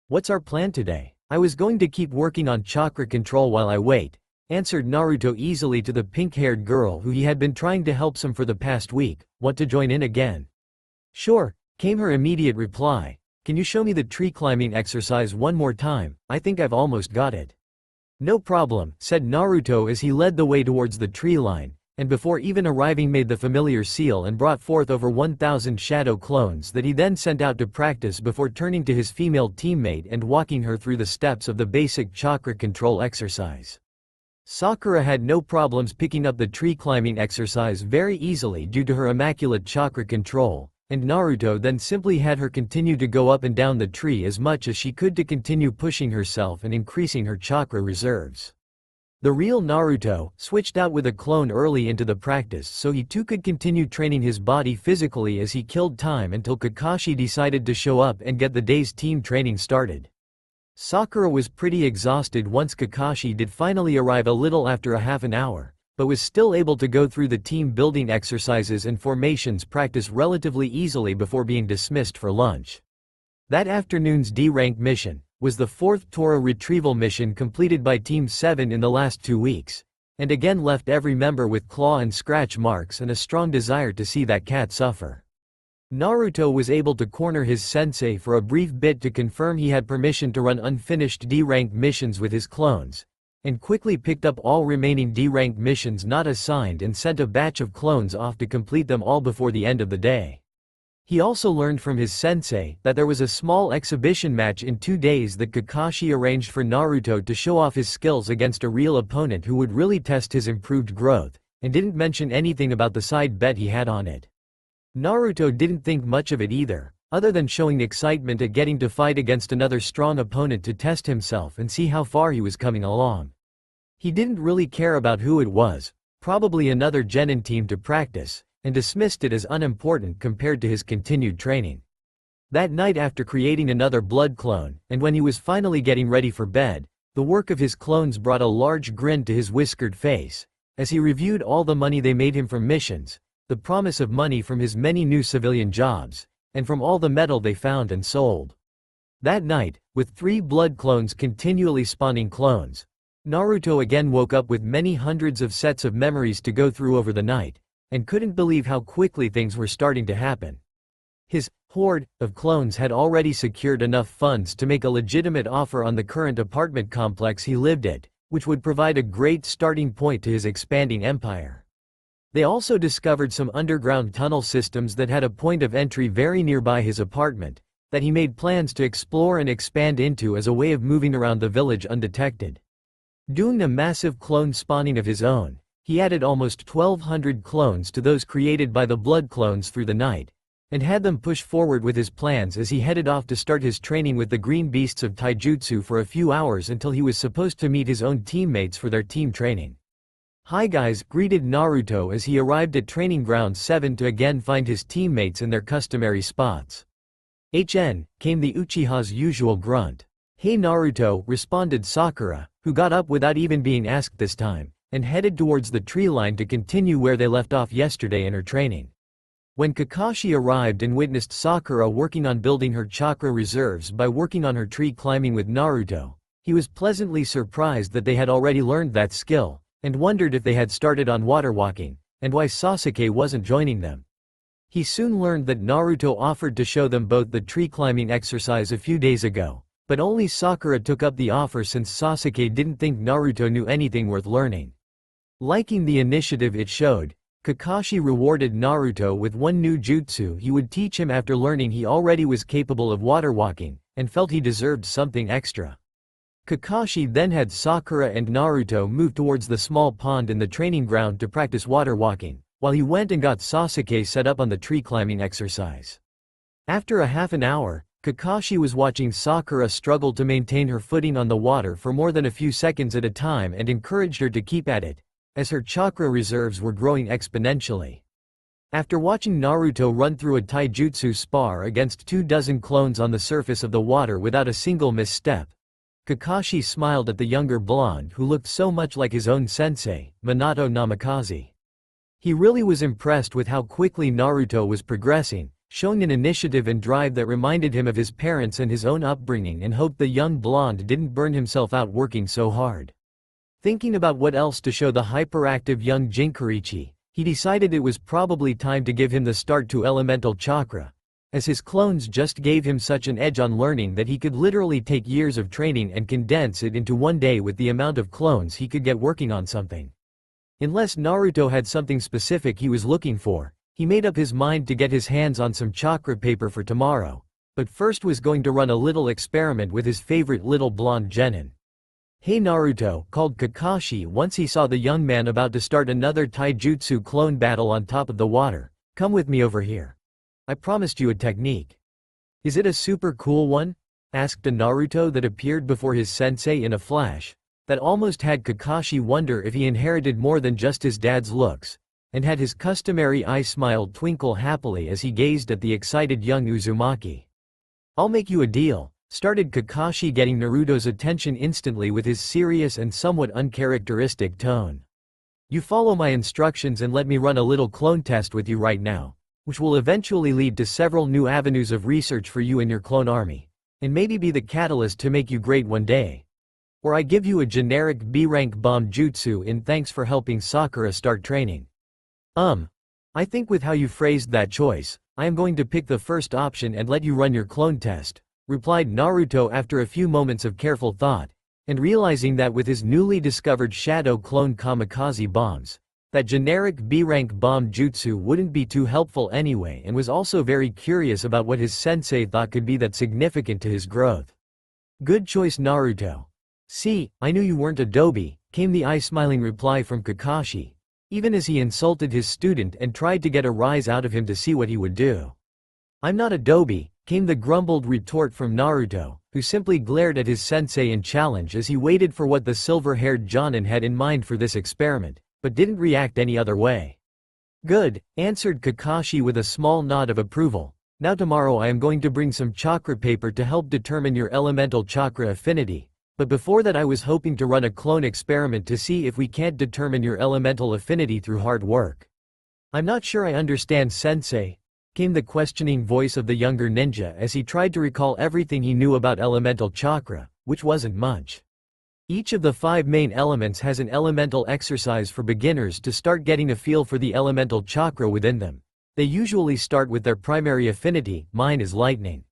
"What's our plan today?" "I was going to keep working on chakra control while I wait," answered Naruto easily to the pink-haired girl who he had been trying to help some for the past week. "Want to join in again?" "Sure," came her immediate reply. "Can you show me the tree climbing exercise one more time? I think I've almost got it." "No problem," said Naruto as he led the way towards the tree line, and before even arriving made the familiar seal and brought forth over 1,000 shadow clones that he then sent out to practice before turning to his female teammate and walking her through the steps of the basic chakra control exercise. Sakura had no problems picking up the tree climbing exercise very easily due to her immaculate chakra control, and Naruto then simply had her continue to go up and down the tree as much as she could to continue pushing herself and increasing her chakra reserves. The real Naruto switched out with a clone early into the practice so he too could continue training his body physically as he killed time until Kakashi decided to show up and get the day's team training started. Sakura was pretty exhausted once Kakashi did finally arrive a little after a half an hour, but was still able to go through the team building exercises and formations practice relatively easily before being dismissed for lunch. That afternoon's D-rank mission was the 4th Tora retrieval mission completed by Team 7 in the last 2 weeks, and again left every member with claw and scratch marks and a strong desire to see that cat suffer. Naruto was able to corner his sensei for a brief bit to confirm he had permission to run unfinished D-rank missions with his clones, and quickly picked up all remaining D-rank missions not assigned and sent a batch of clones off to complete them all before the end of the day. He also learned from his sensei that there was a small exhibition match in 2 days that Kakashi arranged for Naruto to show off his skills against a real opponent who would really test his improved growth, and didn't mention anything about the side bet he had on it. Naruto didn't think much of it either, other than showing excitement at getting to fight against another strong opponent to test himself and see how far he was coming along. He didn't really care about who it was, probably another genin team to practice, and dismissed it as unimportant compared to his continued training. That night, after creating another blood clone, and when he was finally getting ready for bed, the work of his clones brought a large grin to his whiskered face, as he reviewed all the money they made him from missions, the promise of money from his many new civilian jobs, and from all the metal they found and sold. That night, with 3 blood clones continually spawning clones, Naruto again woke up with many hundreds of sets of memories to go through over the night, and couldn't believe how quickly things were starting to happen. His horde of clones had already secured enough funds to make a legitimate offer on the current apartment complex he lived at, which would provide a great starting point to his expanding empire. They also discovered some underground tunnel systems that had a point of entry very nearby his apartment, that he made plans to explore and expand into as a way of moving around the village undetected. Doing a massive clone spawning of his own, he added almost 1,200 clones to those created by the blood clones through the night, and had them push forward with his plans as he headed off to start his training with the green beasts of taijutsu for a few hours until he was supposed to meet his own teammates for their team training. "Hi guys," greeted Naruto as he arrived at Training Ground 7 to again find his teammates in their customary spots. "HN," came the Uchiha's usual grunt. "Hey Naruto," responded Sakura, who got up without even being asked this time, and headed towards the tree line to continue where they left off yesterday in her training. When Kakashi arrived and witnessed Sakura working on building her chakra reserves by working on her tree climbing with Naruto, he was pleasantly surprised that they had already learned that skill, and wondered if they had started on water walking, and why Sasuke wasn't joining them. He soon learned that Naruto offered to show them both the tree climbing exercise a few days ago, but only Sakura took up the offer since Sasuke didn't think Naruto knew anything worth learning. Liking the initiative it showed, Kakashi rewarded Naruto with one new jutsu he would teach him after learning he already was capable of water walking, and felt he deserved something extra. Kakashi then had Sakura and Naruto move towards the small pond in the training ground to practice water walking, while he went and got Sasuke set up on the tree climbing exercise. After a half an hour, Kakashi was watching Sakura struggle to maintain her footing on the water for more than a few seconds at a time and encouraged her to keep at it, as her chakra reserves were growing exponentially. After watching Naruto run through a taijutsu spar against 24 clones on the surface of the water without a single misstep, Kakashi smiled at the younger blonde who looked so much like his own sensei, Minato Namikaze. He really was impressed with how quickly Naruto was progressing, showing an initiative and drive that reminded him of his parents and his own upbringing, and hoped the young blonde didn't burn himself out working so hard. Thinking about what else to show the hyperactive young Jinkarichi, he decided it was probably time to give him the start to elemental chakra, as his clones just gave him such an edge on learning that he could literally take years of training and condense it into one day with the amount of clones he could get working on something. Unless Naruto had something specific he was looking for, he made up his mind to get his hands on some chakra paper for tomorrow, but first was going to run a little experiment with his favorite little blonde genin. "Hey Naruto," called Kakashi once he saw the young man about to start another taijutsu clone battle on top of the water. "Come with me over here. I promised you a technique." "Is it a super cool one?" asked a Naruto that appeared before his sensei in a flash, that almost had Kakashi wonder if he inherited more than just his dad's looks, and had his customary eye smile twinkle happily as he gazed at the excited young Uzumaki. "I'll make you a deal," started Kakashi, getting Naruto's attention instantly with his serious and somewhat uncharacteristic tone. "You follow my instructions and let me run a little clone test with you right now, which will eventually lead to several new avenues of research for you and your clone army, and maybe be the catalyst to make you great one day. Or I give you a generic B-rank bomb jutsu in thanks for helping Sakura start training." I think with how you phrased that choice, I am going to pick the first option and let you run your clone test," replied Naruto after a few moments of careful thought, and realizing that with his newly discovered shadow clone kamikaze bombs, that generic B-rank bomb jutsu wouldn't be too helpful anyway, and was also very curious about what his sensei thought could be that significant to his growth. "Good choice Naruto. See, I knew you weren't a doby," came the eye-smiling reply from Kakashi, even as he insulted his student and tried to get a rise out of him to see what he would do. "I'm not Adobe," came the grumbled retort from Naruto, who simply glared at his sensei in challenge as he waited for what the silver-haired Jonin had in mind for this experiment, but didn't react any other way. "Good," answered Kakashi with a small nod of approval. "Now tomorrow I am going to bring some chakra paper to help determine your elemental chakra affinity, but before that I was hoping to run a clone experiment to see if we can't determine your elemental affinity through hard work." "I'm not sure I understand, sensei," came the questioning voice of the younger ninja as he tried to recall everything he knew about elemental chakra, which wasn't much. Each of the 5 main elements has an elemental exercise for beginners to start getting a feel for the elemental chakra within them. They usually start with their primary affinity. Mine is lightning.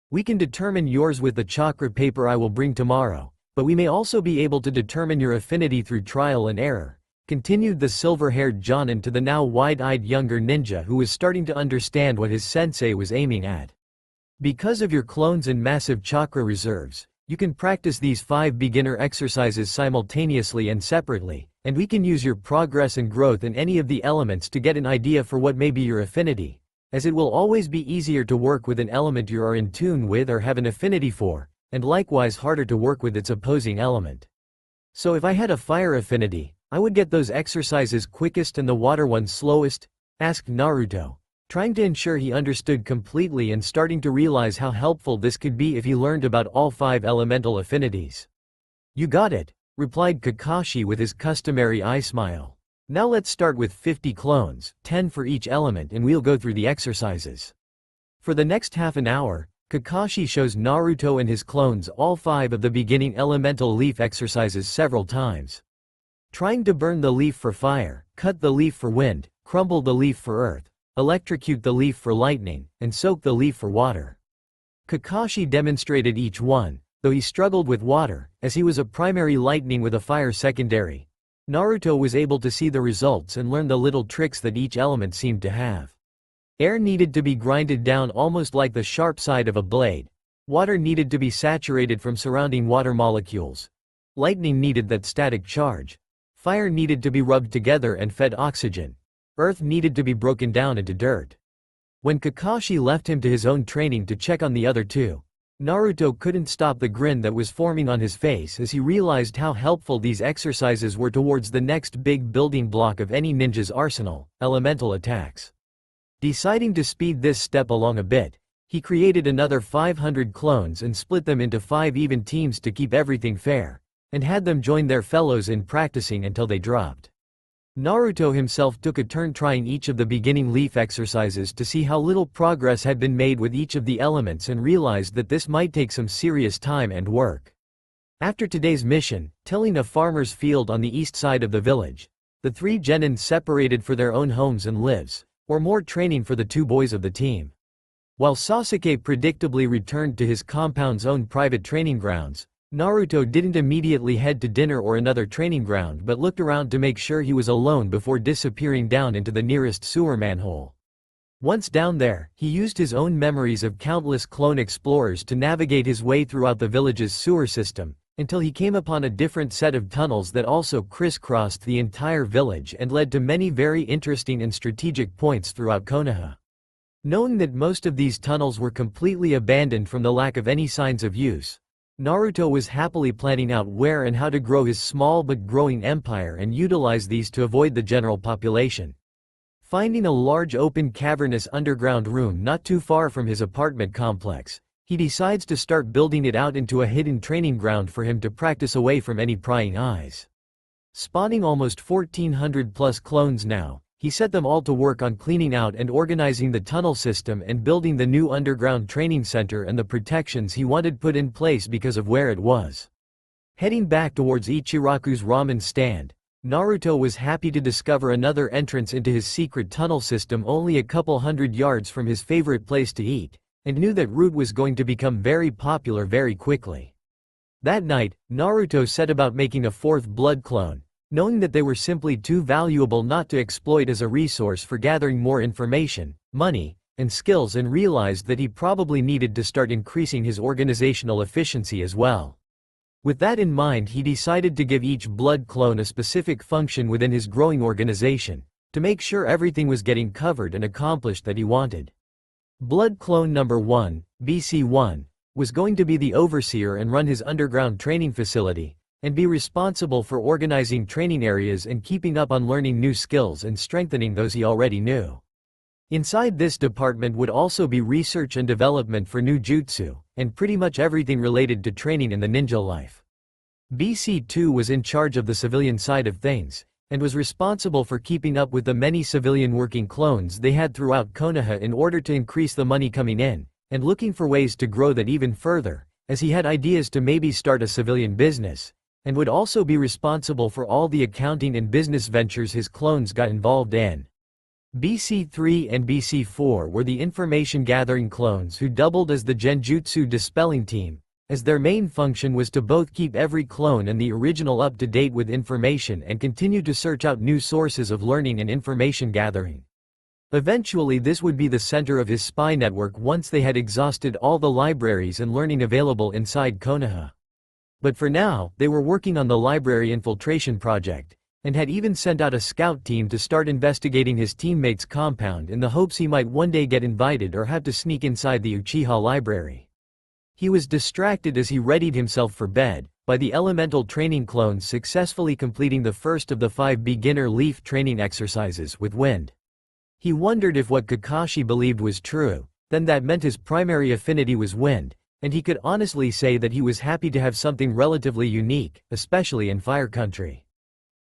We can determine yours with the chakra paper I will bring tomorrow, but we may also be able to determine your affinity through trial and error, continued the silver-haired Jonin to the now wide-eyed younger ninja who was starting to understand what his sensei was aiming at. "Because of your clones and massive chakra reserves, you can practice these 5 beginner exercises simultaneously and separately, and we can use your progress and growth in any of the elements to get an idea for what may be your affinity, as it will always be easier to work with an element you are in tune with or have an affinity for, and likewise harder to work with its opposing element. So if I had a fire affinity, I would get those exercises quickest and the water ones slowest?" asked Naruto, trying to ensure he understood completely and starting to realize how helpful this could be if he learned about all 5 elemental affinities. "You got it," replied Kakashi with his customary eye smile. "Now let's start with 50 clones, 10 for each element, and we'll go through the exercises." For the next half an hour, Kakashi shows Naruto and his clones all 5 of the beginning elemental leaf exercises several times. Trying to burn the leaf for fire, cut the leaf for wind, crumble the leaf for earth, electrocute the leaf for lightning, and soak the leaf for water. Kakashi demonstrated each one, though he struggled with water, as he was a primary lightning with a fire secondary. Naruto was able to see the results and learn the little tricks that each element seemed to have. Air needed to be grinded down almost like the sharp side of a blade. Water needed to be saturated from surrounding water molecules. Lightning needed that static charge. Fire needed to be rubbed together and fed oxygen. Earth needed to be broken down into dirt. When Kakashi left him to his own training to check on the other 2, Naruto couldn't stop the grin that was forming on his face as he realized how helpful these exercises were towards the next big building block of any ninja's arsenal, elemental attacks. Deciding to speed this step along a bit, he created another 500 clones and split them into 5 even teams to keep everything fair, and had them join their fellows in practicing until they dropped. Naruto himself took a turn trying each of the beginning leaf exercises to see how little progress had been made with each of the elements and realized that this might take some serious time and work. After today's mission, tilling a farmer's field on the east side of the village, the 3 genin separated for their own homes and lives, or more training for the 2 boys of the team. While Sasuke predictably returned to his compound's own private training grounds, Naruto didn't immediately head to dinner or another training ground but looked around to make sure he was alone before disappearing down into the nearest sewer manhole. Once down there, he used his own memories of countless clone explorers to navigate his way throughout the village's sewer system, until he came upon a different set of tunnels that also crisscrossed the entire village and led to many very interesting and strategic points throughout Konoha. Knowing that most of these tunnels were completely abandoned from the lack of any signs of use, Naruto was happily planning out where and how to grow his small but growing empire and utilize these to avoid the general population. Finding a large open cavernous underground room not too far from his apartment complex, he decides to start building it out into a hidden training ground for him to practice away from any prying eyes. Spawning almost 1,400 plus clones now, he set them all to work on cleaning out and organizing the tunnel system and building the new underground training center and the protections he wanted put in place because of where it was. Heading back towards Ichiraku's ramen stand, Naruto was happy to discover another entrance into his secret tunnel system only a couple hundred yards from his favorite place to eat, and knew that route was going to become very popular very quickly. That night, Naruto set about making a 4th blood clone, knowing that they were simply too valuable not to exploit as a resource for gathering more information, money, and skills, and realized that he probably needed to start increasing his organizational efficiency as well. With that in mind, he decided to give each blood clone a specific function within his growing organization, to make sure everything was getting covered and accomplished that he wanted. Blood clone number 1, BC1, was going to be the overseer and run his underground training facility, and be responsible for organizing training areas and keeping up on learning new skills and strengthening those he already knew. Inside this department would also be research and development for new jutsu, and pretty much everything related to training in the ninja life. BC2 was in charge of the civilian side of things, and was responsible for keeping up with the many civilian working clones they had throughout Konoha in order to increase the money coming in, and looking for ways to grow that even further, as he had ideas to maybe start a civilian business, and would also be responsible for all the accounting and business ventures his clones got involved in. BC3 and BC4 were the information-gathering clones who doubled as the Genjutsu dispelling team, as their main function was to both keep every clone and the original up to date with information and continue to search out new sources of learning and information gathering. Eventually this would be the center of his spy network once they had exhausted all the libraries and learning available inside Konoha. But for now, they were working on the library infiltration project, and had even sent out a scout team to start investigating his teammate's compound in the hopes he might one day get invited or have to sneak inside the Uchiha library. He was distracted as he readied himself for bed, by the elemental training clones successfully completing the first of the 5 beginner leaf training exercises with wind. He wondered if what Kakashi believed was true, then that meant his primary affinity was wind, and he could honestly say that he was happy to have something relatively unique, especially in Fire Country.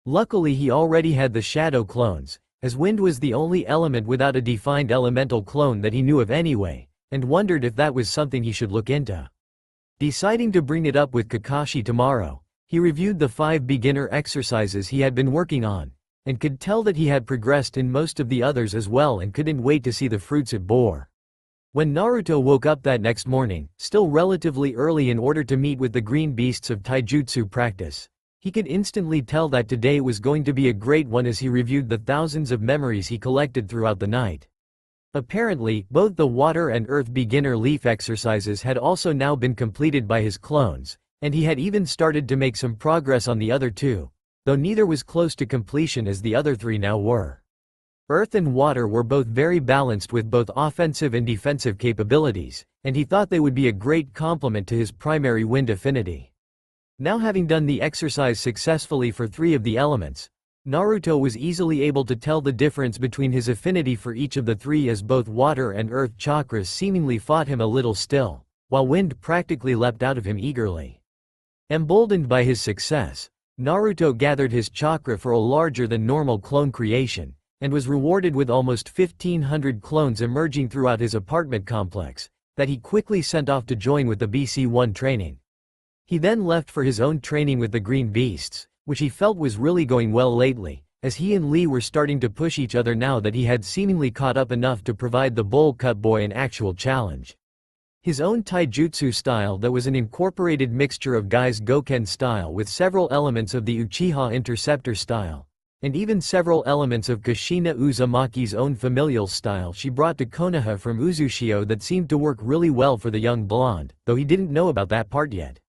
Luckily he already had the shadow clones, as wind was the only element without a defined elemental clone that he knew of anyway, and wondered if that was something he should look into. Deciding to bring it up with Kakashi tomorrow, he reviewed the 5 beginner exercises he had been working on, and could tell that he had progressed in most of the others as well and couldn't wait to see the fruits it bore. When Naruto woke up that next morning, still relatively early in order to meet with the green beasts of taijutsu practice, he could instantly tell that today was going to be a great one as he reviewed the thousands of memories he collected throughout the night. Apparently, both the water and earth beginner leaf exercises had also now been completed by his clones, and he had even started to make some progress on the other 2, though neither was close to completion as the other 3 now were. Earth and water were both very balanced with both offensive and defensive capabilities, and he thought they would be a great complement to his primary wind affinity. Now having done the exercise successfully for 3 of the elements, Naruto was easily able to tell the difference between his affinity for each of the 3 as both water and earth chakras seemingly fought him a little still, while wind practically leapt out of him eagerly. Emboldened by his success, Naruto gathered his chakra for a larger than normal clone creation, and was rewarded with almost 1,500 clones emerging throughout his apartment complex, that he quickly sent off to join with the BC1 training. He then left for his own training with the Green Beasts, which he felt was really going well lately, as he and Lee were starting to push each other now that he had seemingly caught up enough to provide the bowl cut boy an actual challenge. His own taijutsu style that was an incorporated mixture of Gai's Goken style with several elements of the Uchiha Interceptor style, and even several elements of Kushina Uzumaki's own familial style she brought to Konoha from Uzushio that seemed to work really well for the young blonde, though he didn't know about that part yet.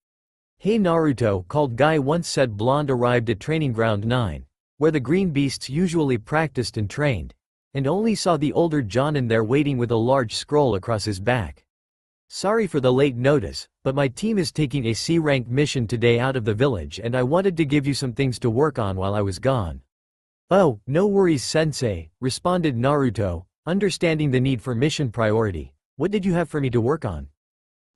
Hey Naruto, called Guy once said Blonde arrived at Training Ground 9, where the Green Beasts usually practiced and trained, and only saw the older Jonin there waiting with a large scroll across his back. Sorry for the late notice, but my team is taking a C-rank mission today out of the village and I wanted to give you some things to work on while I was gone. Oh, no worries sensei, responded Naruto, understanding the need for mission priority. What did you have for me to work on?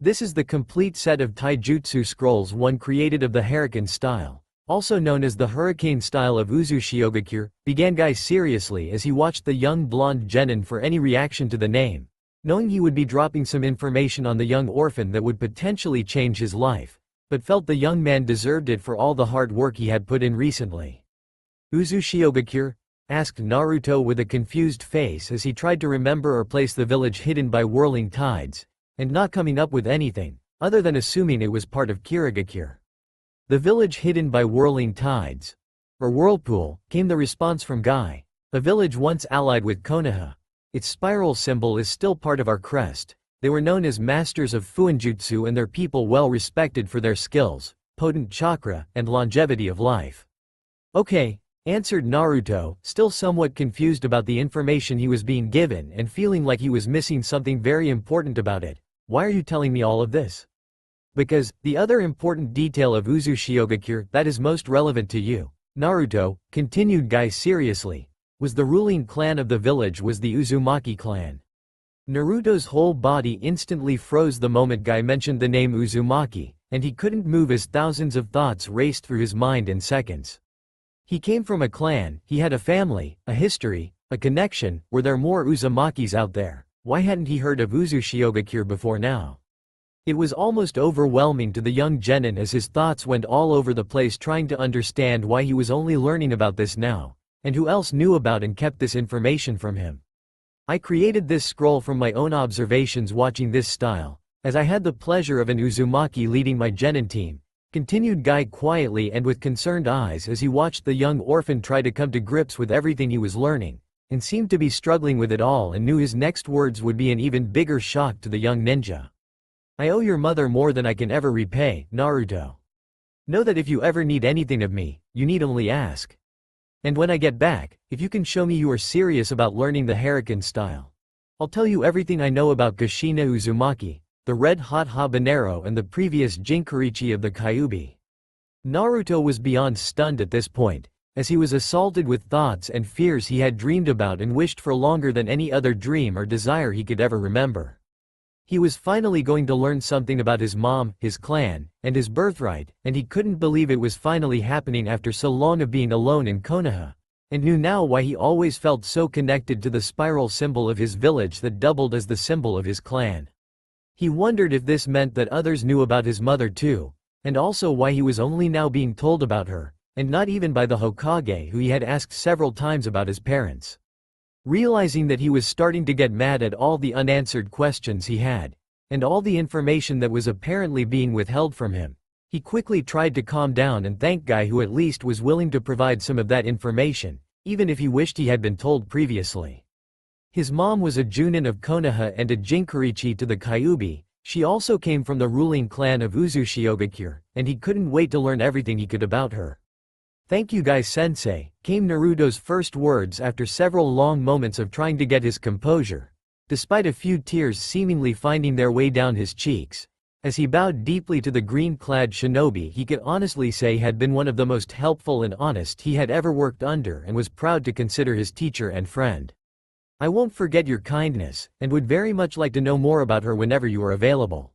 This is the complete set of taijutsu scrolls one created of the Hurricane style, also known as the Hurricane style of Uzushiogakure, began Guy seriously as he watched the young blonde genin for any reaction to the name, knowing he would be dropping some information on the young orphan that would potentially change his life, but felt the young man deserved it for all the hard work he had put in recently. Uzushiogakure? Asked Naruto with a confused face as he tried to remember or place the village hidden by whirling tides, and not coming up with anything, other than assuming it was part of Kirigakure. The village hidden by whirling tides, or whirlpool, came the response from Guy, a village once allied with Konoha. Its spiral symbol is still part of our crest. They were known as masters of Fuinjutsu and their people well respected for their skills, potent chakra, and longevity of life. Okay, answered Naruto, still somewhat confused about the information he was being given and feeling like he was missing something very important about it. Why are you telling me all of this? Because, the other important detail of Uzushiogakure that is most relevant to you, Naruto, continued Guy seriously, was the ruling clan of the village was the Uzumaki clan. Naruto's whole body instantly froze the moment Guy mentioned the name Uzumaki, and he couldn't move as thousands of thoughts raced through his mind in seconds. He came from a clan, he had a family, a history, a connection. Were there more Uzumakis out there? Why hadn't he heard of Uzushiogakure before now? It was almost overwhelming to the young genin as his thoughts went all over the place trying to understand why he was only learning about this now, and who else knew about and kept this information from him. I created this scroll from my own observations watching this style, as I had the pleasure of an Uzumaki leading my genin team, continued Guy quietly and with concerned eyes as he watched the young orphan try to come to grips with everything he was learning, and seemed to be struggling with it all and knew his next words would be an even bigger shock to the young ninja. I owe your mother more than I can ever repay, Naruto. Know that if you ever need anything of me, you need only ask. And when I get back, if you can show me you are serious about learning the Harakan style, I'll tell you everything I know about Kushina Uzumaki, the red-hot habanero and the previous Jinkurichi of the Kyuubi. Naruto was beyond stunned at this point, as he was assaulted with thoughts and fears he had dreamed about and wished for longer than any other dream or desire he could ever remember. He was finally going to learn something about his mom, his clan, and his birthright, and he couldn't believe it was finally happening after so long of being alone in Konoha, and knew now why he always felt so connected to the spiral symbol of his village that doubled as the symbol of his clan. He wondered if this meant that others knew about his mother too, and also why he was only now being told about her, and not even by the Hokage who he had asked several times about his parents. Realizing that he was starting to get mad at all the unanswered questions he had, and all the information that was apparently being withheld from him, he quickly tried to calm down and thank Guy who at least was willing to provide some of that information, even if he wished he had been told previously. His mom was a Junin of Konoha and a Jinkurichi to the Kyuubi. She also came from the ruling clan of Uzushiogakure, and he couldn't wait to learn everything he could about her. Thank you Guy-sensei, came Naruto's first words after several long moments of trying to get his composure, despite a few tears seemingly finding their way down his cheeks. As he bowed deeply to the green-clad shinobi he could honestly say had been one of the most helpful and honest he had ever worked under and was proud to consider his teacher and friend. I won't forget your kindness, and would very much like to know more about her whenever you are available.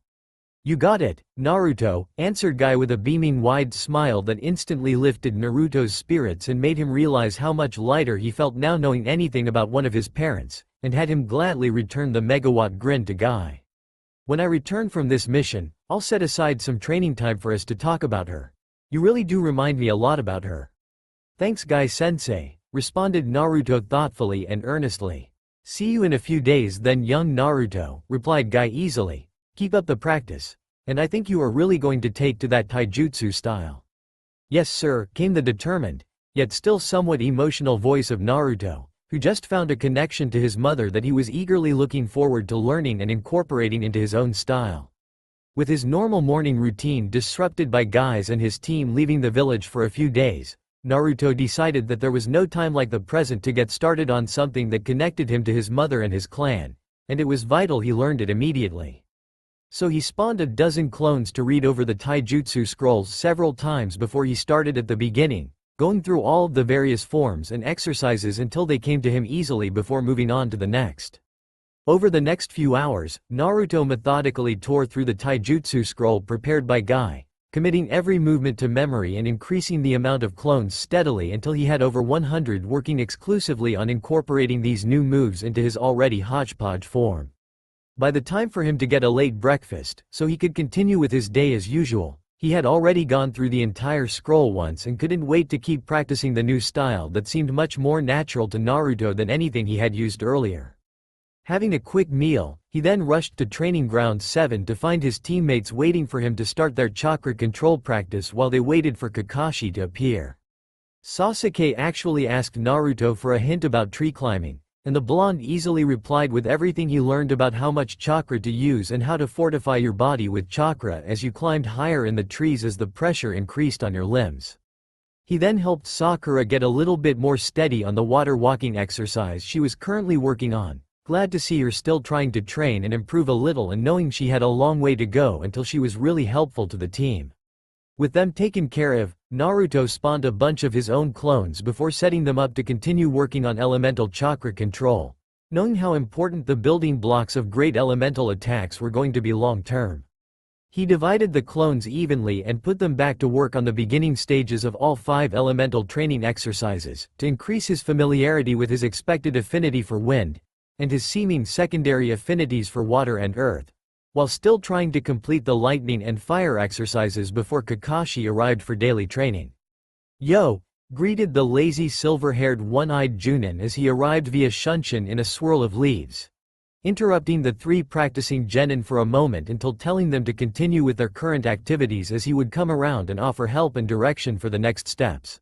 You got it, Naruto, answered Guy with a beaming wide smile that instantly lifted Naruto's spirits and made him realize how much lighter he felt now knowing anything about one of his parents, and had him gladly return the megawatt grin to Guy. When I return from this mission, I'll set aside some training time for us to talk about her. You really do remind me a lot about her. Thanks Guy-sensei, responded Naruto thoughtfully and earnestly. See you in a few days then young Naruto, replied Guy easily. Keep up the practice, and I think you are really going to take to that taijutsu style. Yes sir, came the determined, yet still somewhat emotional voice of Naruto, who just found a connection to his mother that he was eagerly looking forward to learning and incorporating into his own style. With his normal morning routine disrupted by Guys and his team leaving the village for a few days, Naruto decided that there was no time like the present to get started on something that connected him to his mother and his clan, and it was vital he learned it immediately. So he spawned a dozen clones to read over the taijutsu scrolls several times before he started at the beginning, going through all of the various forms and exercises until they came to him easily before moving on to the next. Over the next few hours, Naruto methodically tore through the taijutsu scroll prepared by Guy, committing every movement to memory and increasing the amount of clones steadily until he had over 100 working exclusively on incorporating these new moves into his already hodgepodge form. By the time for him to get a late breakfast, so he could continue with his day as usual, he had already gone through the entire scroll once and couldn't wait to keep practicing the new style that seemed much more natural to Naruto than anything he had used earlier. Having a quick meal, he then rushed to Training Ground 7 to find his teammates waiting for him to start their chakra control practice while they waited for Kakashi to appear. Sasuke actually asked Naruto for a hint about tree climbing, And the blonde easily replied with everything he learned about how much chakra to use and how to fortify your body with chakra as you climbed higher in the trees as the pressure increased on your limbs. He then helped Sakura get a little bit more steady on the water walking exercise she was currently working on, glad to see her still trying to train and improve a little and knowing she had a long way to go until she was really helpful to the team. With them taken care of, Naruto spawned a bunch of his own clones before setting them up to continue working on elemental chakra control, knowing how important the building blocks of great elemental attacks were going to be long-term. He divided the clones evenly and put them back to work on the beginning stages of all 5 elemental training exercises, to increase his familiarity with his expected affinity for wind, and his seeming secondary affinities for water and earth, while still trying to complete the lightning and fire exercises before Kakashi arrived for daily training. "Yo!" greeted the lazy silver-haired one-eyed Junin as he arrived via Shunshin in a swirl of leaves, interrupting the 3 practicing genin for a moment until telling them to continue with their current activities as he would come around and offer help and direction for the next steps.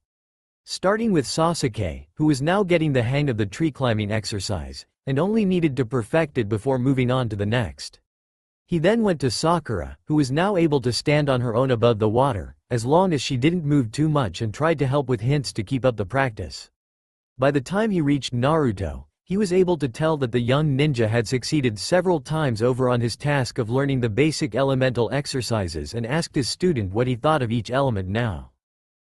Starting with Sasuke, who was now getting the hang of the tree climbing exercise, and only needed to perfect it before moving on to the next. He then went to Sakura, who was now able to stand on her own above the water, as long as she didn't move too much, and tried to help with hints to keep up the practice. By the time he reached Naruto, he was able to tell that the young ninja had succeeded several times over on his task of learning the basic elemental exercises and asked his student what he thought of each element now.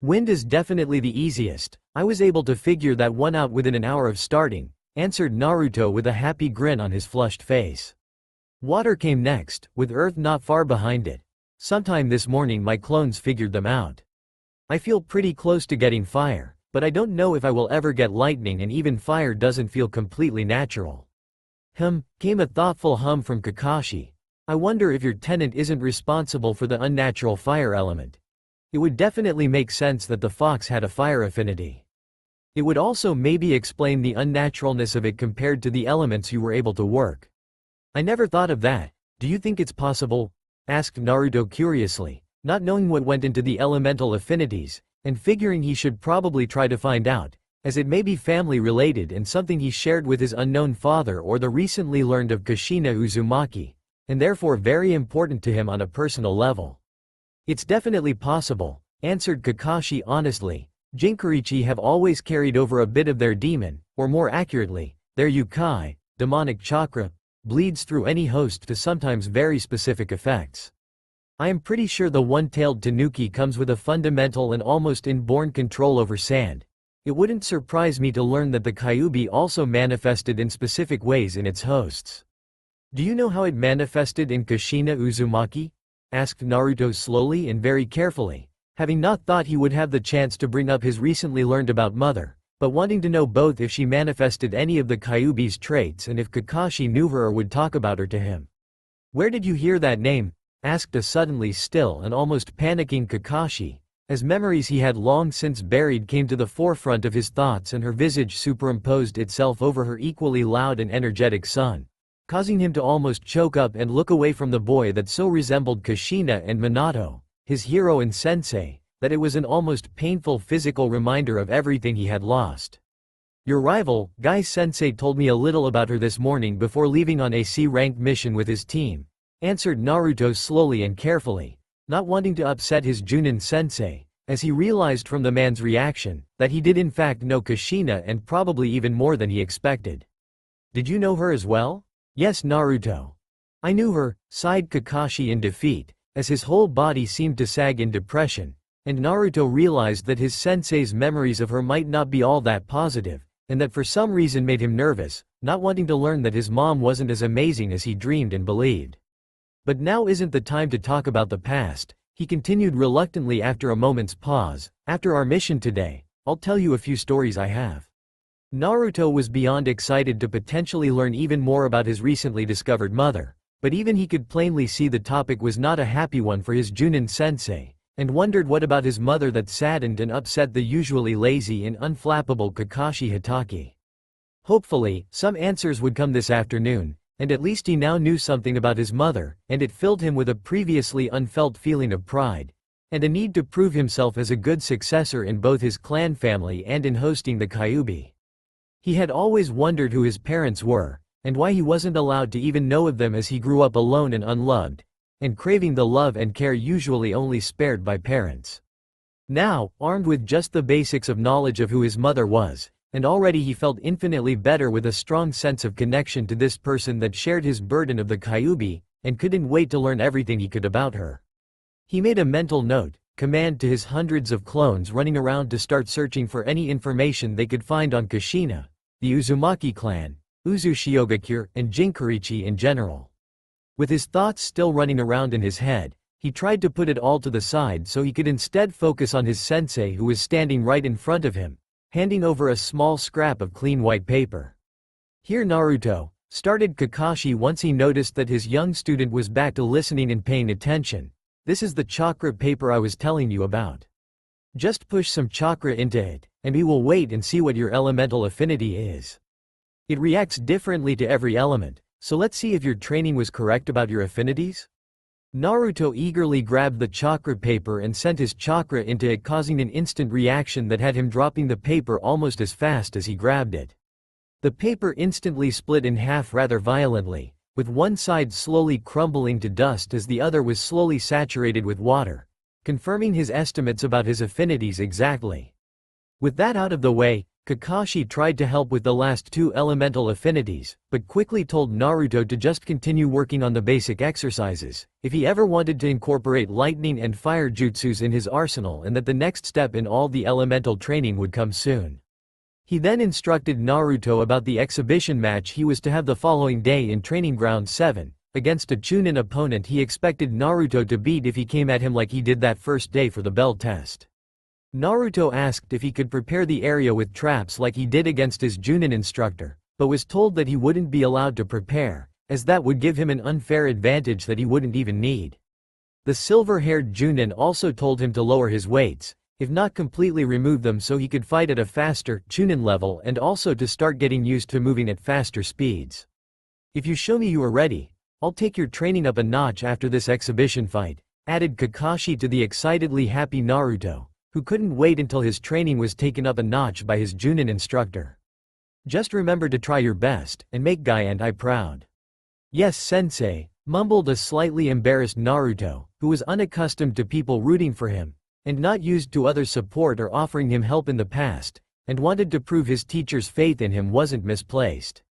"Wind is definitely the easiest, I was able to figure that one out within an hour of starting," answered Naruto with a happy grin on his flushed face. "Water came next, with earth not far behind it. Sometime this morning my clones figured them out. I feel pretty close to getting fire, but I don't know if I will ever get lightning, and even fire doesn't feel completely natural." Came a thoughtful hum from Kakashi. "I wonder if your tenant isn't responsible for the unnatural fire element. It would definitely make sense that the fox had a fire affinity. It would also maybe explain the unnaturalness of it compared to the elements you were able to work." "I never thought of that. Do you think it's possible?" asked Naruto curiously, not knowing what went into the elemental affinities, and figuring he should probably try to find out, as it may be family related and something he shared with his unknown father or the recently learned of Kushina Uzumaki, and therefore very important to him on a personal level. "It's definitely possible," answered Kakashi honestly. "Jinkurichi have always carried over a bit of their demon, or more accurately, their yukai, demonic chakra, bleeds through any host to sometimes very specific effects. I am pretty sure the one-tailed tanuki comes with a fundamental and almost inborn control over sand. It wouldn't surprise me to learn that the Kyuubi also manifested in specific ways in its hosts." "Do you know how it manifested in Kushina Uzumaki?" asked Naruto slowly and very carefully, having not thought he would have the chance to bring up his recently learned about mother, but wanting to know both if she manifested any of the Kyuubi's traits and if Kakashi knew her or would talk about her to him. "Where did you hear that name?" asked a suddenly still and almost panicking Kakashi, as memories he had long since buried came to the forefront of his thoughts and her visage superimposed itself over her equally loud and energetic son, causing him to almost choke up and look away from the boy that so resembled Kushina and Minato, his hero and sensei, that it was an almost painful physical reminder of everything he had lost. "Your rival, Guy Sensei, told me a little about her this morning before leaving on a C-rank mission with his team," answered Naruto slowly and carefully, not wanting to upset his Junin sensei, as he realized from the man's reaction, that he did in fact know Kushina and probably even more than he expected. "Did you know her as well?" "Yes, Naruto. I knew her," sighed Kakashi in defeat, as his whole body seemed to sag in depression, and Naruto realized that his sensei's memories of her might not be all that positive, and that for some reason made him nervous, not wanting to learn that his mom wasn't as amazing as he dreamed and believed. "But now isn't the time to talk about the past," he continued reluctantly after a moment's pause. "After our mission today, I'll tell you a few stories I have." Naruto was beyond excited to potentially learn even more about his recently discovered mother, but even he could plainly see the topic was not a happy one for his Junin sensei, and wondered what about his mother that saddened and upset the usually lazy and unflappable Kakashi Hatake. Hopefully, some answers would come this afternoon, and at least he now knew something about his mother, and it filled him with a previously unfelt feeling of pride, and a need to prove himself as a good successor in both his clan family and in hosting the Kyuubi. He had always wondered who his parents were, and why he wasn't allowed to even know of them as he grew up alone and unloved, and craving the love and care usually only spared by parents. Now, armed with just the basics of knowledge of who his mother was, and already he felt infinitely better with a strong sense of connection to this person that shared his burden of the Kyuubi, and couldn't wait to learn everything he could about her. He made a mental note, command to his hundreds of clones running around to start searching for any information they could find on Kushina, the Uzumaki clan, Uzushiogakure, and Jinkurichi in general. With his thoughts still running around in his head, he tried to put it all to the side so he could instead focus on his sensei who was standing right in front of him, handing over a small scrap of clean white paper. "Here, Naruto," started Kakashi once he noticed that his young student was back to listening and paying attention. "This is the chakra paper I was telling you about. Just push some chakra into it, and we will wait and see what your elemental affinity is. It reacts differently to every element, so let's see if your training was correct about your affinities." Naruto eagerly grabbed the chakra paper and sent his chakra into it, causing an instant reaction that had him dropping the paper almost as fast as he grabbed it. The paper instantly split in half rather violently, with one side slowly crumbling to dust as the other was slowly saturated with water, confirming his estimates about his affinities exactly. With that out of the way, Kakashi tried to help with the last two elemental affinities, but quickly told Naruto to just continue working on the basic exercises, if he ever wanted to incorporate lightning and fire jutsus in his arsenal, and that the next step in all the elemental training would come soon. He then instructed Naruto about the exhibition match he was to have the following day in Training Ground 7, against a Chunin opponent he expected Naruto to beat if he came at him like he did that first day for the bell test. Naruto asked if he could prepare the area with traps like he did against his Junin instructor, but was told that he wouldn't be allowed to prepare, as that would give him an unfair advantage that he wouldn't even need. The silver-haired Junin also told him to lower his weights, if not completely remove them, so he could fight at a faster Chunin level, and also to start getting used to moving at faster speeds. "If you show me you are ready, I'll take your training up a notch after this exhibition fight," added Kakashi to the excitedly happy Naruto, who couldn't wait until his training was taken up a notch by his Junin instructor. "Just remember to try your best, and make Guy and I proud." "Yes, sensei," mumbled a slightly embarrassed Naruto, who was unaccustomed to people rooting for him, and not used to others' support or offering him help in the past, and wanted to prove his teacher's faith in him wasn't misplaced.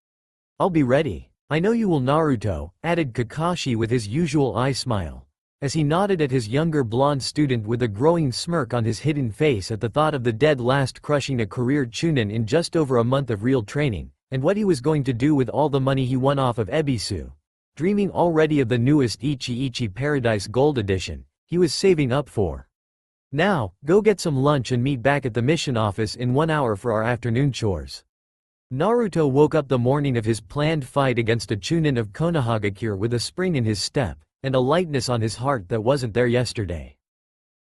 "I'll be ready. I know you will, Naruto," added Kakashi with his usual eye smile, as he nodded at his younger blonde student with a growing smirk on his hidden face at the thought of the dead last crushing a career Chunin in just over a month of real training, and what he was going to do with all the money he won off of Ebisu. Dreaming already of the newest Ichi Ichi Paradise Gold Edition he was saving up for. "Now, go get some lunch and meet back at the mission office in 1 hour for our afternoon chores." Naruto woke up the morning of his planned fight against a Chunin of Konohagakure with a spring in his step, and a lightness on his heart that wasn't there yesterday.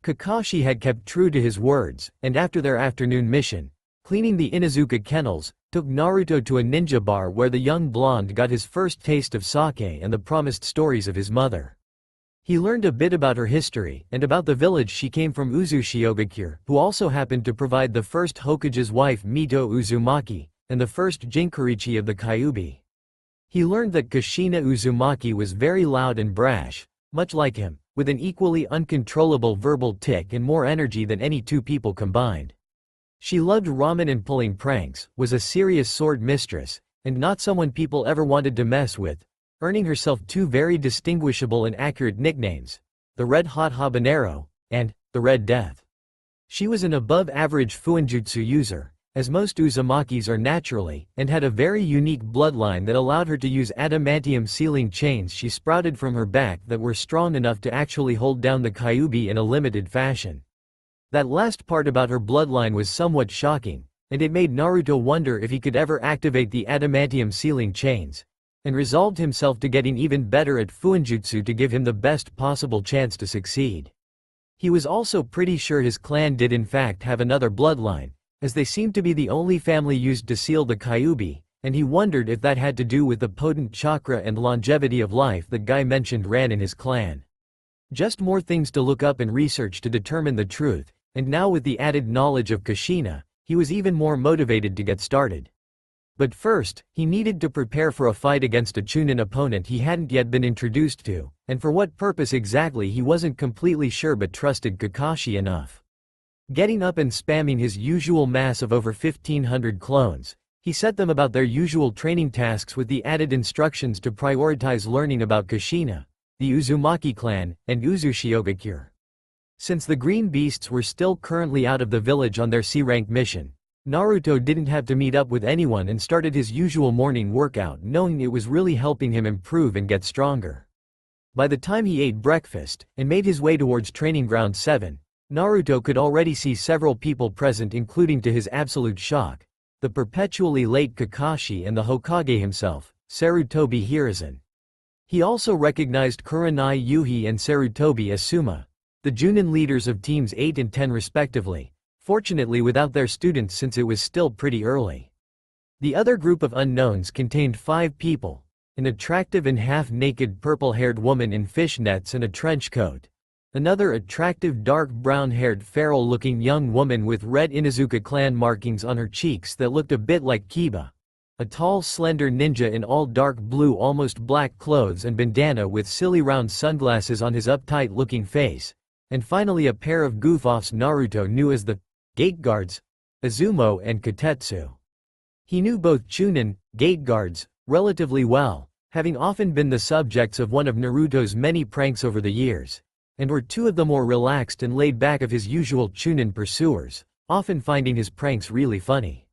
Kakashi had kept true to his words, and after their afternoon mission, cleaning the Inuzuka kennels, took Naruto to a ninja bar where the young blonde got his first taste of sake and the promised stories of his mother. He learned a bit about her history, and about the village she came from, Uzushiogakure, who also happened to provide the first Hokage's wife Mito Uzumaki, and the first Jinkurichi of the Kyuubi. He learned that Kushina Uzumaki was very loud and brash, much like him, with an equally uncontrollable verbal tick and more energy than any two people combined. She loved ramen and pulling pranks, was a serious sword mistress, and not someone people ever wanted to mess with, earning herself two very distinguishable and accurate nicknames, the Red Hot Habanero, and the Red Death. She was an above-average Fuinjutsu user, as most Uzumakis are naturally, and had a very unique bloodline that allowed her to use adamantium sealing chains she sprouted from her back that were strong enough to actually hold down the Kyuubi in a limited fashion. That last part about her bloodline was somewhat shocking, and it made Naruto wonder if he could ever activate the adamantium sealing chains, and resolved himself to getting even better at Fuinjutsu to give him the best possible chance to succeed. He was also pretty sure his clan did in fact have another bloodline, as they seemed to be the only family used to seal the Kyuubi, and he wondered if that had to do with the potent chakra and longevity of life that Guy mentioned ran in his clan. Just more things to look up and research to determine the truth, and now with the added knowledge of Kushina, he was even more motivated to get started. But first, he needed to prepare for a fight against a Chunin opponent he hadn't yet been introduced to, and for what purpose exactly he wasn't completely sure but trusted Kakashi enough. Getting up and spamming his usual mass of over 1,500 clones, he set them about their usual training tasks with the added instructions to prioritize learning about Kushina, the Uzumaki clan, and Uzushiogakure. Since the Green Beasts were still currently out of the village on their C-rank mission, Naruto didn't have to meet up with anyone and started his usual morning workout knowing it was really helping him improve and get stronger. By the time he ate breakfast and made his way towards Training Ground 7, Naruto could already see several people present, including, to his absolute shock, the perpetually late Kakashi and the Hokage himself, Sarutobi Hiruzen. He also recognized Kurenai Yuhi and Sarutobi Asuma, the Junin leaders of teams 8 and 10 respectively, fortunately without their students since it was still pretty early. The other group of unknowns contained 5 people, an attractive and half-naked purple-haired woman in fishnets and a trench coat, another attractive dark brown-haired feral-looking young woman with red Inuzuka clan markings on her cheeks that looked a bit like Kiba, a tall slender ninja in all dark blue almost black clothes and bandana with silly round sunglasses on his uptight-looking face, and finally a pair of goof-offs Naruto knew as the Gate Guards, Izumo and Kotetsu. He knew both Chunin, Gate Guards, relatively well, having often been the subjects of one of Naruto's many pranks over the years, and were 2 of the more relaxed and laid back of his usual Chunin pursuers, often finding his pranks really funny.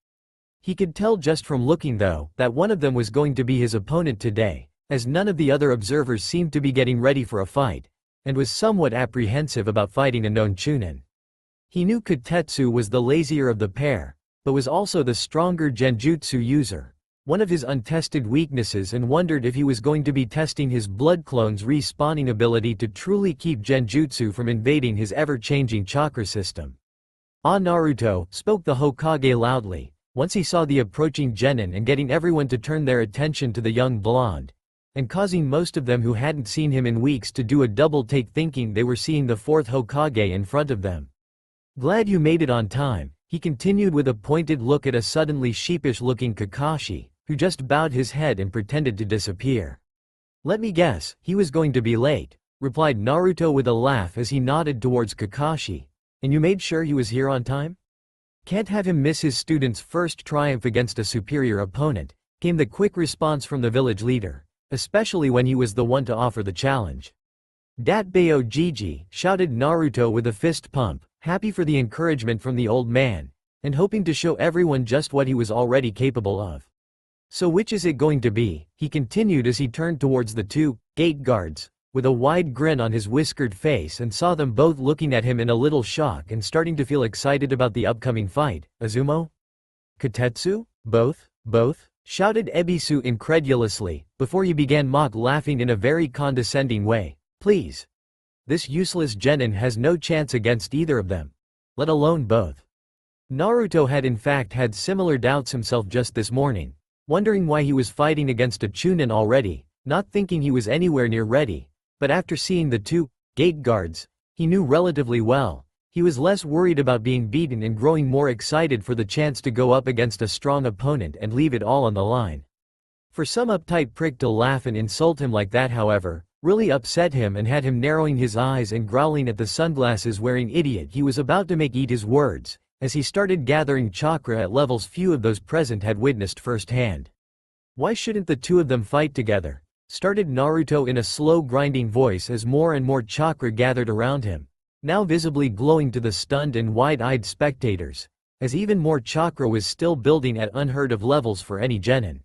He could tell just from looking though, that one of them was going to be his opponent today, as none of the other observers seemed to be getting ready for a fight, and was somewhat apprehensive about fighting a known Chunin. He knew Kotetsu was the lazier of the pair, but was also the stronger genjutsu user, one of his untested weaknesses, and wondered if he was going to be testing his blood clone's respawning ability to truly keep genjutsu from invading his ever-changing chakra system. "Ah, Naruto," spoke the Hokage loudly, once he saw the approaching genin and getting everyone to turn their attention to the young blonde, and causing most of them who hadn't seen him in weeks to do a double take thinking they were seeing the 4th Hokage in front of them. "Glad you made it on time," he continued with a pointed look at a suddenly sheepish-looking Kakashi, who just bowed his head and pretended to disappear. "Let me guess, he was going to be late," replied Naruto with a laugh as he nodded towards Kakashi. "And you made sure he was here on time?" "Can't have him miss his student's first triumph against a superior opponent," came the quick response from the village leader, especially when he was the one to offer the challenge. "Datbeo Jiji," shouted Naruto with a fist pump, happy for the encouragement from the old man, and hoping to show everyone just what he was already capable of. "So which is it going to be?" he continued as he turned towards the 2 Gate Guards, with a wide grin on his whiskered face, and saw them both looking at him in a little shock and starting to feel excited about the upcoming fight. "Izumo? Kotetsu? Both? Both?" shouted Ebisu incredulously, before he began mock laughing in a very condescending way. "Please. This useless genin has no chance against either of them. Let alone both." Naruto had in fact had similar doubts himself just this morning, wondering why he was fighting against a Chunin already, not thinking he was anywhere near ready, but after seeing the 2 Gate Guards he knew relatively well, he was less worried about being beaten and growing more excited for the chance to go up against a strong opponent and leave it all on the line. For some uptight prick to laugh and insult him like that, however, really upset him and had him narrowing his eyes and growling at the sunglasses-wearing idiot he was about to make eat his words, as he started gathering chakra at levels few of those present had witnessed firsthand. "Why shouldn't the 2 of them fight together?" started Naruto in a slow grinding voice as more and more chakra gathered around him, now visibly glowing to the stunned and wide-eyed spectators, as even more chakra was still building at unheard-of levels for any genin.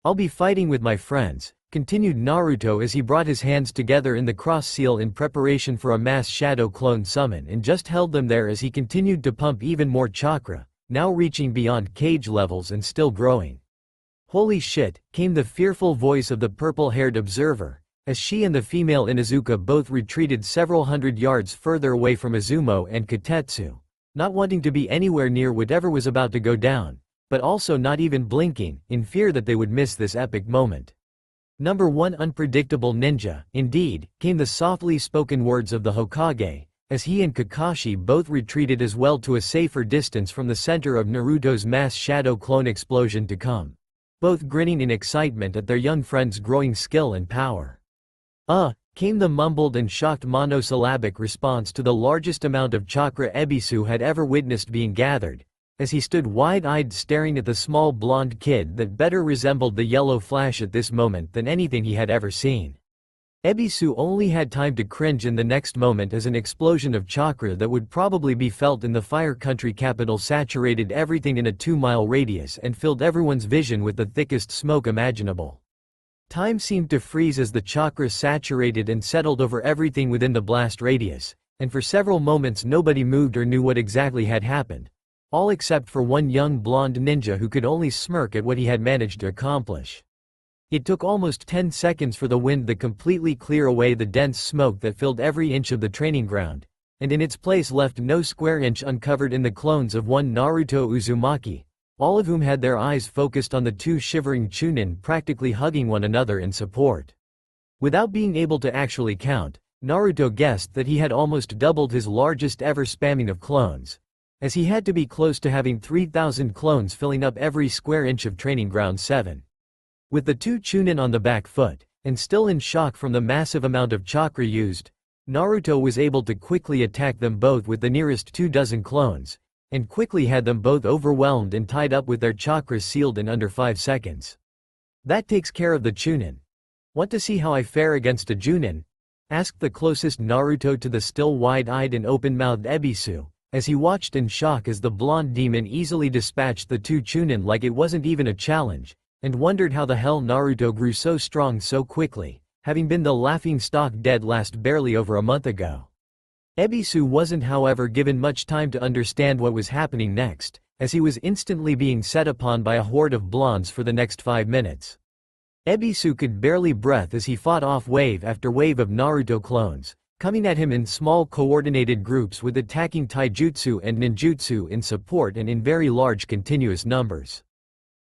"I'll be fighting with my friends," continued Naruto as he brought his hands together in the cross seal in preparation for a mass shadow clone summon, and just held them there as he continued to pump even more chakra, now reaching beyond cage levels and still growing. "Holy shit," came the fearful voice of the purple-haired observer, as she and the female Inuzuka both retreated several hundred yards further away from Izumo and Kotetsu, not wanting to be anywhere near whatever was about to go down, but also not even blinking, in fear that they would miss this epic moment. "Number 1 unpredictable ninja," indeed, came the softly spoken words of the Hokage, as he and Kakashi both retreated as well to a safer distance from the center of Naruto's mass shadow clone explosion to come. both grinning in excitement at their young friend's growing skill and power. Came the mumbled and shocked monosyllabic response to the largest amount of chakra Ebisu had ever witnessed being gathered, as he stood wide-eyed staring at the small blonde kid that better resembled the yellow flash at this moment than anything he had ever seen. Ebisu only had time to cringe in the next moment as an explosion of chakra that would probably be felt in the fire country capital saturated everything in a 2-mile radius and filled everyone's vision with the thickest smoke imaginable. Time seemed to freeze as the chakra saturated and settled over everything within the blast radius, and for several moments nobody moved or knew what exactly had happened, all except for one young blonde ninja who could only smirk at what he had managed to accomplish. It took almost 10 seconds for the wind to completely clear away the dense smoke that filled every inch of the training ground, and in its place left no square inch uncovered in the clones of one Naruto Uzumaki, all of whom had their eyes focused on the two shivering Chunin practically hugging one another in support. Without being able to actually count, Naruto guessed that he had almost doubled his largest ever spamming of clones, as he had to be close to having 3,000 clones filling up every square inch of training ground 7. With the two Chunin on the back foot, and still in shock from the massive amount of chakra used, Naruto was able to quickly attack them both with the nearest 24 clones, and quickly had them both overwhelmed and tied up with their chakras sealed in under 5 seconds. That takes care of the Chunin. Want to see how I fare against a Junin? Asked the closest Naruto to the still wide-eyed and open-mouthed Ebisu, as he watched in shock as the blonde demon easily dispatched the two Chunin like it wasn't even a challenge, and wondered how the hell Naruto grew so strong so quickly, having been the laughingstock dead last barely over a month ago. Ebisu wasn't however given much time to understand what was happening next, as he was instantly being set upon by a horde of blondes for the next 5 minutes. Ebisu could barely breathe as he fought off wave after wave of Naruto clones, coming at him in small coordinated groups with attacking taijutsu and ninjutsu in support and in very large continuous numbers.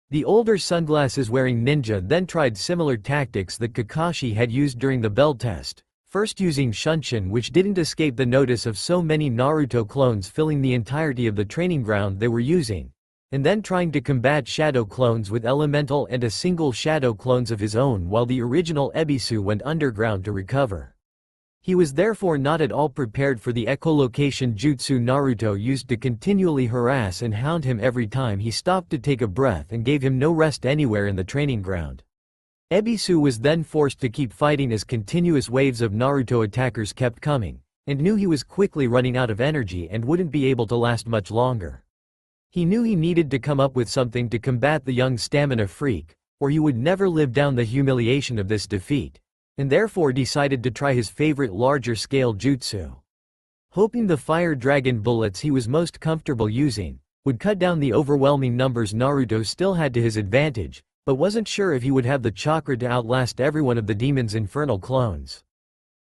The older sunglasses-wearing ninja then tried similar tactics that Kakashi had used during the bell test, first using Shunshin, which didn't escape the notice of so many Naruto clones filling the entirety of the training ground they were using, and then trying to combat shadow clones with elemental and a single shadow clones of his own while the original Ebisu went underground to recover. He was therefore not at all prepared for the echolocation jutsu Naruto used to continually harass and hound him every time he stopped to take a breath and gave him no rest anywhere in the training ground. Ebisu was then forced to keep fighting as continuous waves of Naruto attackers kept coming, and knew he was quickly running out of energy and wouldn't be able to last much longer. He knew he needed to come up with something to combat the young stamina freak, or he would never live down the humiliation of this defeat, and therefore decided to try his favorite larger-scale jutsu. Hoping the fire dragon bullets he was most comfortable using would cut down the overwhelming numbers Naruto still had to his advantage, but wasn't sure if he would have the chakra to outlast every one of the demon's infernal clones.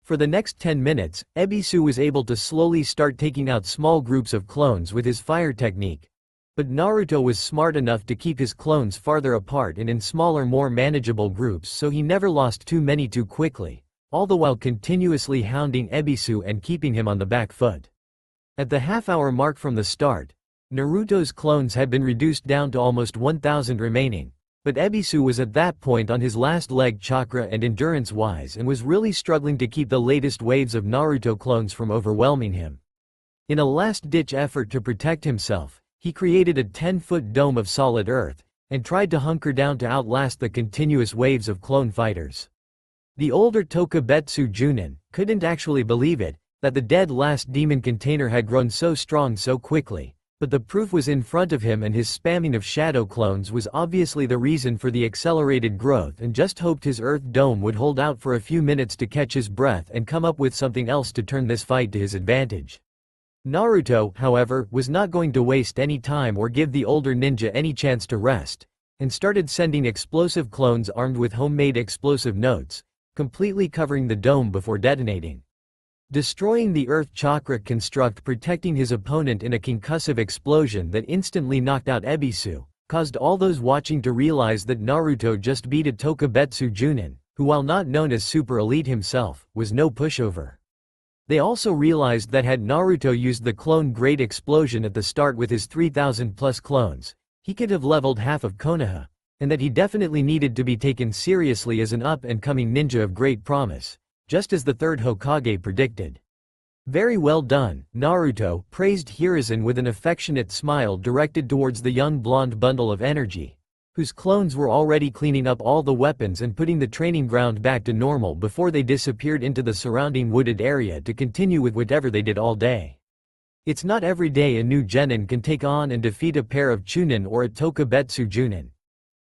For the next 10 minutes, Ebisu was able to slowly start taking out small groups of clones with his fire technique, but Naruto was smart enough to keep his clones farther apart and in smaller, more manageable groups, so he never lost too many too quickly, all the while continuously hounding Ebisu and keeping him on the back foot. At the half-hour mark from the start, Naruto's clones had been reduced down to almost 1,000 remaining, but Ebisu was at that point on his last leg chakra and endurance-wise and was really struggling to keep the latest waves of Naruto clones from overwhelming him. In a last-ditch effort to protect himself, he created a 10-foot dome of solid earth, and tried to hunker down to outlast the continuous waves of clone fighters. The older Tokubetsu Junin couldn't actually believe it, that the dead last demon container had grown so strong so quickly, but the proof was in front of him and his spamming of shadow clones was obviously the reason for the accelerated growth, and just hoped his earth dome would hold out for a few minutes to catch his breath and come up with something else to turn this fight to his advantage. Naruto, however, was not going to waste any time or give the older ninja any chance to rest, and started sending explosive clones armed with homemade explosive notes, completely covering the dome before detonating. Destroying the earth chakra construct protecting his opponent in a concussive explosion that instantly knocked out Ebisu, caused all those watching to realize that Naruto just beat a Tokubetsu Junin, who while not known as Super Elite himself, was no pushover. They also realized that had Naruto used the clone grade explosion at the start with his 3,000 plus clones, he could have leveled half of Konoha, and that he definitely needed to be taken seriously as an up-and-coming ninja of great promise, just as the third Hokage predicted. Very well done, Naruto, praised Hiruzen with an affectionate smile directed towards the young blonde bundle of energy, whose clones were already cleaning up all the weapons and putting the training ground back to normal before they disappeared into the surrounding wooded area to continue with whatever they did all day. It's not every day a new genin can take on and defeat a pair of chunin or a tokubetsu junin,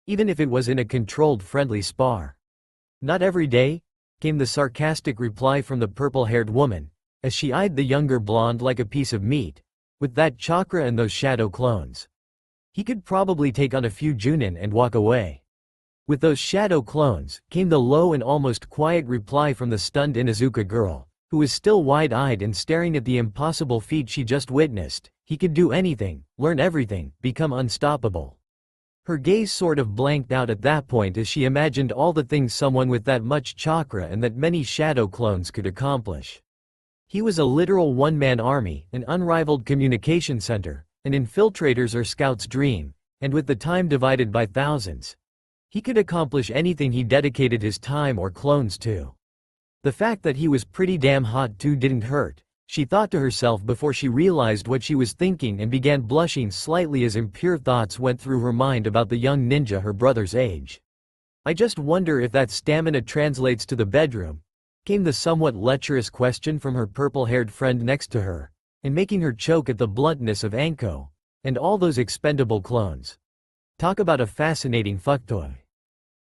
even if it was in a controlled friendly spar. Not every day, came the sarcastic reply from the purple-haired woman, as she eyed the younger blonde like a piece of meat. With that chakra and those shadow clones, he could probably take on a few junin and walk away. With those shadow clones, came the low and almost quiet reply from the stunned Inuzuka girl, who was still wide-eyed and staring at the impossible feat she just witnessed. He could do anything, learn everything, become unstoppable. Her gaze sort of blanked out at that point as she imagined all the things someone with that much chakra and that many shadow clones could accomplish. He was a literal one-man army, an unrivaled communication center, an infiltrator's or scout's dream, and with the time divided by thousands, he could accomplish anything he dedicated his time or clones to. The fact that he was pretty damn hot too didn't hurt, she thought to herself before she realized what she was thinking and began blushing slightly as impure thoughts went through her mind about the young ninja her brother's age. I just wonder if that stamina translates to the bedroom, came the somewhat lecherous question from her purple-haired friend next to her, and making her choke at the bluntness of Anko, and all those expendable clones. Talk about a fascinating fucktoy.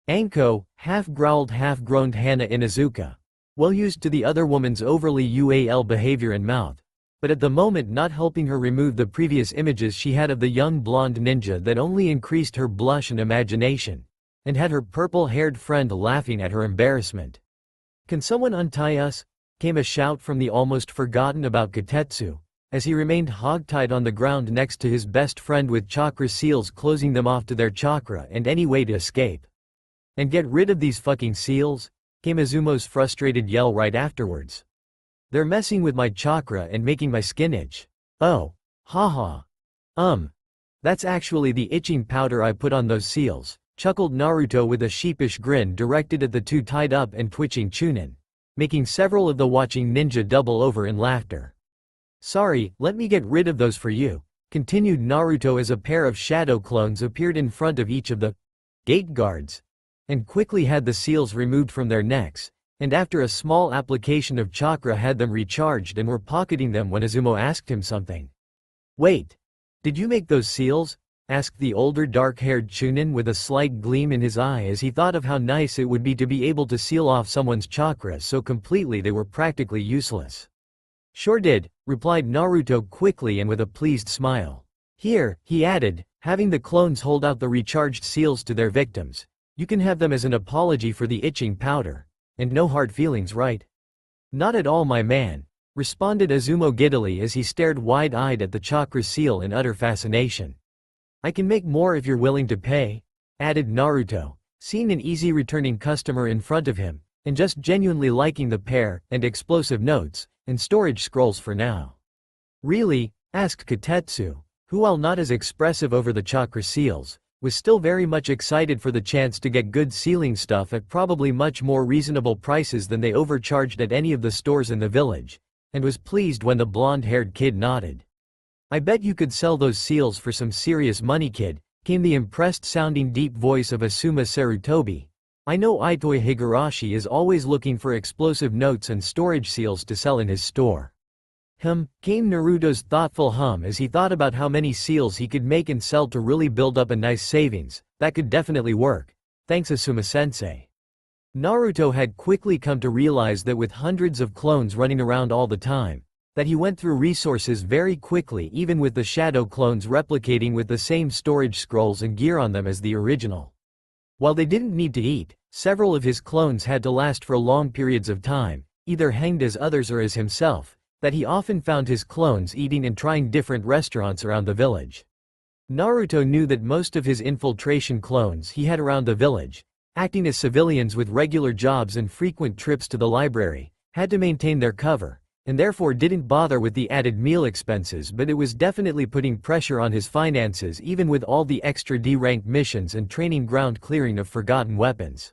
Anko, half-growled half-groaned Hana Inuzuka, well used to the other woman's overly UAL behavior and mouth, but at the moment not helping her remove the previous images she had of the young blonde ninja that only increased her blush and imagination, and had her purple-haired friend laughing at her embarrassment. "Can someone untie us?" came a shout from the almost forgotten about Kotetsu, as he remained hogtied on the ground next to his best friend with chakra seals closing them off to their chakra and any way to escape. "And get rid of these fucking seals?" came Izumo's frustrated yell right afterwards. "They're messing with my chakra and making my skin itch." "Oh. Haha. That's actually the itching powder I put on those seals," chuckled Naruto with a sheepish grin directed at the two tied up and twitching chunin, making several of the watching ninja double over in laughter. "Sorry, let me get rid of those for you," continued Naruto as a pair of shadow clones appeared in front of each of the gate guards, and quickly had the seals removed from their necks, and after a small application of chakra had them recharged and were pocketing them when Izumo asked him something. "Wait. Did you make those seals?" asked the older dark-haired chunin with a slight gleam in his eye as he thought of how nice it would be to be able to seal off someone's chakra so completely they were practically useless. "Sure did," replied Naruto quickly and with a pleased smile. "Here," he added, having the clones hold out the recharged seals to their victims. "You can have them as an apology for the itching powder. And no hard feelings, right?" "Not at all, my man," responded Izumo giddily as he stared wide-eyed at the chakra seal in utter fascination. "I can make more if you're willing to pay," added Naruto, seeing an easy returning customer in front of him, and just genuinely liking the pair, and explosive notes, and storage scrolls for now. "Really?" asked Kotetsu, who while not as expressive over the chakra seals, was still very much excited for the chance to get good sealing stuff at probably much more reasonable prices than they overcharged at any of the stores in the village, and was pleased when the blonde-haired kid nodded. "I bet you could sell those seals for some serious money, kid," came the impressed-sounding deep voice of Asuma Sarutobi. "I know Itoi Higurashi is always looking for explosive notes and storage seals to sell in his store." Came Naruto's thoughtful hum as he thought about how many seals he could make and sell to really build up a nice savings. That could definitely work. Thanks, Asuma-sensei. Naruto had quickly come to realize that with hundreds of clones running around all the time, that he went through resources very quickly even with the shadow clones replicating with the same storage scrolls and gear on them as the original. While they didn't need to eat, several of his clones had to last for long periods of time, either hanged as others or as himself, that he often found his clones eating and trying different restaurants around the village. Naruto knew that most of his infiltration clones he had around the village, acting as civilians with regular jobs and frequent trips to the library, had to maintain their cover, and therefore didn't bother with the added meal expenses, but it was definitely putting pressure on his finances even with all the extra D-rank missions and training ground clearing of forgotten weapons.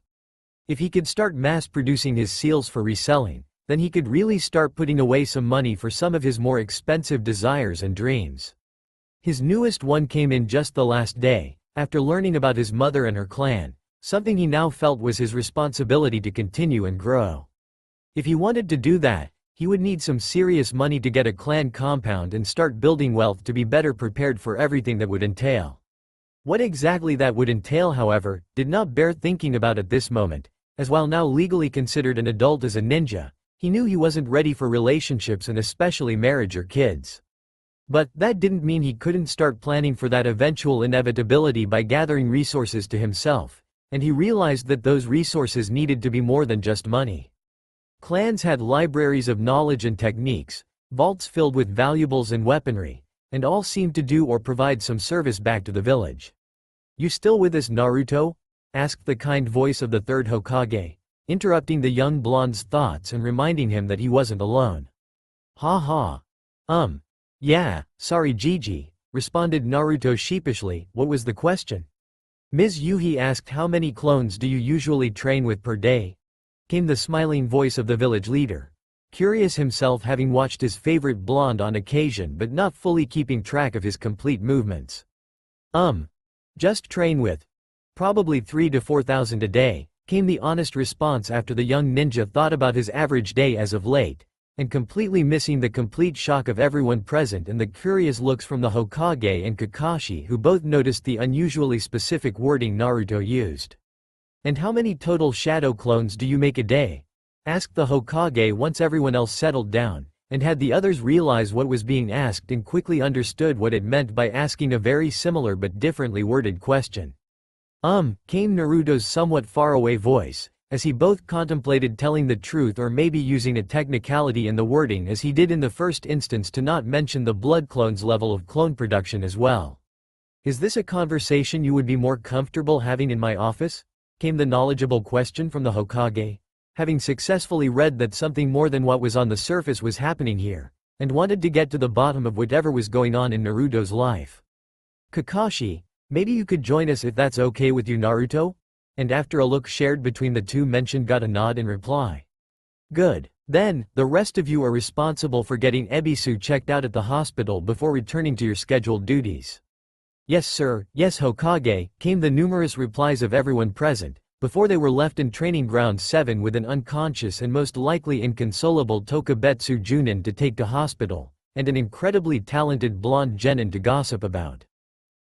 If he could start mass-producing his seals for reselling, then he could really start putting away some money for some of his more expensive desires and dreams. His newest one came in just the last day, after learning about his mother and her clan, something he now felt was his responsibility to continue and grow. If he wanted to do that, he would need some serious money to get a clan compound and start building wealth to be better prepared for everything that would entail. What exactly that would entail, however, did not bear thinking about at this moment, as while now legally considered an adult as a ninja, he knew he wasn't ready for relationships and especially marriage or kids. But that didn't mean he couldn't start planning for that eventual inevitability by gathering resources to himself, and he realized that those resources needed to be more than just money. Clans had libraries of knowledge and techniques, vaults filled with valuables and weaponry, and all seemed to do or provide some service back to the village. "You still with us, Naruto?" asked the kind voice of the third Hokage, interrupting the young blonde's thoughts and reminding him that he wasn't alone. "Ha ha. Yeah, sorry Gigi," responded Naruto sheepishly. "What was the question?" "Ms. Yuhi asked how many clones do you usually train with per day?" came the smiling voice of the village leader, curious himself having watched his favorite blonde on occasion but not fully keeping track of his complete movements. Just train with. Probably 3 to 4,000 a day, came the honest response after the young ninja thought about his average day as of late, and completely missing the complete shock of everyone present and the curious looks from the Hokage and Kakashi, who both noticed the unusually specific wording Naruto used. "And how many total shadow clones do you make a day?" asked the Hokage once everyone else settled down, and had the others realize what was being asked and quickly understood what it meant by asking a very similar but differently worded question. Came Naruto's somewhat faraway voice, as he both contemplated telling the truth or maybe using a technicality in the wording as he did in the first instance to not mention the blood clones level of clone production as well. "Is this a conversation you would be more comfortable having in my office?" came the knowledgeable question from the Hokage, having successfully read that something more than what was on the surface was happening here, and wanted to get to the bottom of whatever was going on in Naruto's life. "Kakashi, maybe you could join us if that's okay with you, Naruto?" And after a look shared between the two mentioned got a nod in reply. "Good. Then, the rest of you are responsible for getting Ebisu checked out at the hospital before returning to your scheduled duties." "Yes sir, yes Hokage," came the numerous replies of everyone present, before they were left in Training Ground 7 with an unconscious and most likely inconsolable Tokubetsu Junin to take to hospital, and an incredibly talented blonde genin to gossip about.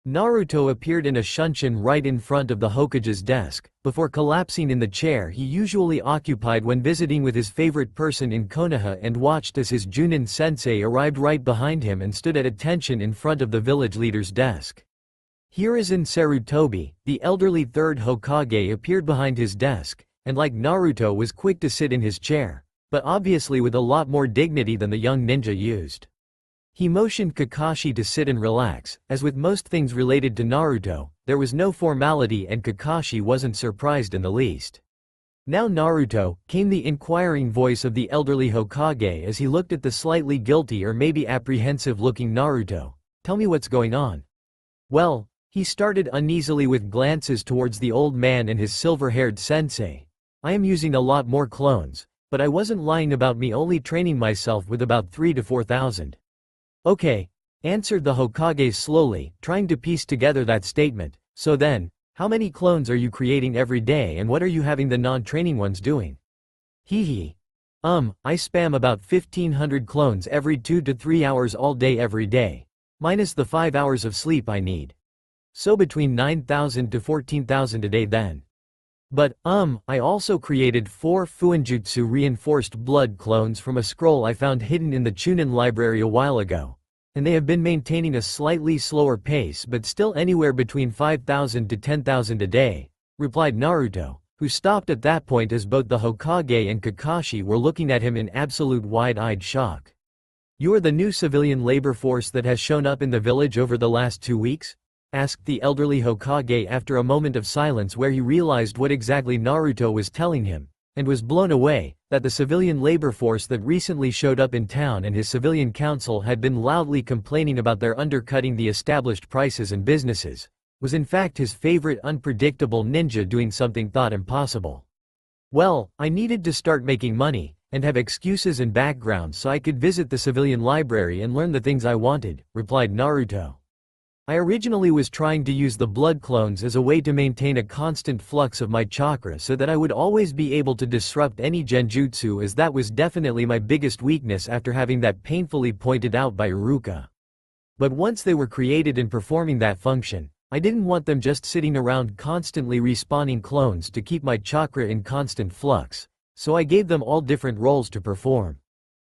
Naruto appeared in a shunshin right in front of the Hokage's desk, before collapsing in the chair he usually occupied when visiting with his favorite person in Konoha, and watched as his Junin sensei arrived right behind him and stood at attention in front of the village leader's desk. Hiruzen Sarutobi, the elderly third Hokage, appeared behind his desk, and like Naruto was quick to sit in his chair, but obviously with a lot more dignity than the young ninja used. He motioned Kakashi to sit and relax. As with most things related to Naruto, there was no formality and Kakashi wasn't surprised in the least. "Now Naruto," came the inquiring voice of the elderly Hokage as he looked at the slightly guilty or maybe apprehensive-looking Naruto, "tell me what's going on." "Well," he started uneasily with glances towards the old man and his silver-haired sensei, "I am using a lot more clones, but I wasn't lying about me only training myself with about 3 to 4,000. "Okay," answered the Hokage slowly, trying to piece together that statement. "So then, how many clones are you creating every day and what are you having the non-training ones doing?" "Hee. I spam about 1,500 clones every 2 to 3 hours all day every day, minus the 5 hours of sleep I need. So between 9,000 to 14,000 a day then. But, I also created 4 Fuinjutsu reinforced blood clones from a scroll I found hidden in the Chunin library a while ago, and they have been maintaining a slightly slower pace but still anywhere between 5,000 to 10,000 a day," replied Naruto, who stopped at that point as both the Hokage and Kakashi were looking at him in absolute wide-eyed shock. "You are the new civilian labor force that has shown up in the village over the last 2 weeks?" asked the elderly Hokage after a moment of silence where he realized what exactly Naruto was telling him, and was blown away that the civilian labor force that recently showed up in town and his civilian council had been loudly complaining about their undercutting the established prices and businesses, was in fact his favorite unpredictable ninja doing something thought impossible. Well, I needed to start making money, and have excuses and backgrounds so I could visit the civilian library and learn the things I wanted, replied Naruto. I originally was trying to use the blood clones as a way to maintain a constant flux of my chakra so that I would always be able to disrupt any genjutsu, as that was definitely my biggest weakness after having that painfully pointed out by Iruka. But once they were created and performing that function, I didn't want them just sitting around constantly respawning clones to keep my chakra in constant flux, so I gave them all different roles to perform.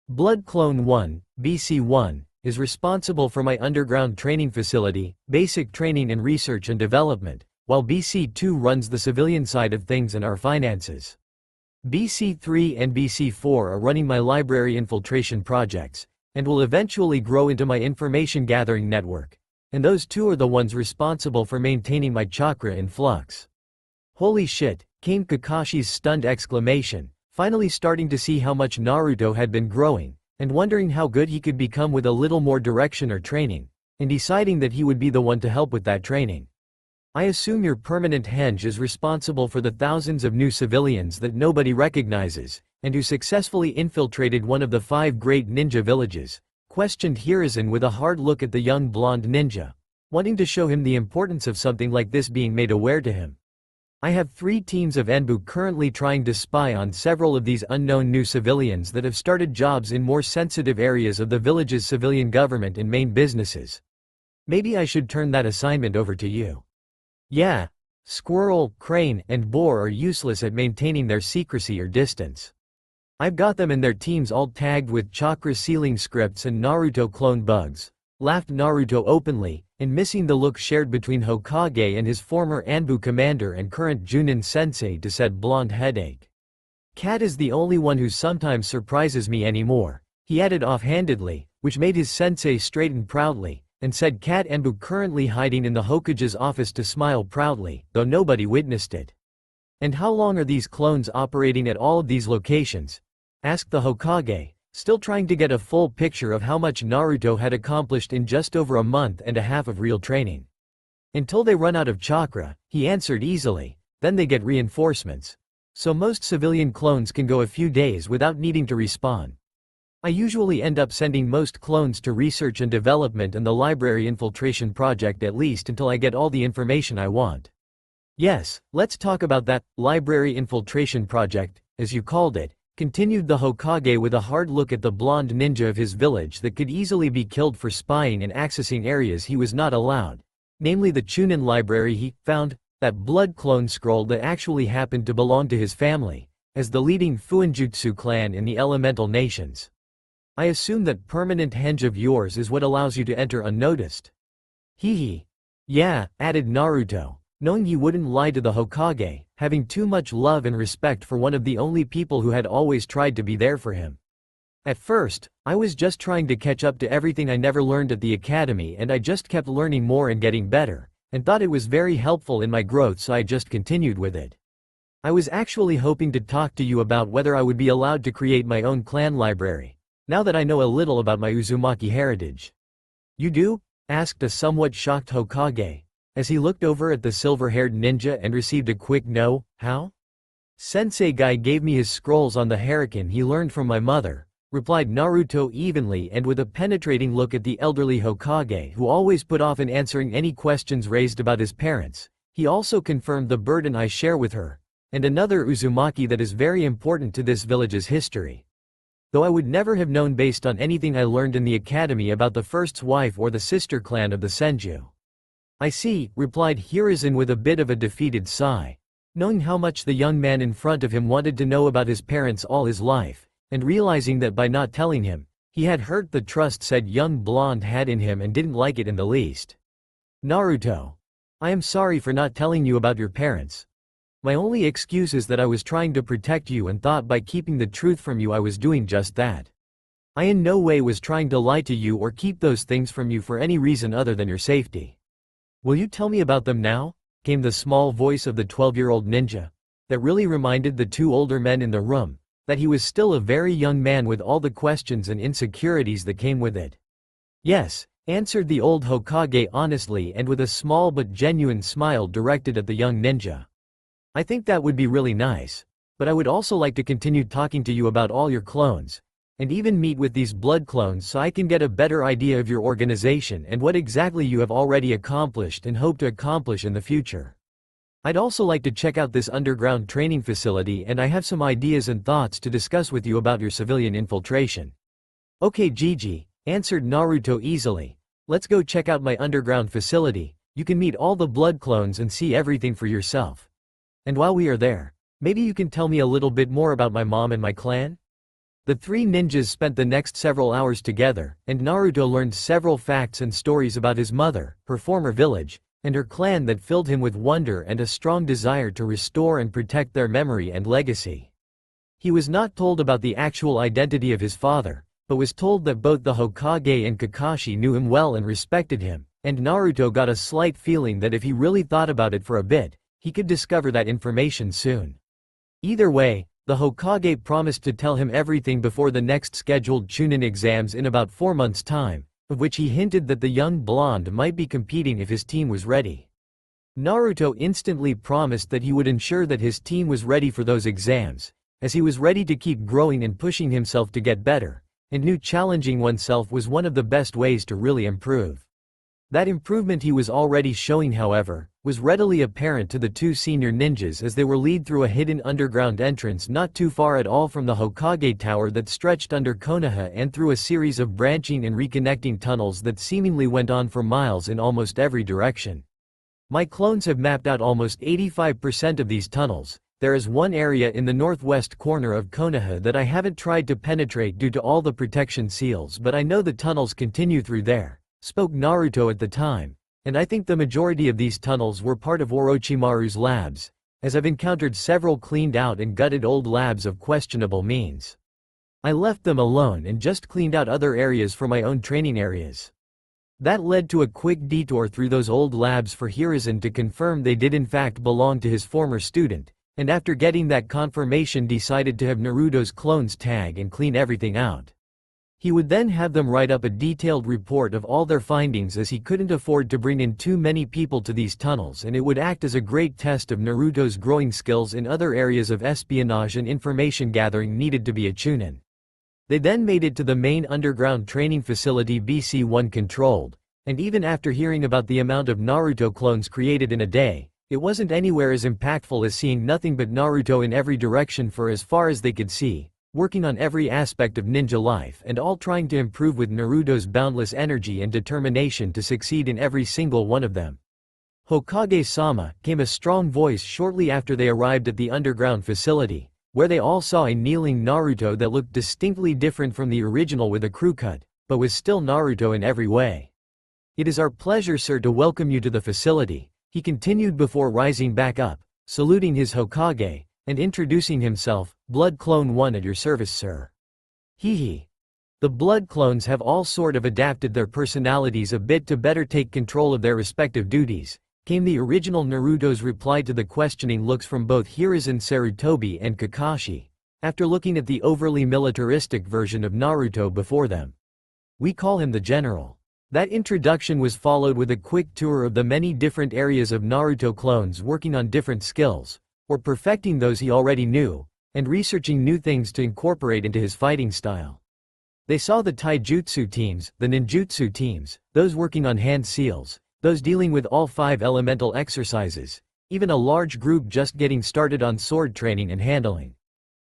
Blood Clone 1, BC1, is responsible for my underground training facility, basic training and research and development, while BC2 runs the civilian side of things and our finances. BC3 and BC4 are running my library infiltration projects, and will eventually grow into my information gathering network, and those two are the ones responsible for maintaining my chakra in flux. Holy shit, came Kakashi's stunned exclamation, finally starting to see how much Naruto had been growing, and wondering how good he could become with a little more direction or training, and deciding that he would be the one to help with that training. I assume your permanent henge is responsible for the thousands of new civilians that nobody recognizes, and who successfully infiltrated one of the 5 great ninja villages, questioned Hiruzen with a hard look at the young blonde ninja, wanting to show him the importance of something like this being made aware to him. I have 3 teams of Enbu currently trying to spy on several of these unknown new civilians that have started jobs in more sensitive areas of the village's civilian government and main businesses. Maybe I should turn that assignment over to you. Yeah, Squirrel, Crane, and Boar are useless at maintaining their secrecy or distance. I've got them and their teams all tagged with chakra sealing scripts and Naruto clone bugs, laughed Naruto openly, and missing the look shared between Hokage and his former Anbu commander and current Junin sensei to said blonde headache. Cat is the only one who sometimes surprises me anymore, he added offhandedly, which made his sensei straighten proudly, and said Cat Anbu currently hiding in the Hokage's office to smile proudly, though nobody witnessed it. And how long are these clones operating at all of these locations? Asked the Hokage, still trying to get a full picture of how much Naruto had accomplished in just over a month and a half of real training. Until they run out of chakra, he answered easily, then they get reinforcements. So most civilian clones can go a few days without needing to respawn. I usually end up sending most clones to research and development and the library infiltration project at least until I get all the information I want. Yes, let's talk about that library infiltration project, as you called it, continued the Hokage with a hard look at the blonde ninja of his village that could easily be killed for spying and accessing areas he was not allowed, namely the Chunin library. He found that blood clone scroll that actually happened to belong to his family, as the leading Fuinjutsu clan in the elemental nations. I assume that permanent henge of yours is what allows you to enter unnoticed. Hee. Yeah, added Naruto, knowing he wouldn't lie to the Hokage, having too much love and respect for one of the only people who had always tried to be there for him. At first, I was just trying to catch up to everything I never learned at the academy, and I just kept learning more and getting better, and thought it was very helpful in my growth, so I just continued with it. I was actually hoping to talk to you about whether I would be allowed to create my own clan library, now that I know a little about my Uzumaki heritage. You do? Asked a somewhat shocked Hokage, as he looked over at the silver-haired ninja and received a quick no. How? Sensei Guy gave me his scrolls on the Hurricane he learned from my mother, replied Naruto evenly and with a penetrating look at the elderly Hokage who always put off in answering any questions raised about his parents. He also confirmed the burden I share with her, and another Uzumaki that is very important to this village's history. Though I would never have known based on anything I learned in the academy about the first's wife or the sister clan of the Senju. I see, replied Hiruzen with a bit of a defeated sigh, knowing how much the young man in front of him wanted to know about his parents all his life, and realizing that by not telling him, he had hurt the trust said young blonde had in him and didn't like it in the least. Naruto. I am sorry for not telling you about your parents. My only excuse is that I was trying to protect you and thought by keeping the truth from you I was doing just that. I in no way was trying to lie to you or keep those things from you for any reason other than your safety. Will you tell me about them now? Came the small voice of the 12-year-old ninja. that really reminded the two older men in the room that he was still a very young man with all the questions and insecurities that came with it. Yes, answered the old Hokage honestly and with a small but genuine smile directed at the young ninja. I think that would be really nice. But I would also like to continue talking to you about all your clones, and even meet with these blood clones so I can get a better idea of your organization and what exactly you have already accomplished and hope to accomplish in the future. I'd also like to check out this underground training facility, and I have some ideas and thoughts to discuss with you about your civilian infiltration. Okay Gigi, answered Naruto easily. Let's go check out my underground facility. You can meet all the blood clones and see everything for yourself. And while we are there, maybe you can tell me a little bit more about my mom and my clan? The three ninjas spent the next several hours together, and Naruto learned several facts and stories about his mother, her former village, and her clan that filled him with wonder and a strong desire to restore and protect their memory and legacy. He was not told about the actual identity of his father, but was told that both the Hokage and Kakashi knew him well and respected him, and Naruto got a slight feeling that if he really thought about it for a bit, he could discover that information soon. Either way, the Hokage promised to tell him everything before the next scheduled Chunin exams in about 4 months' time, of which he hinted that the young blonde might be competing if his team was ready. Naruto instantly promised that he would ensure that his team was ready for those exams, as he was ready to keep growing and pushing himself to get better, and knew challenging oneself was one of the best ways to really improve. That improvement he was already showing, however, was readily apparent to the two senior ninjas as they were led through a hidden underground entrance not too far at all from the Hokage Tower that stretched under Konoha, and through a series of branching and reconnecting tunnels that seemingly went on for miles in almost every direction. My clones have mapped out almost 85% of these tunnels. There is one area in the northwest corner of Konoha that I haven't tried to penetrate due to all the protection seals, but I know the tunnels continue through there, spoke Naruto at the time, and I think the majority of these tunnels were part of Orochimaru's labs, as I've encountered several cleaned out and gutted old labs of questionable means. I left them alone and just cleaned out other areas for my own training areas. That led to a quick detour through those old labs for Hiruzen to confirm they did in fact belong to his former student, and after getting that confirmation decided to have Naruto's clones tag and clean everything out. He would then have them write up a detailed report of all their findings, as he couldn't afford to bring in too many people to these tunnels, and it would act as a great test of Naruto's growing skills in other areas of espionage and information gathering needed to be a Chunin. They then made it to the main underground training facility BC-1 controlled, and even after hearing about the amount of Naruto clones created in a day, it wasn't anywhere as impactful as seeing nothing but Naruto in every direction for as far as they could see, working on every aspect of ninja life and all trying to improve with Naruto's boundless energy and determination to succeed in every single one of them. Hokage-sama, came a strong voice shortly after they arrived at the underground facility, where they all saw a kneeling Naruto that looked distinctly different from the original with a crew cut, but was still Naruto in every way. "It is our pleasure, sir, to welcome you to the facility," he continued before rising back up, saluting his Hokage, and introducing himself. "Blood Clone 1 at your service, sir." Hee. The blood clones have all sort of adapted their personalities a bit to better take control of their respective duties, came the original Naruto's reply to the questioning looks from both Hiruzen Sarutobi and Kakashi, after looking at the overly militaristic version of Naruto before them. "We call him the General." That introduction was followed with a quick tour of the many different areas of Naruto clones working on different skills, or perfecting those he already knew, and researching new things to incorporate into his fighting style. They saw the taijutsu teams, the ninjutsu teams, those working on hand seals, those dealing with all 5 elemental exercises, even a large group just getting started on sword training and handling.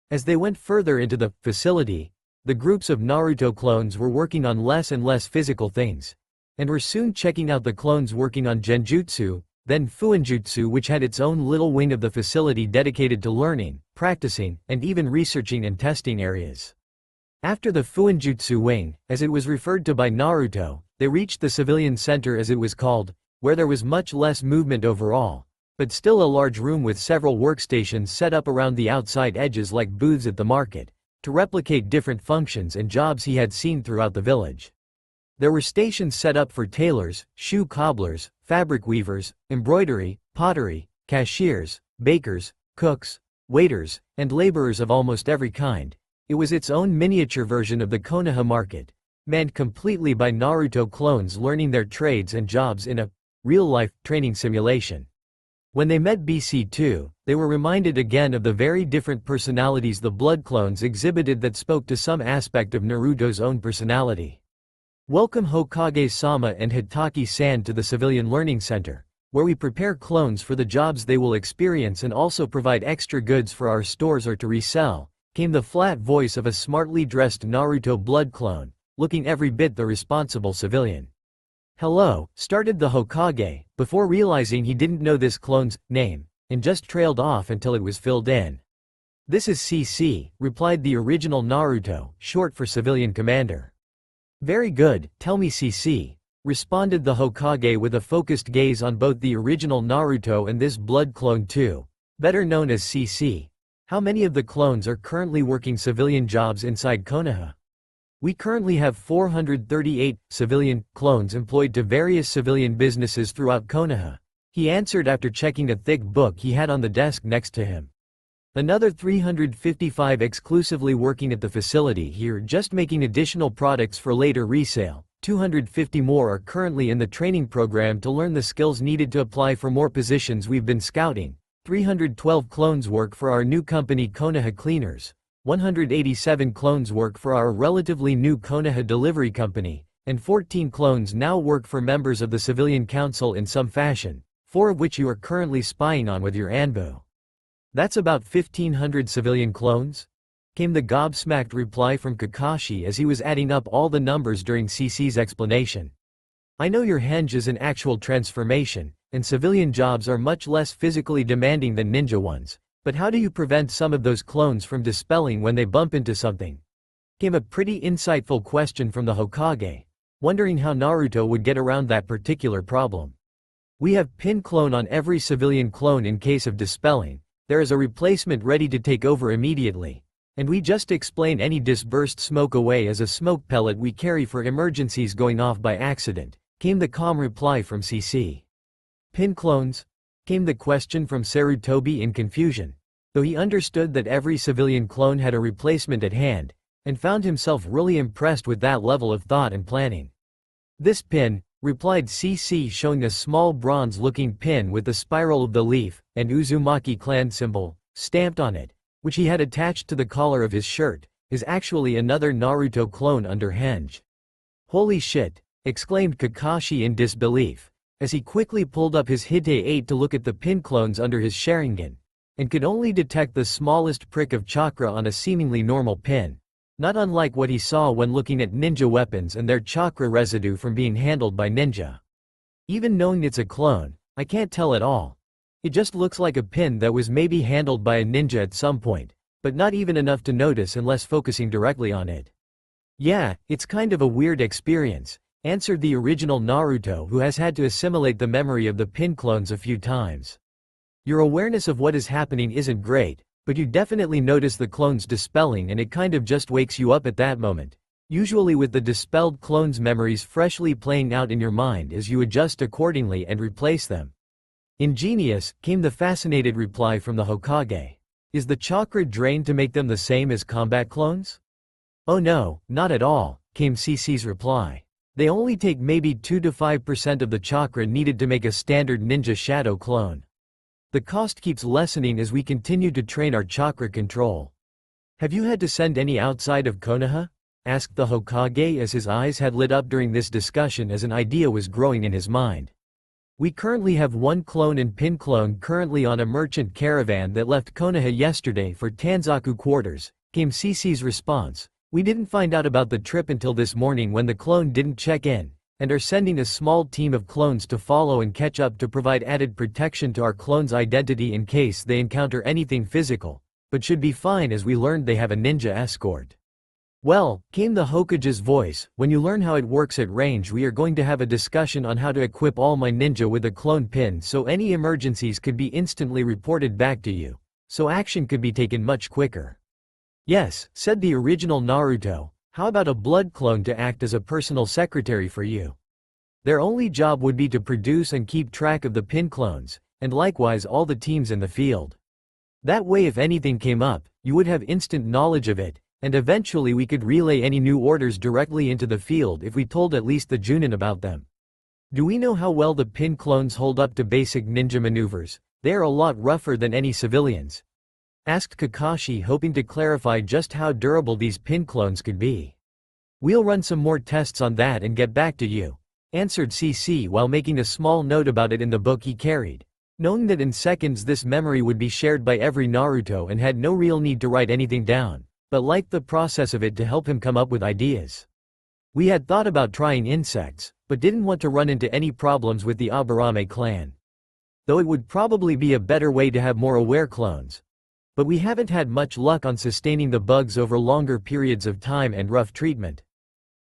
As they went further into the facility, the groups of Naruto clones were working on less and less physical things, and were soon checking out the clones working on genjutsu, then fuinjutsu, which had its own little wing of the facility dedicated to learning, practicing, and even researching and testing areas. After the fuinjutsu wing, as it was referred to by Naruto, they reached the civilian center, as it was called, where there was much less movement overall, but still a large room with several workstations set up around the outside edges like booths at the market, to replicate different functions and jobs he had seen throughout the village. There were stations set up for tailors, shoe cobblers, fabric weavers, embroidery, pottery, cashiers, bakers, cooks, waiters, and laborers of almost every kind. It was its own miniature version of the Konoha market, manned completely by Naruto clones learning their trades and jobs in a real-life training simulation. When they met BC2, they were reminded again of the very different personalities the blood clones exhibited that spoke to some aspect of Naruto's own personality. Welcome Hokage-sama and Hitaki-san to the Civilian Learning Center, where we prepare clones for the jobs they will experience and also provide extra goods for our stores or to resell, came the flat voice of a smartly dressed Naruto blood clone, looking every bit the responsible civilian. Hello, started the Hokage, before realizing he didn't know this clone's name, and just trailed off until it was filled in. This is CC, replied the original Naruto, short for civilian commander. Very good, tell me CC, responded the Hokage with a focused gaze on both the original Naruto and this blood clone too, better known as CC. How many of the clones are currently working civilian jobs inside Konoha? We currently have 438 civilian clones employed to various civilian businesses throughout Konoha, he answered after checking a thick book he had on the desk next to him. Another 355 exclusively working at the facility here, just making additional products for later resale. 250 more are currently in the training program to learn the skills needed to apply for more positions we've been scouting. 312 clones work for our new company Konoha Cleaners. 187 clones work for our relatively new Konoha Delivery Company, and 14 clones now work for members of the Civilian Council in some fashion, 4 of which you are currently spying on with your Anbu. That's about 1,500 civilian clones? Came the gobsmacked reply from Kakashi as he was adding up all the numbers during CC's explanation. I know your henge is an actual transformation, and civilian jobs are much less physically demanding than ninja ones. But how do you prevent some of those clones from dispelling when they bump into something? Came a pretty insightful question from the Hokage, wondering how Naruto would get around that particular problem. We have pin clone on every civilian clone in case of dispelling. There is a replacement ready to take over immediately, and we just explain any dispersed smoke away as a smoke pellet we carry for emergencies going off by accident, came the calm reply from CC. Pin clones? Came the question from Sarutobi in confusion, though he understood that every civilian clone had a replacement at hand, and found himself really impressed with that level of thought and planning. This pin, replied CC, showing a small bronze-looking pin with the spiral of the leaf and Uzumaki clan symbol stamped on it, which he had attached to the collar of his shirt, is actually another Naruto clone under henge. Holy shit, exclaimed Kakashi in disbelief, as he quickly pulled up his Hite 8 to look at the pin clones under his Sharingan, and could only detect the smallest prick of chakra on a seemingly normal pin, not unlike what he saw when looking at ninja weapons and their chakra residue from being handled by ninja. Even knowing it's a clone, I can't tell at all. It just looks like a pin that was maybe handled by a ninja at some point, but not even enough to notice unless focusing directly on it. Yeah, it's kind of a weird experience, answered the original Naruto, who has had to assimilate the memory of the pin clones a few times. Your awareness of what is happening isn't great, but you definitely notice the clones dispelling and it kind of just wakes you up at that moment, usually with the dispelled clones' memories freshly playing out in your mind as you adjust accordingly and replace them. Ingenious, came the fascinated reply from the Hokage. Is the chakra drained to make them the same as combat clones? Oh no, not at all, came CC's reply. They only take maybe 2 to 5% of the chakra needed to make a standard ninja shadow clone. The cost keeps lessening as we continue to train our chakra control. Have you had to send any outside of Konoha? Asked the Hokage as his eyes had lit up during this discussion as an idea was growing in his mind. We currently have one clone and pin clone currently on a merchant caravan that left Konoha yesterday for Tanzaku quarters, came CC's response. We didn't find out about the trip until this morning when the clone didn't check in, and are sending a small team of clones to follow and catch up to provide added protection to our clone's identity in case they encounter anything physical, but should be fine as we learned they have a ninja escort. Well, came the Hokage's voice, when you learn how it works at range we are going to have a discussion on how to equip all my ninja with a clone pin so any emergencies could be instantly reported back to you, so action could be taken much quicker. Yes, said the original Naruto, how about a blood clone to act as a personal secretary for you? Their only job would be to produce and keep track of the pin clones, and likewise all the teams in the field. That way if anything came up, you would have instant knowledge of it, and eventually we could relay any new orders directly into the field if we told at least the Junin about them. Do we know how well the pin clones hold up to basic ninja maneuvers? They are a lot rougher than any civilians," asked Kakashi, hoping to clarify just how durable these pin clones could be. "We'll run some more tests on that and get back to you," answered CC while making a small note about it in the book he carried. Knowing that in seconds this memory would be shared by every Naruto and had no real need to write anything down, but liked the process of it to help him come up with ideas. "We had thought about trying insects, but didn't want to run into any problems with the Aburame clan. Though it would probably be a better way to have more aware clones. But we haven't had much luck on sustaining the bugs over longer periods of time and rough treatment.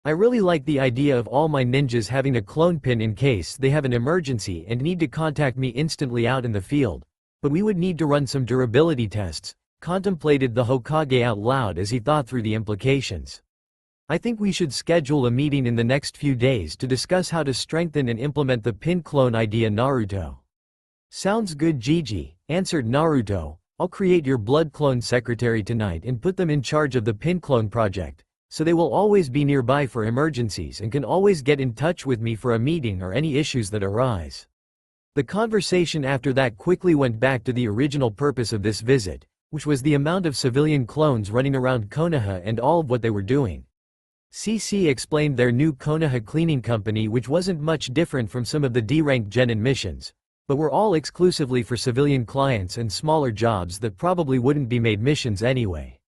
I really like the idea of all my ninjas having a clone pin in case they have an emergency and need to contact me instantly out in the field, but we would need to run some durability tests," contemplated the Hokage out loud as he thought through the implications. "I think we should schedule a meeting in the next few days to discuss how to strengthen and implement the pin clone idea, Naruto." "Sounds good, Gigi," answered Naruto. "I'll create your blood clone secretary tonight and put them in charge of the pin clone project, so they will always be nearby for emergencies and can always get in touch with me for a meeting or any issues that arise." The conversation after that quickly went back to the original purpose of this visit, which was the amount of civilian clones running around Konoha and all of what they were doing. CC explained their new Konoha cleaning company, which wasn't much different from some of the D-ranked genin missions, but were all exclusively for civilian clients and smaller jobs that probably wouldn't be made missions anyway.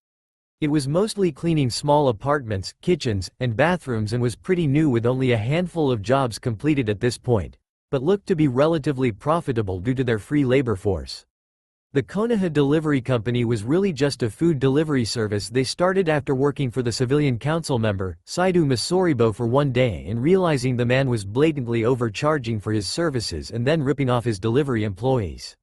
It was mostly cleaning small apartments, kitchens, and bathrooms and was pretty new with only a handful of jobs completed at this point, but looked to be relatively profitable due to their free labor force. The Konoha Delivery Company was really just a food delivery service they started after working for the civilian council member, Saidu Misoribo, for one day and realizing the man was blatantly overcharging for his services and then ripping off his delivery employees.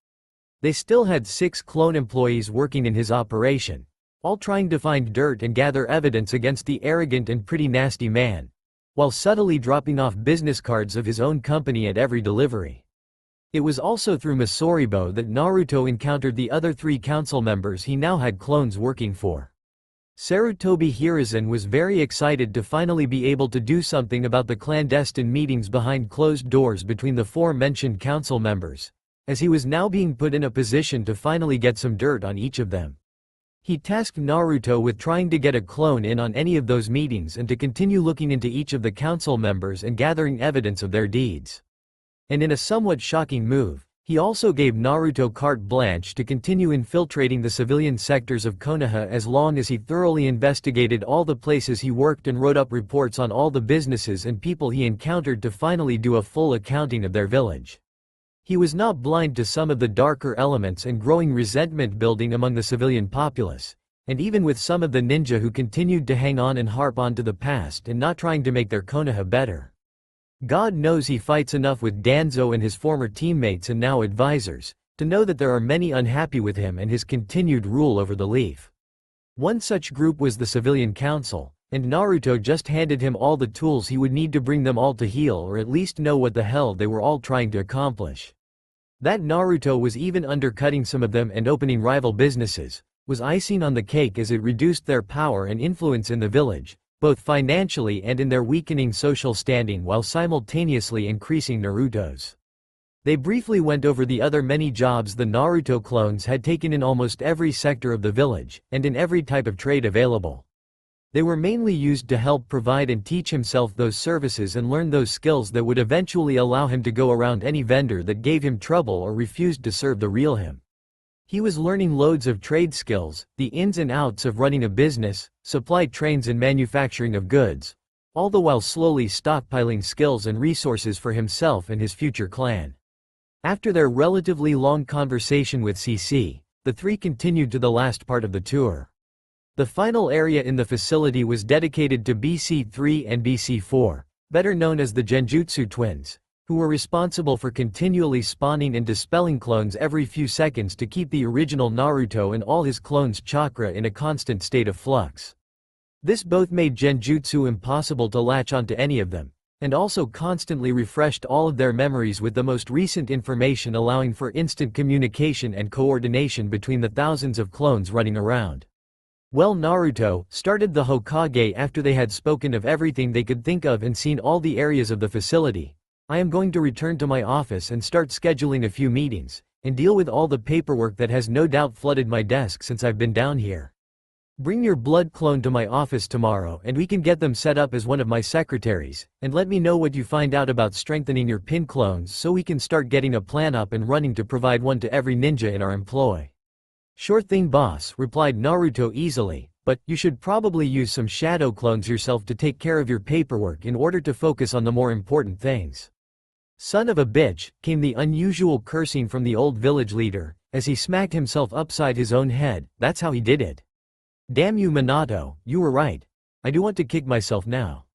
They still had 6 clone employees working in his operation, all trying to find dirt and gather evidence against the arrogant and pretty nasty man, while subtly dropping off business cards of his own company at every delivery. It was also through Misoribo that Naruto encountered the other 3 council members he now had clones working for. Sarutobi Hiruzen was very excited to finally be able to do something about the clandestine meetings behind closed doors between the 4 mentioned council members, as he was now being put in a position to finally get some dirt on each of them. He tasked Naruto with trying to get a clone in on any of those meetings and to continue looking into each of the council members and gathering evidence of their deeds. And in a somewhat shocking move, he also gave Naruto carte blanche to continue infiltrating the civilian sectors of Konoha as long as he thoroughly investigated all the places he worked and wrote up reports on all the businesses and people he encountered to finally do a full accounting of their village. He was not blind to some of the darker elements and growing resentment building among the civilian populace, and even with some of the ninja who continued to hang on and harp on to the past and not trying to make their Konoha better. God knows he fights enough with Danzo and his former teammates and now advisors, to know that there are many unhappy with him and his continued rule over the Leaf. One such group was the Civilian Council, and Naruto just handed him all the tools he would need to bring them all to heel or at least know what the hell they were all trying to accomplish. That Naruto was even undercutting some of them and opening rival businesses, was icing on the cake as it reduced their power and influence in the village, both financially and in their weakening social standing while simultaneously increasing Naruto's. They briefly went over the other many jobs the Naruto clones had taken in almost every sector of the village, and in every type of trade available. They were mainly used to help provide and teach himself those services and learn those skills that would eventually allow him to go around any vendor that gave him trouble or refused to serve the real him. He was learning loads of trade skills, the ins and outs of running a business, supply trains and manufacturing of goods, all the while slowly stockpiling skills and resources for himself and his future clan. After their relatively long conversation with CC, the 3 continued to the last part of the tour. The final area in the facility was dedicated to BC3 and BC4, better known as the Genjutsu twins, who were responsible for continually spawning and dispelling clones every few seconds to keep the original Naruto and all his clones' chakra in a constant state of flux. This both made Genjutsu impossible to latch onto any of them, and also constantly refreshed all of their memories with the most recent information, allowing for instant communication and coordination between the thousands of clones running around. Well, Naruto started the Hokage after they had spoken of everything they could think of and seen all the areas of the facility. I am going to return to my office and start scheduling a few meetings, and deal with all the paperwork that has no doubt flooded my desk since I've been down here. Bring your blood clone to my office tomorrow and we can get them set up as one of my secretaries, and let me know what you find out about strengthening your pin clones so we can start getting a plan up and running to provide one to every ninja in our employ. Sure thing, boss, replied Naruto easily, but you should probably use some shadow clones yourself to take care of your paperwork in order to focus on the more important things. Son of a bitch, came the unusual cursing from the old village leader, as he smacked himself upside his own head. That's how he did it. Damn you, Minato, you were right. I do want to kick myself now.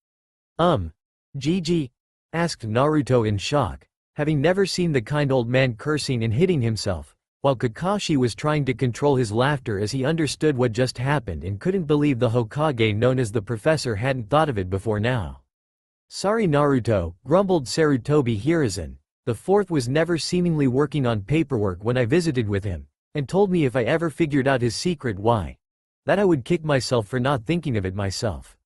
Gigi? Asked Naruto in shock, having never seen the kind old man cursing and hitting himself, while Kakashi was trying to control his laughter as he understood what just happened and couldn't believe the Hokage known as the professor hadn't thought of it before now. Sorry Naruto, grumbled Sarutobi Hiruzen. The fourth was never seemingly working on paperwork when I visited with him, and told me if I ever figured out his secret that I would kick myself for not thinking of it myself.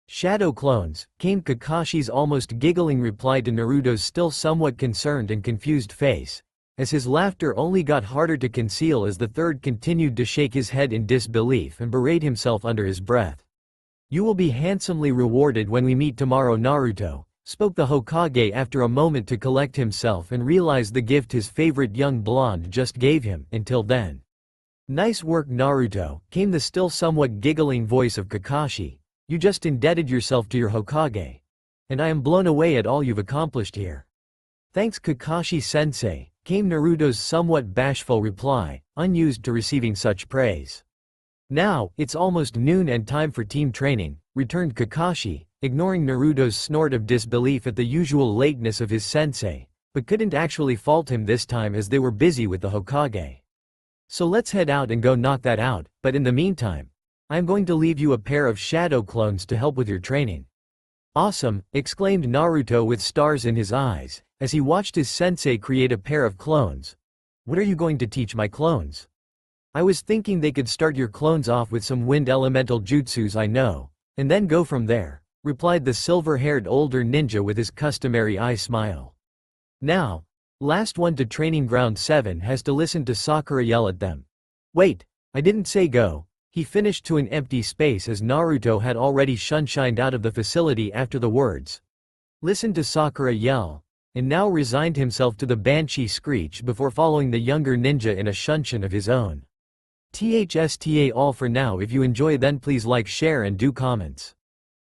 Shadow clones, came Kakashi's almost giggling reply to Naruto's still somewhat concerned and confused face, as his laughter only got harder to conceal as the third continued to shake his head in disbelief and berate himself under his breath. You will be handsomely rewarded when we meet tomorrow, Naruto, spoke the Hokage after a moment to collect himself and realize the gift his favorite young blonde just gave him. Until then. Nice work, Naruto, came the still somewhat giggling voice of Kakashi. You just indebted yourself to your Hokage. And I am blown away at all you've accomplished here. Thanks Kakashi-sensei, came Naruto's somewhat bashful reply, unused to receiving such praise. Now, it's almost noon and time for team training, returned Kakashi, ignoring Naruto's snort of disbelief at the usual lateness of his sensei, but couldn't actually fault him this time as they were busy with the Hokage. So let's head out and go knock that out, but in the meantime, I am going to leave you a pair of shadow clones to help with your training. Awesome, exclaimed Naruto with stars in his eyes, as he watched his sensei create a pair of clones. What are you going to teach my clones? I was thinking they could start your clones off with some wind elemental jutsus I know, and then go from there, replied the silver-haired older ninja with his customary eye smile. Now, last one to training ground 7 has to listen to Sakura yell at them. Wait, I didn't say go, he finished to an empty space as Naruto had already shunshined out of the facility after the words. Listen to Sakura yell, and now resigned himself to the banshee screech before following the younger ninja in a shunshin of his own. THSTA all for now. If you enjoy then please like, share and do comments.